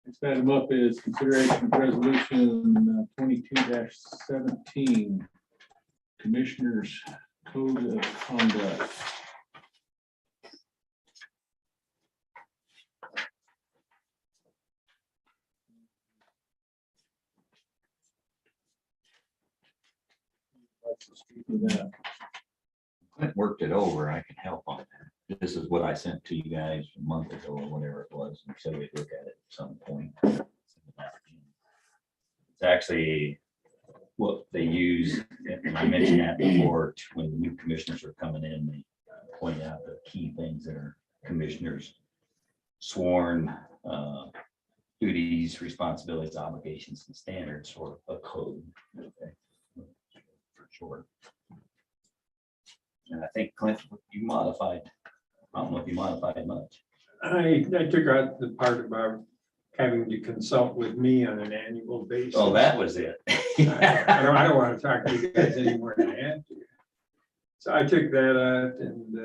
Next item up is consideration of resolution 22-17, Commissioners Code of Conduct. Let's speak to that. Clint worked it over. I can help on that. This is what I sent to you guys a month ago or whatever it was, and so we'd look at it at some point. It's actually what they use, and I mentioned that before, when the new commissioners are coming in, they point out the key things that are commissioners' sworn duties, responsibilities, obligations, and standards, or a code. Okay, for short. And I think Clint, you modified, I don't know if you modified much. I took out the part about having to consult with me on an annual basis. Oh, that was it. I don't want to talk to you guys anymore than I have to. So I took that out and,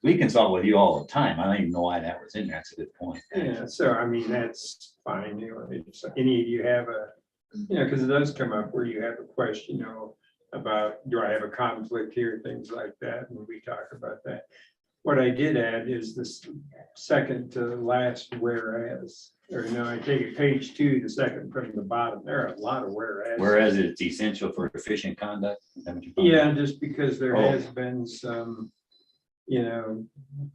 We consult with you all the time. I don't even know why that was in there. That's a good point. yeah, so I mean, that's fine. You know, if any of you have because it does come up where you have a question, about, do I have a conflict here, things like that, and we talk about that. What I did add is this second to last whereas, or I take it page 2, the second from the bottom. There are a lot of whereas. Whereas it's essential for efficient conduct. Is that what you're talking Yeah, about? just because there has been some,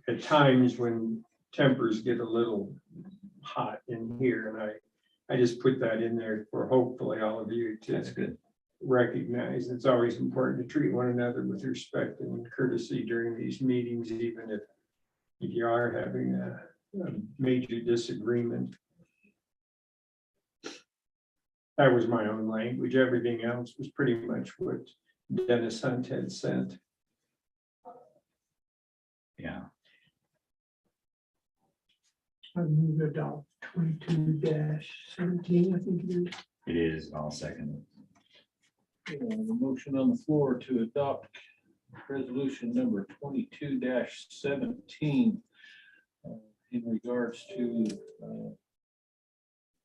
at times when tempers get a little hot in here, and I just put that in there for hopefully all of you That's to good. recognize. It's always important to treat one another with respect and courtesy during these meetings, even if you are having a major disagreement. That was my own language. Everything else was pretty much what Dennis Hunt had sent. Yeah. I move to adopt 22-17, I think it is. It is. I'll second it. The motion on the floor to adopt resolution number 22-17 in regards to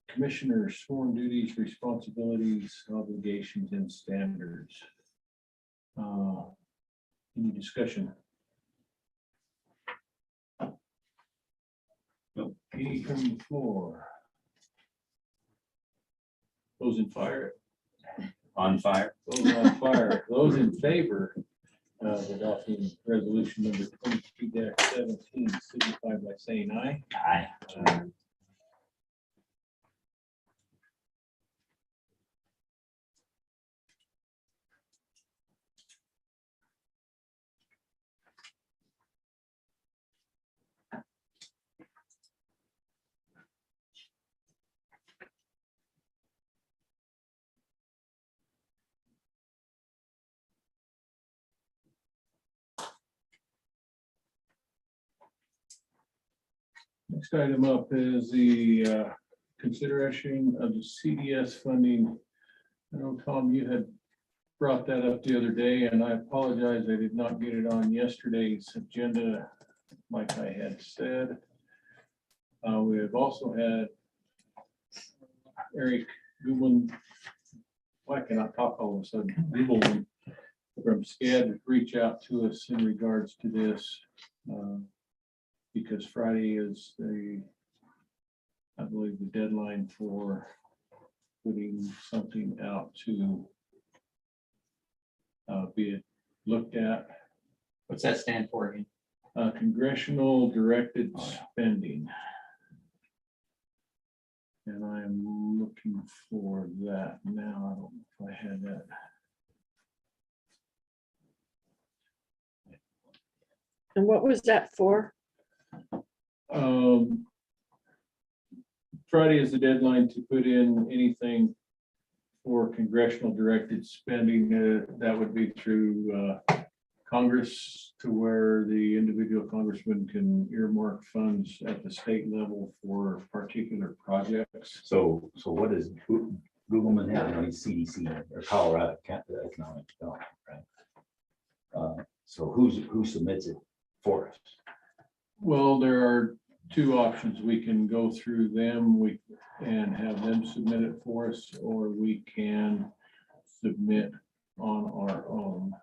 commissioners' sworn duties, responsibilities, obligations, and standards. Any discussion? Any from the floor? Those in fire? On fire. Those on fire. Those in favor of adopting resolution number 22-17, signify by saying aye. Aye. Next item up is the consideration of the CDS funding. I know, Tom, you had brought that up the other day, and I apologize, I did not get it on yesterday's agenda like I had said. We have also had Eric Goodman, why can I talk all of a sudden? Goodman from SCAD reach out to us in regards to this. Because Friday is I believe, the deadline for putting something out to be looked at. What's that stand for again? Congressional directed Oh, yeah. spending. And I'm looking for that now. I don't know if I had that. And what was that for? Friday is the deadline to put in anything for congressional directed spending. That would be through Congress, to where the individual congressman can earmark funds at the state level for particular projects. So what is Googleman have? No, he's CDC or Colorado Economic Development, right? So who submits it for us? Well, there are two options. We can go through them, and have them submit it for us, or we can submit on our own.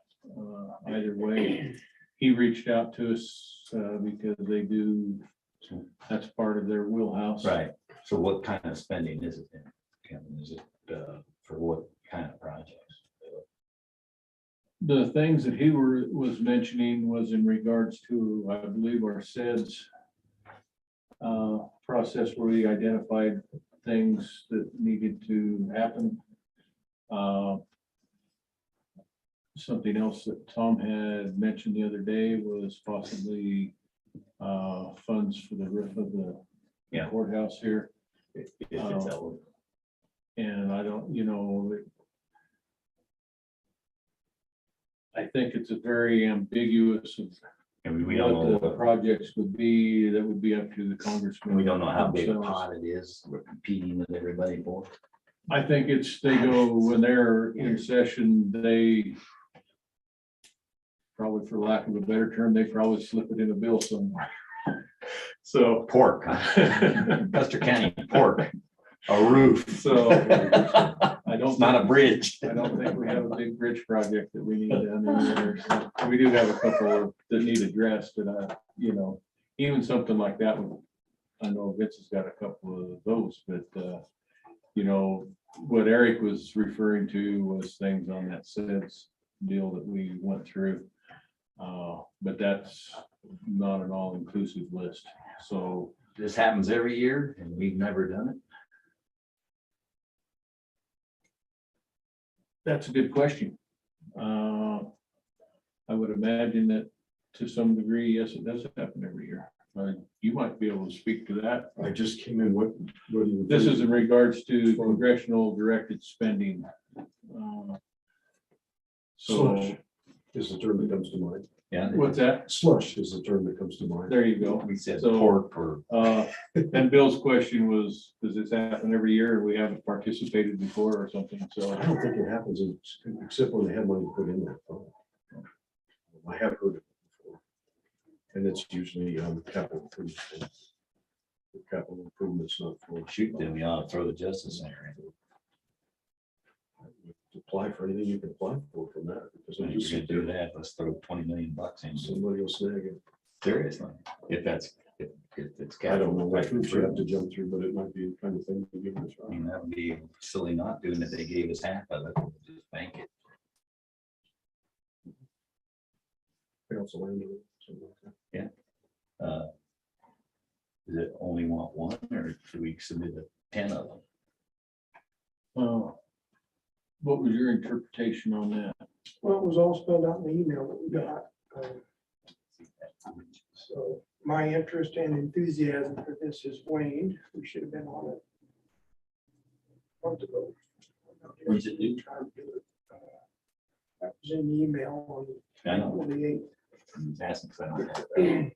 Either way, he reached out to us because that's part of their wheelhouse. Right. So what kind of spending is it then, Kevin? Is it for what kind of projects? The things that he was mentioning was in regards to, I believe, our SEDS process, where we identified things that needed to happen. Something else that Tom had mentioned the other day was possibly funds for the roof of the courthouse here. If it's eligible. And I don't, I think it's a very ambiguous of And we don't know what the projects would be. That would be up to the congressman. we don't know how big a themselves. pot it is. We're competing with everybody for. I think they go, when they're in session, they probably, for lack of a better term, they probably slip it in a bill somewhere. So Pork, huh? Custer County pork, a roof. So I don't. It's not a bridge. I don't think we have a big bridge project that we need down in there. So we do have a couple that need addressed, and even something like that one. I know Vince has got a couple of those, but what Eric was referring to was things on that SEDS deal that we went through. But that's not an all-inclusive list. So This happens every year and we've never done it. that's a good question. I would imagine that to some degree, yes, it does happen every year. You might be able to speak to that. I just came in, what do you? This is in regards to congressional directed spending. So Is the term that comes to mind. Yeah, What's that? Slush is the term that comes to mind. There you go. we said So- pork or And Bill's question was, does this happen every year? We haven't participated before or something, so. I don't think it happens except when they have money put in that fund. I have heard it before. And it's usually capital improvements. Capital improvements, not for. shoot, then we ought to throw the Justice Center in. Apply for anything you can apply for from that. Because If you're gonna do that, let's throw 20 million bucks in. Somebody will snag it. Seriously, if it's. I don't know what capital hoops you have to improvement. jump through, but it might be the kind of thing to give it a I try. mean, that would be silly not doing it. They gave us half of it. We'll just bank it. Council land or something like that. Does it only want one or do we submit 10 of them? What was your interpretation on that? Well, it was all spelled out in the email that we got. So my interest and enthusiasm for this has waned. We should have been on it a month ago. When's it due? That was in the email I know. on the 8th. I'm just asking 'cause I don't have that.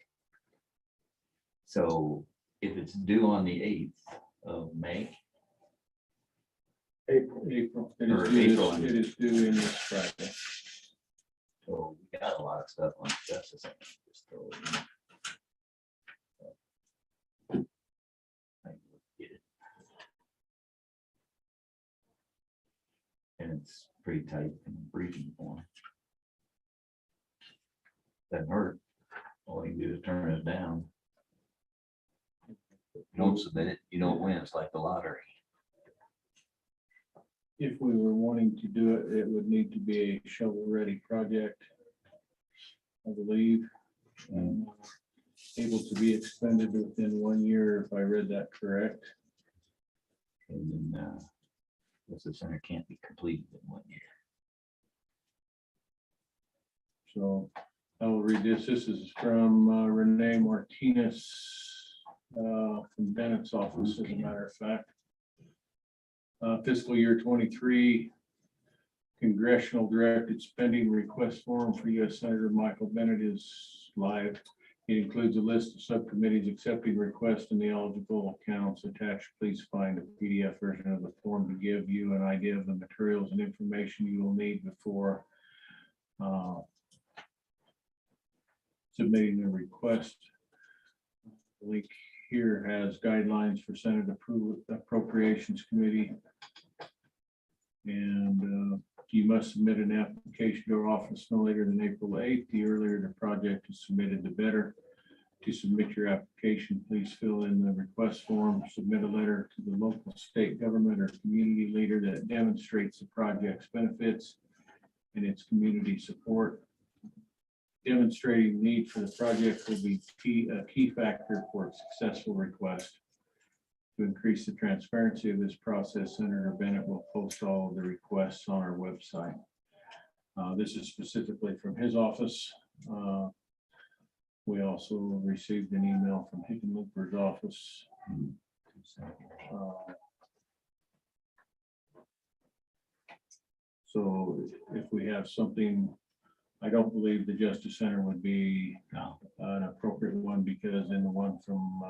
So if it's due on the 8th of May, April. It Or is due April. this- it is due in this Friday. so we got a lot of stuff on Justice Center. Just throw it in. Get it. And it's pretty tight in briefing form. Doesn't hurt. All you can do is turn it down. You don't submit it, you don't win. It's like the lottery. If we were wanting to do it, it would need to be a shovel-ready project, I believe. Able to be expended within 1 year, if I read that correct. And then, the center can't be completed in 1 year. So I will read this. This is from Renee Martinez from Bennett's office, as a matter of fact. Fiscal year 23 congressional directed spending request form for U.S. Senator Michael Bennett is live. It includes a list of subcommittees accepting requests and the eligible accounts attached. Please find a PDF version of the form to give you an idea of the materials and information you will need before submitting the request. The link here has guidelines for Senate Appropriations Committee. And you must submit an application to our office no later than April 8th. The earlier the project is submitted, the better. To submit your application, please fill in the request form, submit a letter to the local, state government or community leader that demonstrates the project's benefits and its community support. Demonstrating need for the project will be a key factor for a successful request. To increase the transparency of this process, Senator Bennett will post all of the requests on our website. This is specifically from his office. We also received an email from Hickenlooper's office. So if we have something, I don't believe the Justice Center would be an appropriate one, because in the one from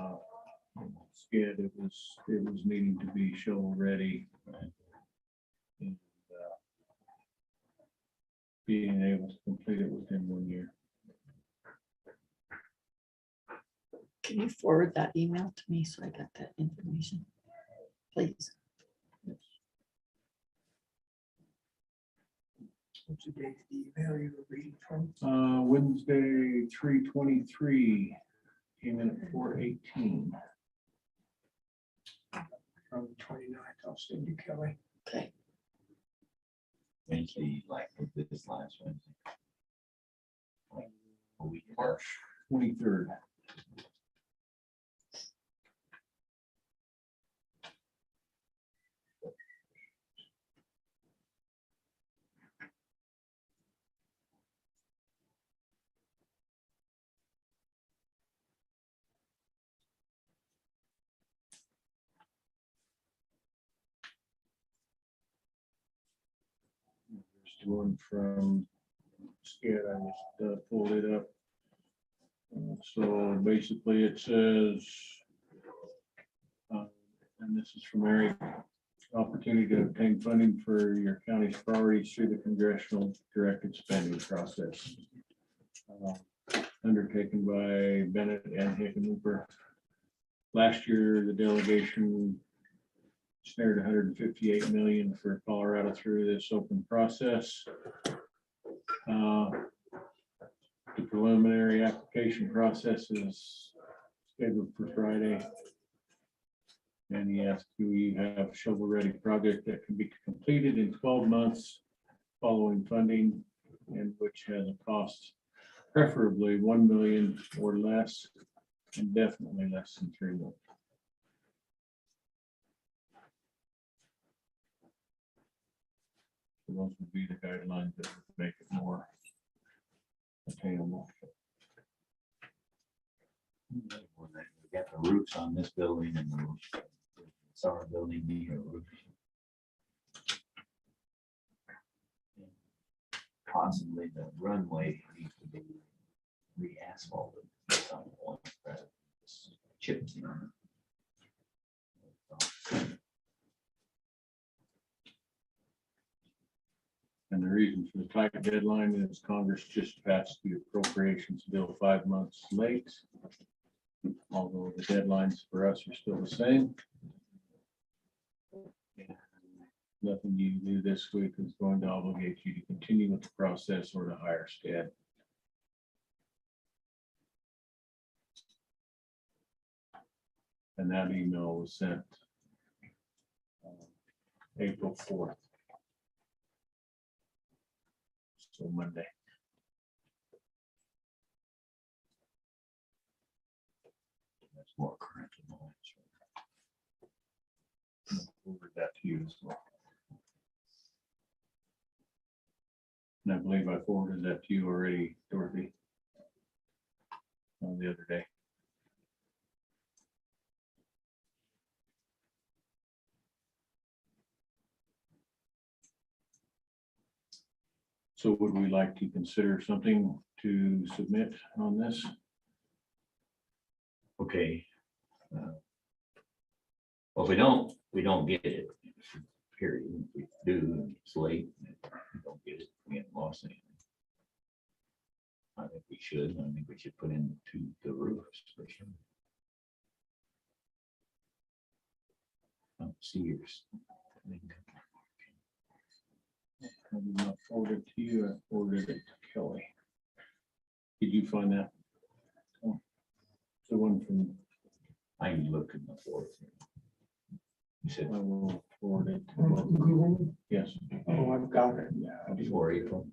Skid, it was needing to be shovel ready. And, being able to complete it within 1 year. Can you forward that email to me so I got that information? Please. What's the date of the email you were reading from? Wednesday, 3/23, came in at 4/18. From the 29th, I'll send you, Kelly. Okay. Wednesday, like this last Wednesday. Like a week March. 23rd. There's one from scan, I just pulled it up. So basically it says, and this is from Eric, opportunity to obtain funding for your county's priorities through the congressional directed spending process. Undertaken by Bennett and Hickenlooper. Last year, the delegation snared 158 million for Colorado through this open process. The preliminary application process is scheduled for Friday. And he asked, do we have a shovel-ready project that can be completed in 12 months following funding, and which has a cost preferably 1 million or less, and definitely less than 3 million. So those would be the guidelines that would make it more attainable. We got the roofs on this building and the roof. It's our building, need a roof. Possibly the runway needs to be re-asphalted at some point, rather than just chips in. And the reason for the tight deadline is Congress just passed the appropriations bill 5 months late. Although the deadlines for us are still the same. Nothing you do this week is going to obligate you to continue with the process or to hire staff. And that email was sent April 4th. So Monday. That's more current than mine. Forward that to you as well. And I believe I forwarded that to you already, Dorothy, the other day. So would we like to consider something to submit on this? Okay. Well, if we don't get it, period. If we do, it's late, we don't get it, we haven't lost anything. I think we should, I think we should put in the roofs for sure. See yours. I did not forward it to you, I forwarded it to Kelly. Did you find that? Oh, the one from, I can look in the fourth. You said I will forward it. to Google. Yes. Oh, I've got it. Yeah. before April.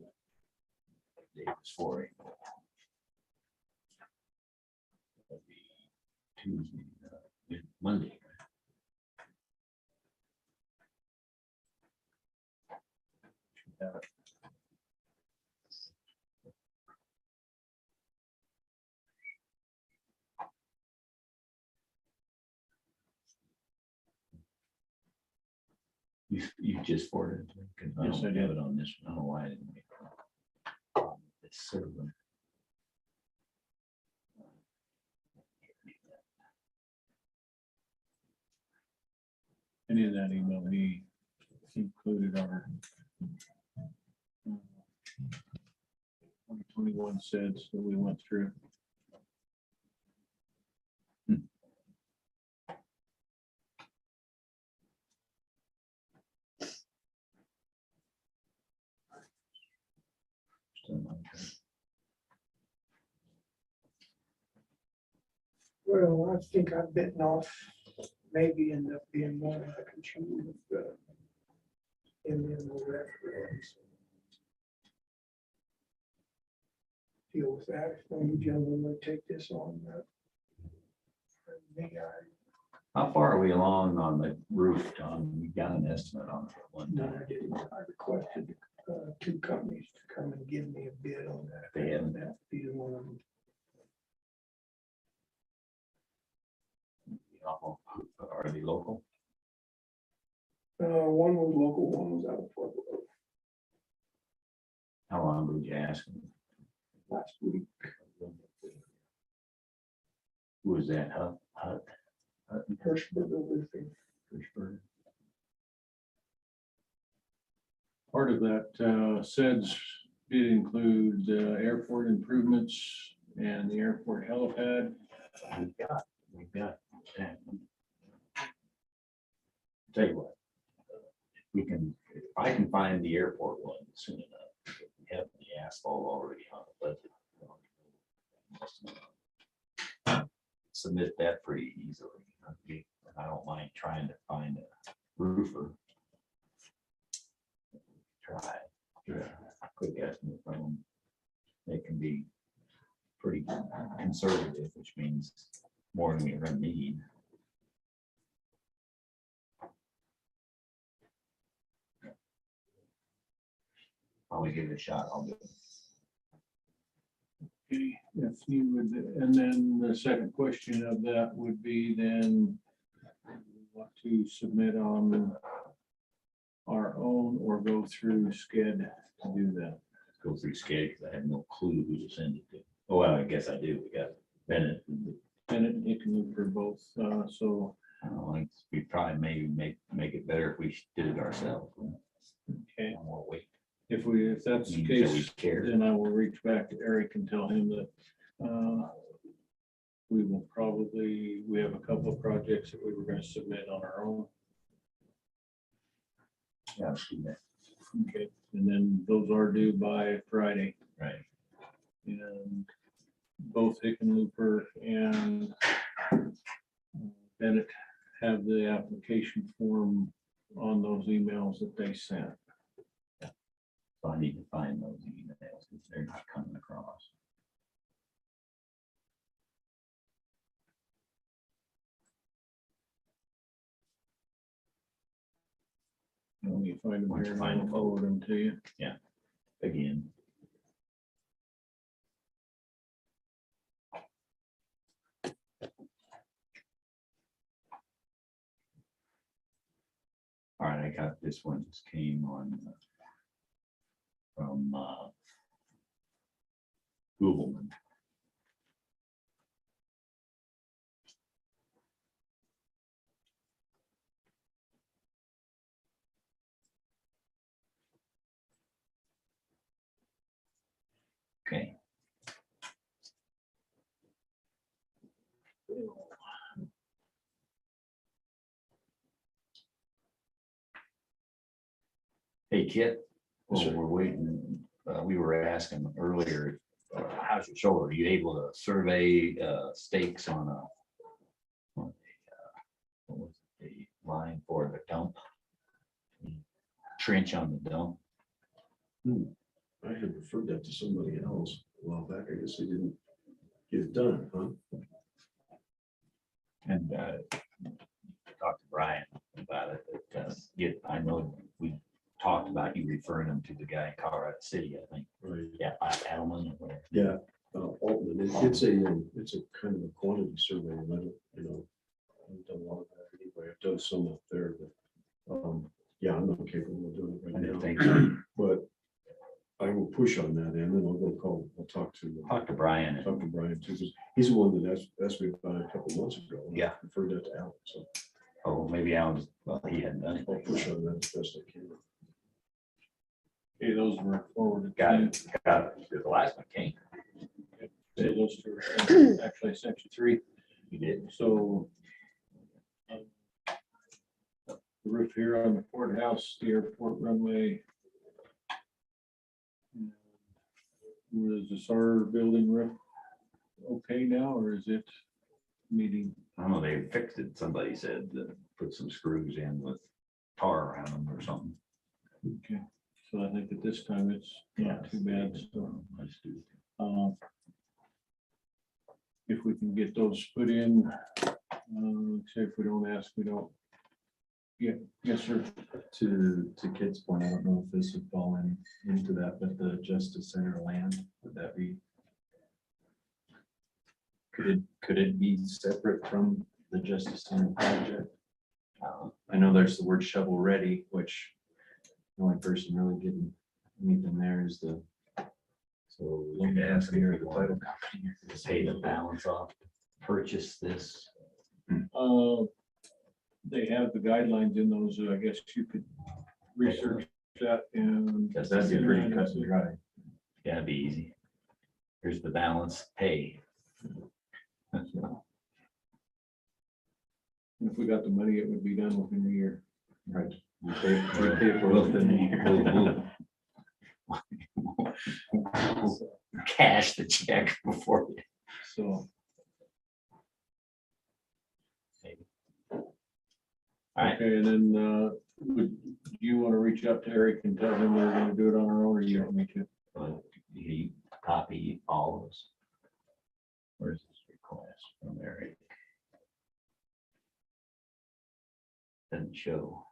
Date was for April. That'd be Tuesday, Monday. You just forwarded it. Because I Yes, don't I did. have it on this one. I don't know why I didn't make it. It's server. Any of that email, he included our 2021 sets that we went through. Well, I think I've bitten off, maybe end up being more I can chew with in the reference. Deal with that, if one of you gentlemen would take this on. How far are we along on the roof, Tom? We got an estimate on it one No, time. I didn't. I requested 2 companies to come and give me a bid on that. They haven't. That'd be one of them. Are they local? One was local, one was out of Pueblo. How long would you ask him? last week. Who was that? Hut? Hirschberger Roofing. Part of that SEDS did include airport improvements and the airport helipad. We've got that. Tell you what. If I can find the airport one soon enough, we have the asphalt already on the budget. Submit that pretty easily. I don't mind trying to find a roofer. Try. Quick estimate from them. They can be pretty conservative, which means more than we're gonna need. I'll give it a shot. I'll do it. Okay, if you would, and then the second question of that would be then what to submit on our own or go through SCED to do that. Go through SCED because I have no clue who to send it to. Oh, well, I guess I do. We got Bennett. Bennett and Hickenlooper both, so. I don't know, we probably maybe make it better if we did it ourselves. Okay. More weight. If that's the Means that we case, care. then I will reach back to Eric and tell him that we will probably, we have a couple of projects that we were going to submit on our own. Yeah, I'll see that. Okay, and then those are due by Friday. Right. And both Hickenlooper and Bennett have the application form on those emails that they sent. So I need to find those emails because they're not coming across. When you find them Once here, you find I'll them. forward them to you. Again. All right, I got this one, just came on from Googleman. Okay. Hey, Kit, while we're waiting, we were asking earlier, how's your shoulder? Are you able to survey stakes on what was it, the line for the dump? Trench on the dump? I had referred that to somebody else a while back. I guess they didn't get it done, huh? And talked to Brian about it. But, I know we talked about you referring them to the guy in Colorado City, I think. Right. Yeah, Adelman or whatever. Yeah, Altman, it's a kind of a quantity survey, and I don't, I've done a lot of that anyway. I've done some up there, but yeah, I'm not capable of doing it I right didn't now. think so. But I will push on that end, and I'll talk to Brian. Talk to Brian too, 'cause he's the one that asked me about it a couple of months ago. and I Yeah. referred that to Alan, so Oh, maybe Alan, well, he hadn't done I'll it. push on that as best I can. Okay, those were forwarded. Got it. The last one came. So those two are actually section 3. He did. So the roof here on the courthouse, the airport runway. Was the SAR building roof okay now, or is it needing? I don't know, they fixed it. Somebody said that put some screws in with tar around them or something. Okay, so I think at this time it's not too bad. So Let's do it. if we can get those put in, say if we don't ask, we don't. Yeah, yes, sir. To Kit's point, I don't know if this would fall into that, but the Justice Center land, would that be? Could it be separate from the Justice Center project? I know there's the word shovel ready, which the only person really getting anything there is the So we could ask here the title company to pay the balance off, purchase this. They have the guidelines in those, I guess you could research that and. That'd be pretty cut and dry. Yeah, it'd be easy. Here's the balance, pay. If we got the money, it would be done within a year. Right. We pay for it within the year. We'll cash the check before. So. All right. Okay, and then, would you want to reach out to Eric and tell him we're gonna do it on our own, or you want me to? He copy all of us. Where's this request from Eric? Doesn't show.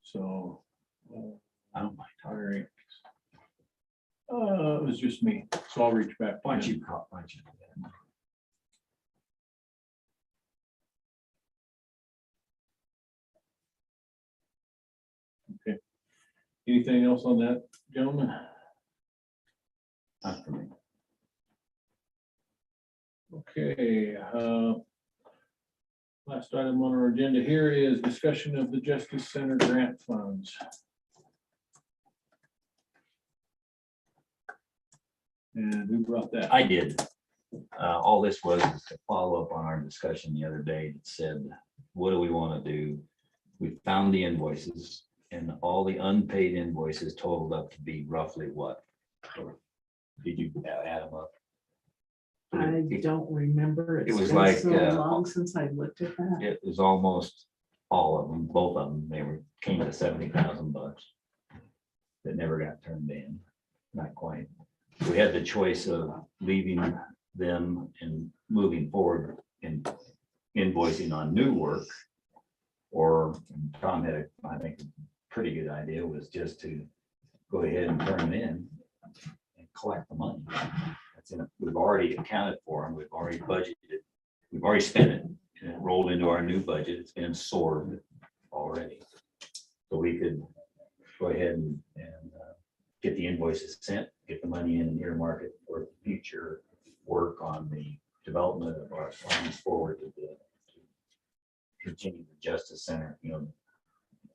So. I don't mind. Eric. It was just me, so I'll reach back. Why don't you call? Why don't you do that? Okay. Anything else on that, gentlemen? Not for me. Okay, last item on our agenda here is discussion of the Justice Center grant funds. And who brought that? I did. All this was is to follow up on our discussion the other day that said, what do we want to do? We found the invoices and all the unpaid invoices totaled up to be roughly what? Did you add them up? I don't remember. It It's was been like, so long since I looked at that. It was almost all of them, both of them, came to $70,000. That never got turned in, not quite. We had the choice of leaving them and moving forward and invoicing on new work. Or Tom had, I think, a pretty good idea was just to go ahead and turn them in and collect the money. That's in it. We've already accounted for them. We've already budgeted. We've already spent it. And it rolled into our new budget. It's been absorbed already. So we could go ahead and get the invoices sent, get the money in and earmark it for future work on the development of our funds forward to continue the Justice Center,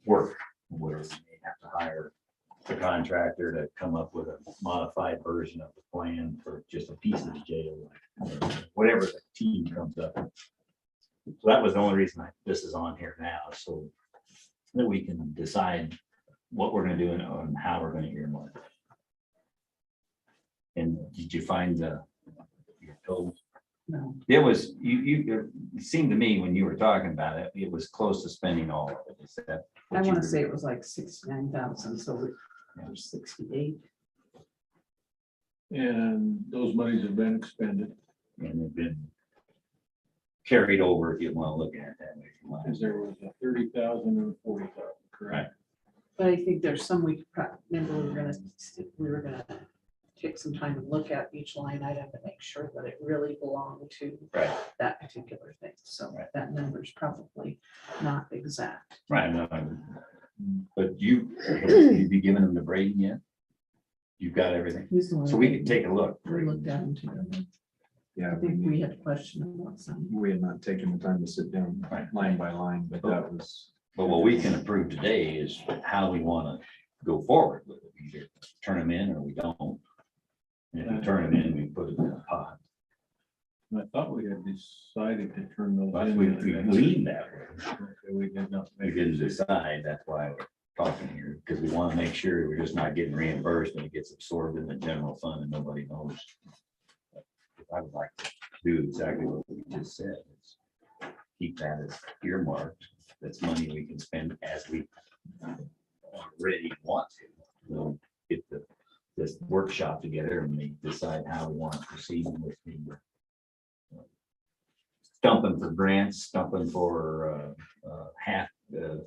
work where we may have to hire the contractor to come up with a modified version of the plan for just a piece of the jail, whatever the team comes up with. So that was the only reason this is on here now, so that we can decide what we're gonna do and how we're gonna earmark. And did you find your total? No. It was, it seemed to me when you were talking about it, it was close to spending all of it. Is that I what you want to were- say it was like 69,000, so there's 68. And those monies have been expended, And they've been carried over, if you want to look at it that way. because there was a 30,000 and 40,000, correct? But I think there's some remember we were gonna take some time and look at each line item to make sure that it really belonged to Right. that particular thing. So Right. that number's probably not exact. Right, no, but you've be giving them the grading yet? You've got everything, He's the one so we that can take a look. We looked at them together. Yeah, I think we had a question about some. we had not taken the time to sit down line by line, but that was. But what we can approve today is how we want to go forward with it. Either turn them in or we don't. And if we turn them in, we put it in a pot. And I thought we had decided to turn those But in. we lean that way. Okay, we did not. We didn't decide, that's why we're talking here, because we want to make sure we're just not getting reimbursed and it gets absorbed in the general fund and nobody knows. I would like to do exactly what we just said, is keep that as earmarked. That's money we can spend as we really want to. We'll get this workshop together and we decide how we want to proceed with the stumping for grants, stumping for half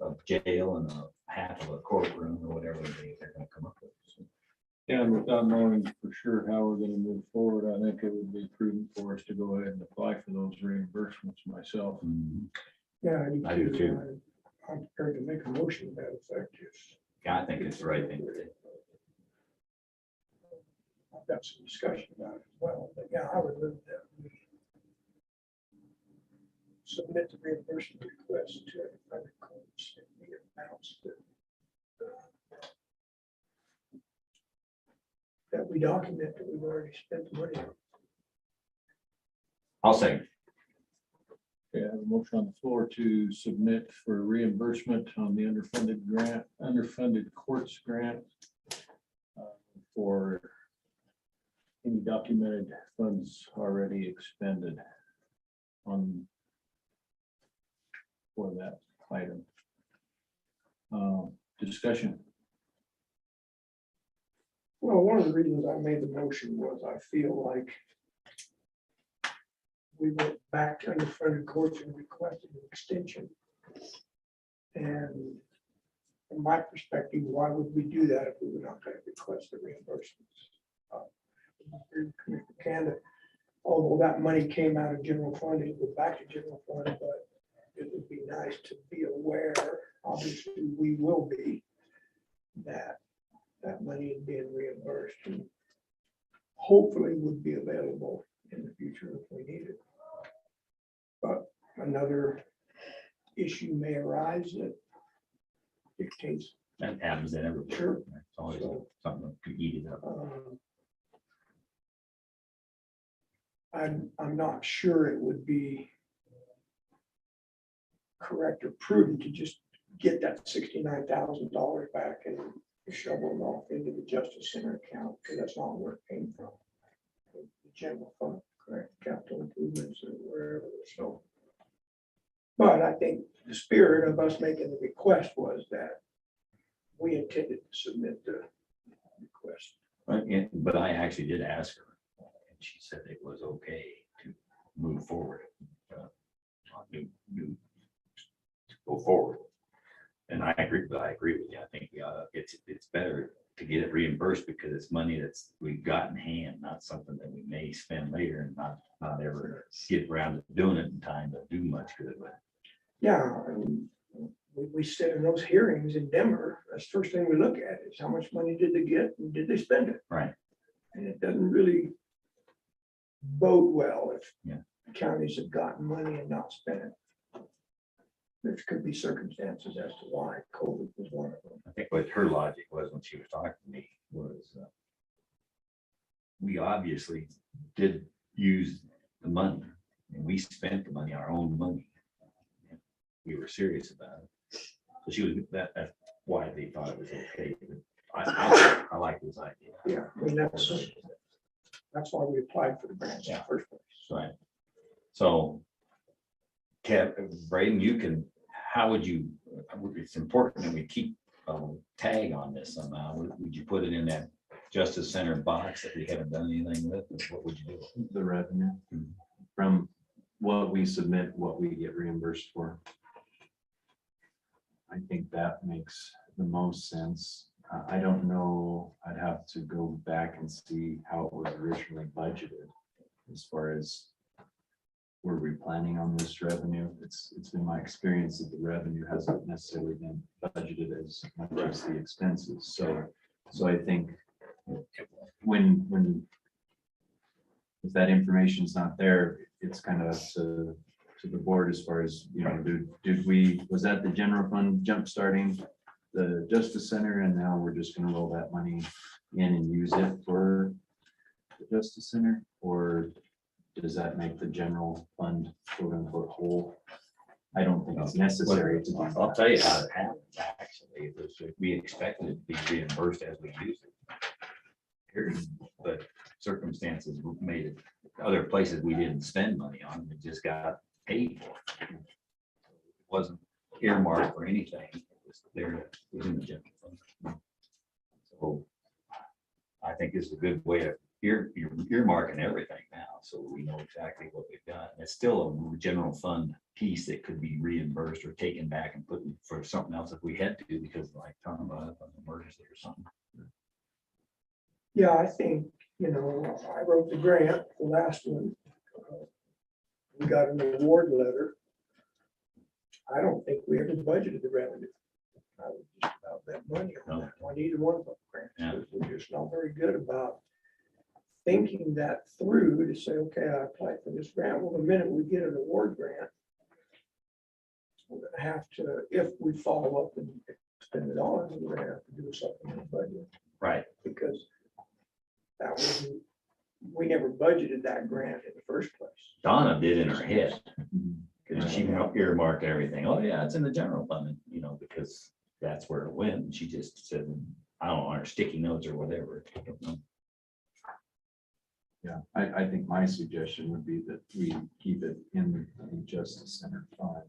of jail and half of a courtroom or whatever they're gonna come up with. So, Yeah, and without knowing for sure how we're gonna move forward, I think it would be prudent for us to go ahead and apply for those reimbursements myself. Yeah, I do too. I'm prepared to make a motion to that effect, yes. I think it's the right thing to do. I've got some discussion about it as well, but yeah, I would move that we submit the reimbursement request to other courts and the amounts that we document that we've already spent the money on. I'll say, Okay, I have a motion on the floor to submit for reimbursement on the underfunded courts grant for any documented funds already expended on for that item. Discussion. Well, one of the reasons I made the motion was I feel like we went back to underfunded courts and requested an extension. And from my perspective, why would we do that if we were not going to request the reimbursements? Commissioner Canada, although that money came out of general fund, it would go back to general fund, but it would be nice to be aware, obviously, we will be, that that money is being reimbursed and hopefully would be available in the future if we need it. But another issue may arise that dictates. that happens in every. Sure. It's always something to eat it up. I'm not sure it would be correct or prudent to just get that $69,000 back and shovel it off into the Justice Center account, because that's not where it came from. The general fund, correct, capital improvements or wherever, so. But I think the spirit of us making the request was that we intended to submit the request. But I actually did ask her, and she said it was okay to move forward. To go forward. And I agree with you. I think it's better to get it reimbursed because it's money that's we've got in hand, not something that we may spend later and not ever get around to doing it in time to do much good with. Yeah, and we sit in those hearings in Denver, that's the first thing we look at is how much money did they get and did they spend it? Right. And it doesn't really bode well if Yeah. counties have gotten money and not spent it. There could be circumstances as to why COVID was one of them. I think what her logic was when she was talking to me was we obviously did use the money and we spent the money, our own money. And we were serious about it. So she was that's why they thought it was okay. I like this idea. Yeah, I mean, that's why we applied for the grants in the first place. Right. So Braden, you can, how would you, it's important that we keep a tag on this somehow. Would you put it in that Justice Center box that we haven't done anything with? What would you do? The revenue from what we submit, what we get reimbursed for. I think that makes the most sense. I don't know, I'd have to go back and see how it was originally budgeted as far as were we planning on this revenue? It's been my experience that the revenue hasn't necessarily been budgeted as much as the expenses. So I think when if that information is not there, it's kind of up to the board as far as, you know, was that the general fund jump starting the Justice Center and now we're just gonna roll that money in and use it for the Justice Center? Or does that make the general fund quote unquote whole? I don't think it's necessary to do that. I'll tell you how it happened, actually. It was, we expected it to be reimbursed as we used it. But circumstances made it, other places we didn't spend money on, we just got paid for. It wasn't earmarked for anything. It was there within the general fund. So I think it's a good way of earmarking everything now, so we know exactly what we've done. It's still a general fund piece that could be reimbursed or taken back and put for something else if we had to, because like talking about an emergency or something. Yeah, I think, you know, I wrote the grant, the last one. We got an award letter. I don't think we ever budgeted the revenue. I was just about that money on that one, either one of them grants. Yeah. We're just not very good about thinking that through to say, okay, I applied for this grant. Well, the minute we get an award grant, we're gonna have to, if we follow up and spend it on, we're gonna have to do something in the budget. Right. Because that wasn't, we never budgeted that grant in the first place. Donna did in her head. Cause she earmarked everything. Oh, yeah, it's in the general fund, you know, because that's where it went. And she just said, I don't know, on her sticky notes or whatever. I don't know. Yeah, I think my suggestion would be that we keep it in the Justice Center fund.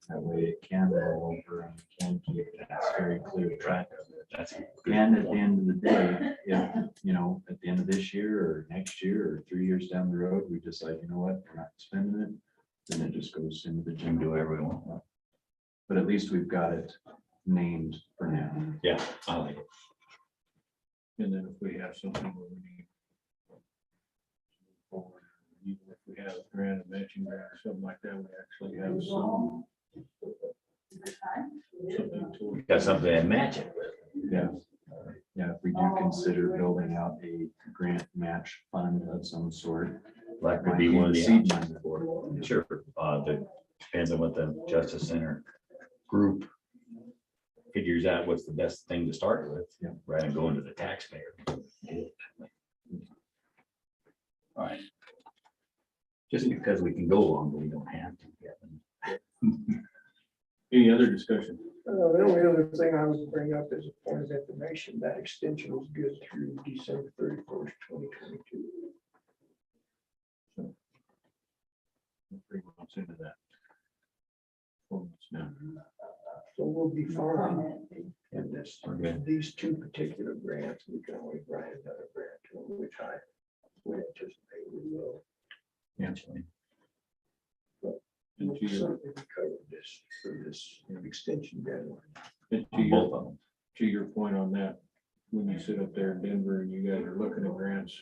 That way it can roll over and we can keep that very clear track of it. That's And at the end of the day, if, you know, at the end of this year or next year or 3 years down the road, we decide, you know what, we're not spending it, then it just goes into the You can general. do whatever we want. But at least we've got it named for now. Yeah, I like it. And then if we have something where we need. Or even if we have a grant, a matching grant or something like that, we actually have some. Something to. Got something to match it with. Yeah. Yeah, if we do consider building out a grant match fund of some sort. That could be might one of the seed options. money for it. Sure, depends on what the Justice Center group figures out what's the best thing to start with, Yeah. rather than going to the taxpayer. All right. Just because we can go longer, we don't have to. Any other discussion? The only other thing I would bring up as a point of information, that extension was good through December 31st, 2022. 3 months into that. 4 months now. So we'll be fine in this, Okay. these two particular grants. We can always write another grant to them, which I would anticipate we will. Actually, And We'll to your, certainly be covered this, for this extension deadline. and to on both of them. your point on that, when you sit up there in Denver and you guys are looking at grants,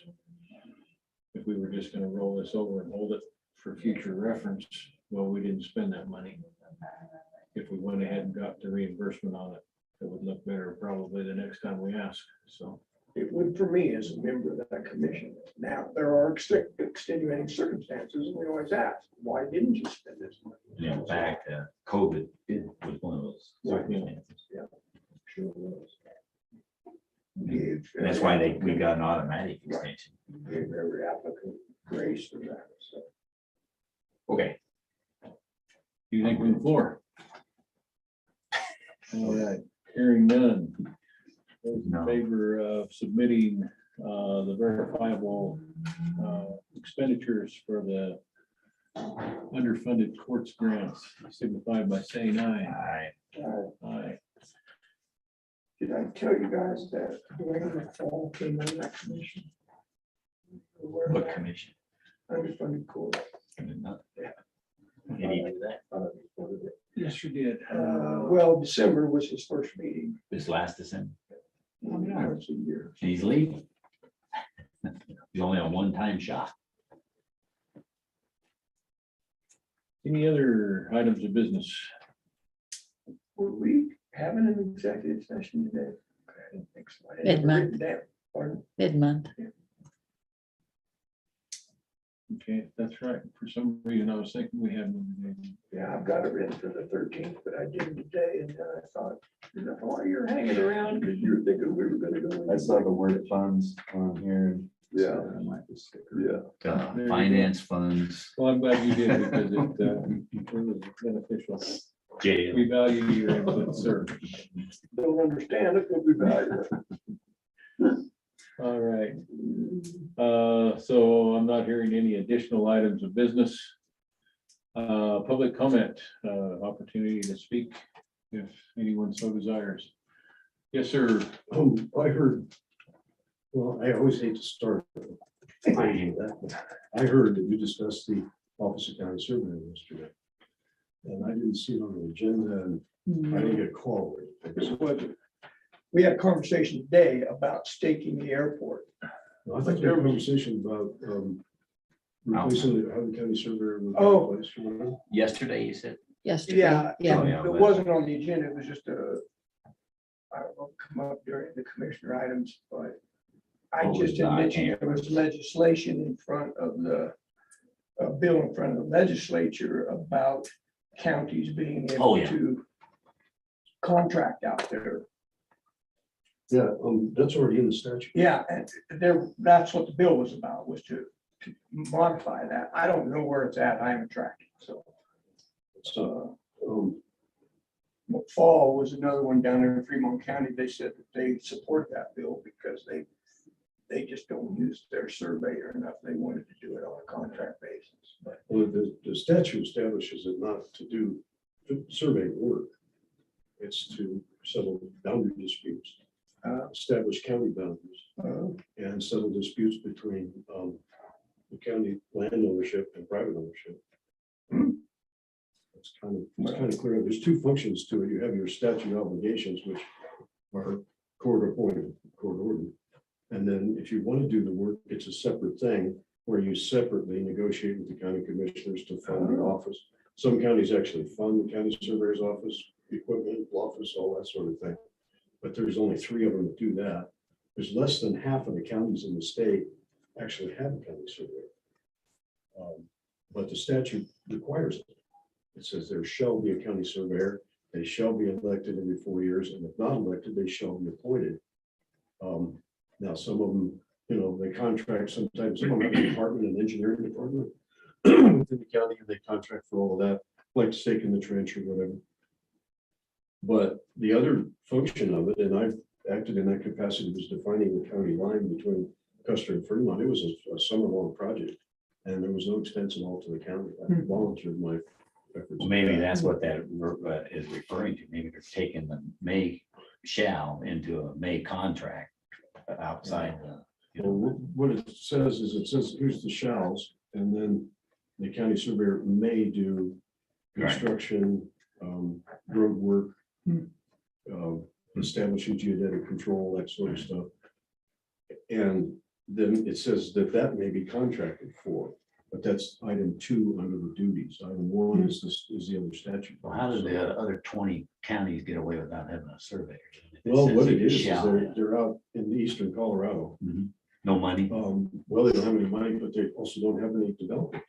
if we were just gonna roll this over and hold it for future reference, well, we didn't spend that money. If we went ahead and got the reimbursement on it, it would look better probably the next time we ask, so. It would for me as a member of that commission. Now, there are extenuating circumstances, and we always ask, why didn't you spend this money? And in fact, COVID was one of those circumstances. Sure was. Gave And that's why we got an automatic extension. Gave every applicant grace for that, so. Okay, Do you think on the floor? All right, hearing none. Those in No. favor of submitting the verifiable expenditures for the underfunded courts grants signify by saying aye. Aye. Did I tell you guys that Dwayne McFall came on that commission? Aware of What that? commission? Underfunded court. Did he do that Yes, you did. Well, December was his first meeting. this last December? Once a year. He's leaving. He's only a one-time shot. Any other items of business? Were we having an executive session today? Okay, I didn't think so. I didn't have it Mid-month. written down. Pardon? Mid-month. Okay, that's right. For some reason, I was thinking we had one today. Yeah, I've got it written for the 13th, but I didn't today, and then I thought, why you're hanging around, because you were thinking we were gonna go. I saw the word funds on here. Yeah. I might just stick around. Finance funds, Well, I'm glad you did because it was beneficial. jail. We value your input, sir. Don't understand it, but we value it. All right. So I'm not hearing any additional items of business. Public comment, opportunity to speak if anyone so desires. Yes, sir. Oh, I heard, well, I always hate to start. I heard that you discussed the Office of County Surveyor yesterday. And I didn't see it on the agenda and I didn't get a call. We had a conversation today about staking the airport. I thought there was a conversation about replacing the Howard County Surveyor. with- Oh. Yesterday, you said? Yesterday. Yeah, Yeah. Oh, yeah, it but- wasn't on the agenda, it was just I don't know, come up during the commissioner items, but I just had mentioned there was legislation in front of a bill in front of the legislature about counties being Oh, able yeah. to contract out there. Yeah, that's already in the statute. Yeah, and that's what the bill was about, was to modify that. I don't know where it's at. I haven't tracked it, so. So, Fall was another one down there in Fremont County. They said that they support that bill because they just don't use their surveyor enough. They wanted to do it on a contract basis, but. well, the statute establishes it not to do survey work. It's to settle boundary disputes, establish county boundaries, and settle disputes between the county land ownership and private ownership. It's kind of clear. There's two functions to it. You have your statute obligations, which are court appointed, court ordered. And then if you want to do the work, it's a separate thing where you separately negotiate with the county commissioners to fund the office. Some counties actually fund the county surveyor's office, equipment, office, all that sort of thing. But there's only 3 of them that do that. There's less than half of the counties in the state actually have a county surveyor. But the statute requires it. It says there shall be a county surveyor. They shall be elected every 4 years, and if not elected, they shall be appointed. Now, some of them, they contract sometimes, some of them have a department, an engineering department within the county, and they contract for all of that, like stake in the trench or whatever. But the other function of it, and I've acted in that capacity, was defining the county line between Custer and Fremont. It was a summer-long project, and there was no expense at all to the county. I volunteered my efforts. Well, maybe that's what that is referring to. Maybe they're taking the may shall into a may contract outside the. Well, what it says is, here's the shalls, and then the county surveyor may do construction, road work, establishing geodetic control, that sort of stuff. And then it says that may be contracted for, but that's item 2 under the duties. Item 1 is the other statute. Well, how did the other 20 counties get away without having a surveyor? Well, what it is shall. they're out in eastern Colorado. No money. Well, they don't have any money, but they also don't have any development.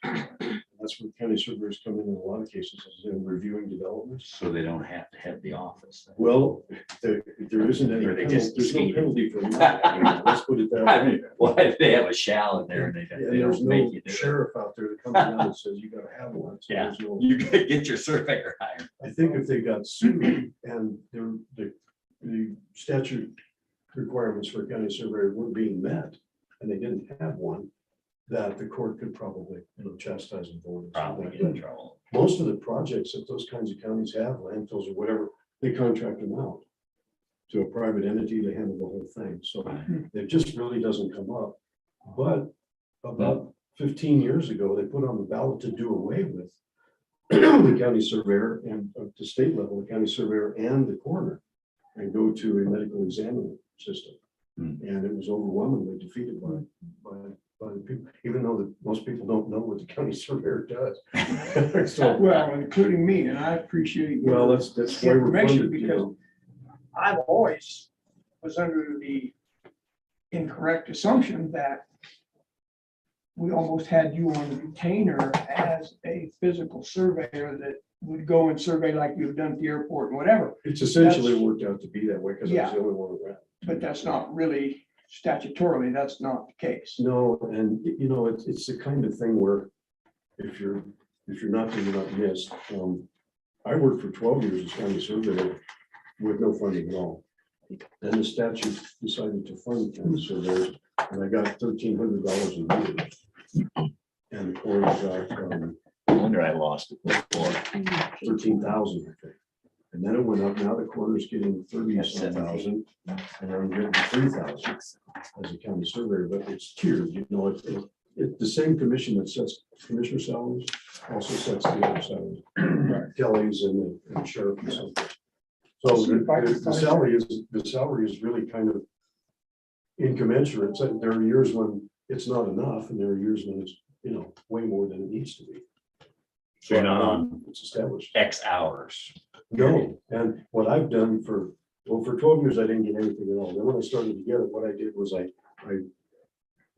That's where county surveyors come in a lot of cases, is in reviewing developments. So they don't have to have the office. Well, there isn't any, Or they penalty. just There's no skated. penalty for that. Let's put it that way. Well, if they have a shall in there and And they there's don't make no you do it. sheriff out there that comes down and says you gotta have one. So Yeah, there's no- you gotta get your surveyor hired. I think if they got sued and the statute requirements for a county surveyor weren't being met, and they didn't have one, that the court could probably, chastise them for it. Probably get in trouble. Most of the projects that those kinds of counties have, landfills or whatever, they contract them out to a private entity to handle the whole thing. So it just really doesn't come up. But about 15 years ago, they put on the ballot to do away with the county surveyor and at the state level, the county surveyor and the coroner, and go to a medical examining system. And it was overwhelmingly defeated by the people, even though most people don't know what the county surveyor does. So, Well, including me, and I appreciate. well, that's why we're information, funded, because I've always was under the incorrect assumption that we almost had you on retainer as a physical surveyor that would go and survey like you've done at the airport and whatever. It's essentially worked out to be that way because I was the only one around. But that's not really statutorily, that's not the case. No, and it's the kind of thing where if you're not, then you're not missed. I worked for 12 years as county surveyor with no funding at all. Then the statute decided to fund county surveyors, and I got $1,300 a year. And the court got, No wonder I lost it before. 13,000, I think. And then it went up. Now the coroner's getting 30,000, and I'm getting 3,000 as a county surveyor. But it's tiered, it's the same commission that sets commissioner salaries, also sets the other salaries, Kelly's and the sheriff and so forth. So the salary is really kind of incommensurate. So there are years when it's not enough, and there are years when it's way more than it needs to be. So you're not on It's established. X hours. No, and what I've done for 12 years, I didn't get anything at all. Then when I started to get it, what I did was I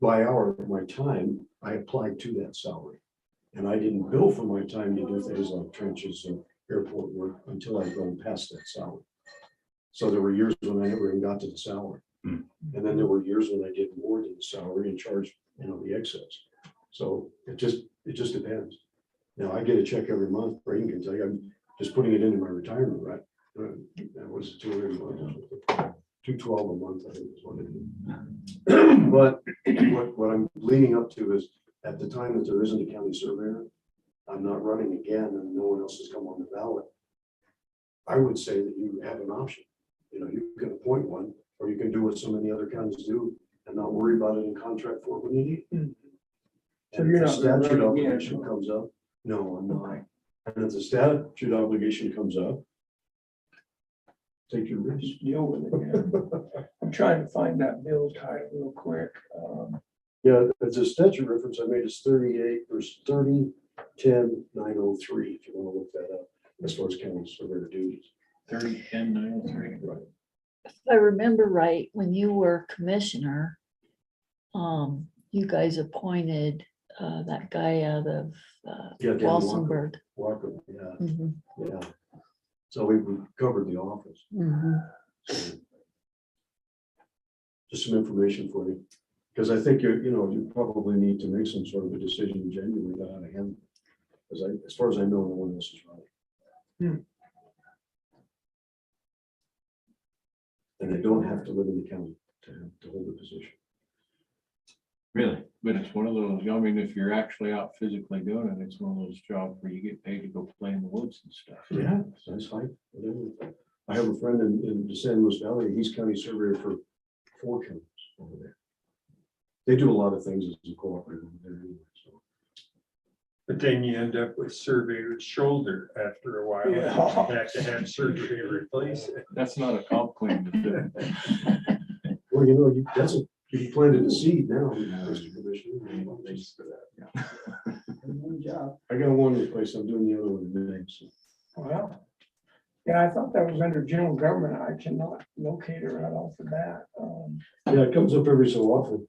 by hour of my time, I applied to that salary. And I didn't bill for my time to do things like trenches and airport work until I'd gone past that salary. So there were years when I never even got to the salary. And then there were years when I did more than the salary and charged, the excess. So it just depends. Now I get a check every month, Braden can tell you, I'm just putting it into my retirement, right? That was $212 a month, I think is what it is. But what I'm leaning up to is at the time that there isn't a county surveyor, I'm not running again and no one else has come on the ballot. I would say that you have an option. You can appoint one, or you can do what so many other counties do and not worry about it in contract for when you need. So And you're if the not gonna statute run again, obligation comes up, no, I'm not. And if the statute obligation comes up, take your risk. Just deal with it. Yeah. I'm trying to find that bill title real quick. Yeah, it's a statute reference I made is 38 verse 30, 10, 903, if you want to look that up, as far as county surveyor duties. 30-10-903. Right. If I remember right, when you were commissioner, you guys appointed that guy out of Yeah, Dan Walsenburg. Walker, yeah, Mhm, yeah. So we covered the office. mhm. So, just some information for you, because I think you probably need to make some sort of a decision in January about how to handle it. Because as far as I know, no one else is running. And they don't have to live in the county to hold the position. Really? But it's one of those, if you're actually out physically doing it, it's one of those jobs where you get paid to go play in the woods and stuff. Yeah, that's fine. Whatever. I have a friend in the San Luis Valley. He's county surveyor for 4 counties over there. They do a lot of things as a cooperative over there anyway, so. But then you end up with surveyor's shoulder after a while. Yeah. You have to have surgery to replace it. That's not a comp claim. Well, that's you planted a seed now, Mr. Commissioner. Thanks for that. Good job. I got one in place. I'm doing the other one in May. So. Well, yeah, I thought that was under general government. I cannot locate it right off the bat. Yeah, it comes up every so often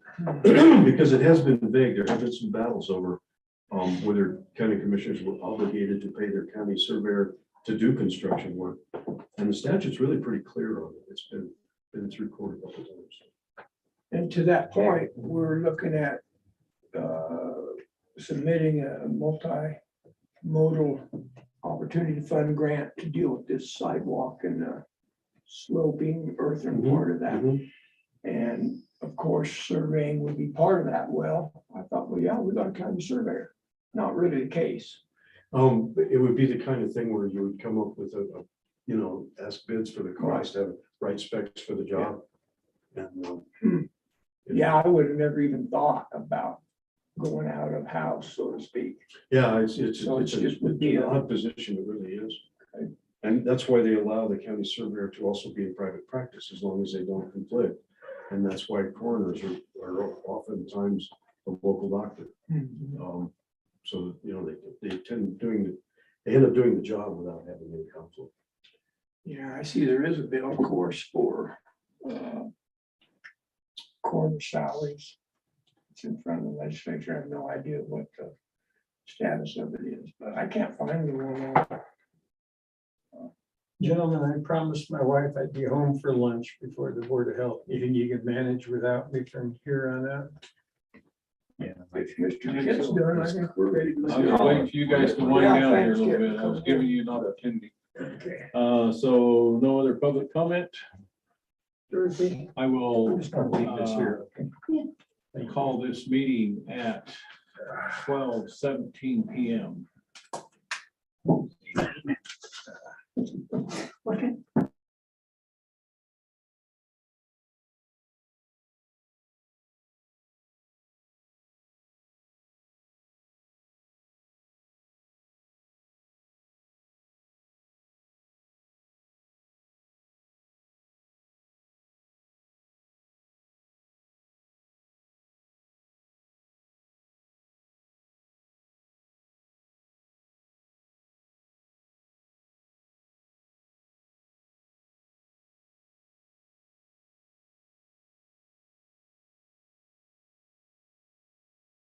because it has been vague. There have been some battles over whether county commissioners were obligated to pay their county surveyor to do construction work. And the statute's really pretty clear on it. It's been through court a couple times. And to that point, we're looking at submitting a multimodal opportunity fund grant to deal with this sidewalk and the sloping earthen part of that. And of course, surveying would be part of that. Well, I thought, well, yeah, we got a county surveyor. Not really the case. It would be the kind of thing where you would come up with ask bids for the cost, have right specs for the job. And, Yeah, I would have never even thought about going out of house, so to speak. yeah, it's So it's just would be an a- odd position, it really is. And that's why they allow the county surveyor to also be in private practice as long as they don't conflict. And that's why coroners are oftentimes a local doctor. So, they end up doing the job without having any conflict. Yeah, I see there is a bill, of course, for coroner salaries. It's in front of the legislature. I have no idea what the status of it is, but I can't find the one. Gentlemen, I promised my wife I'd be home for lunch before the Board of Health meeting. You can manage without me from here on out. Yeah. If Mr. Kitt's done, I think we're ready to. I was waiting for you guys to wind Yeah, down here a thanks, little Kit. bit. I was giving you an opportunity. Okay. So no other public comment. Thursday. I will Just gonna leave this here. call this meeting at 12:17 PM.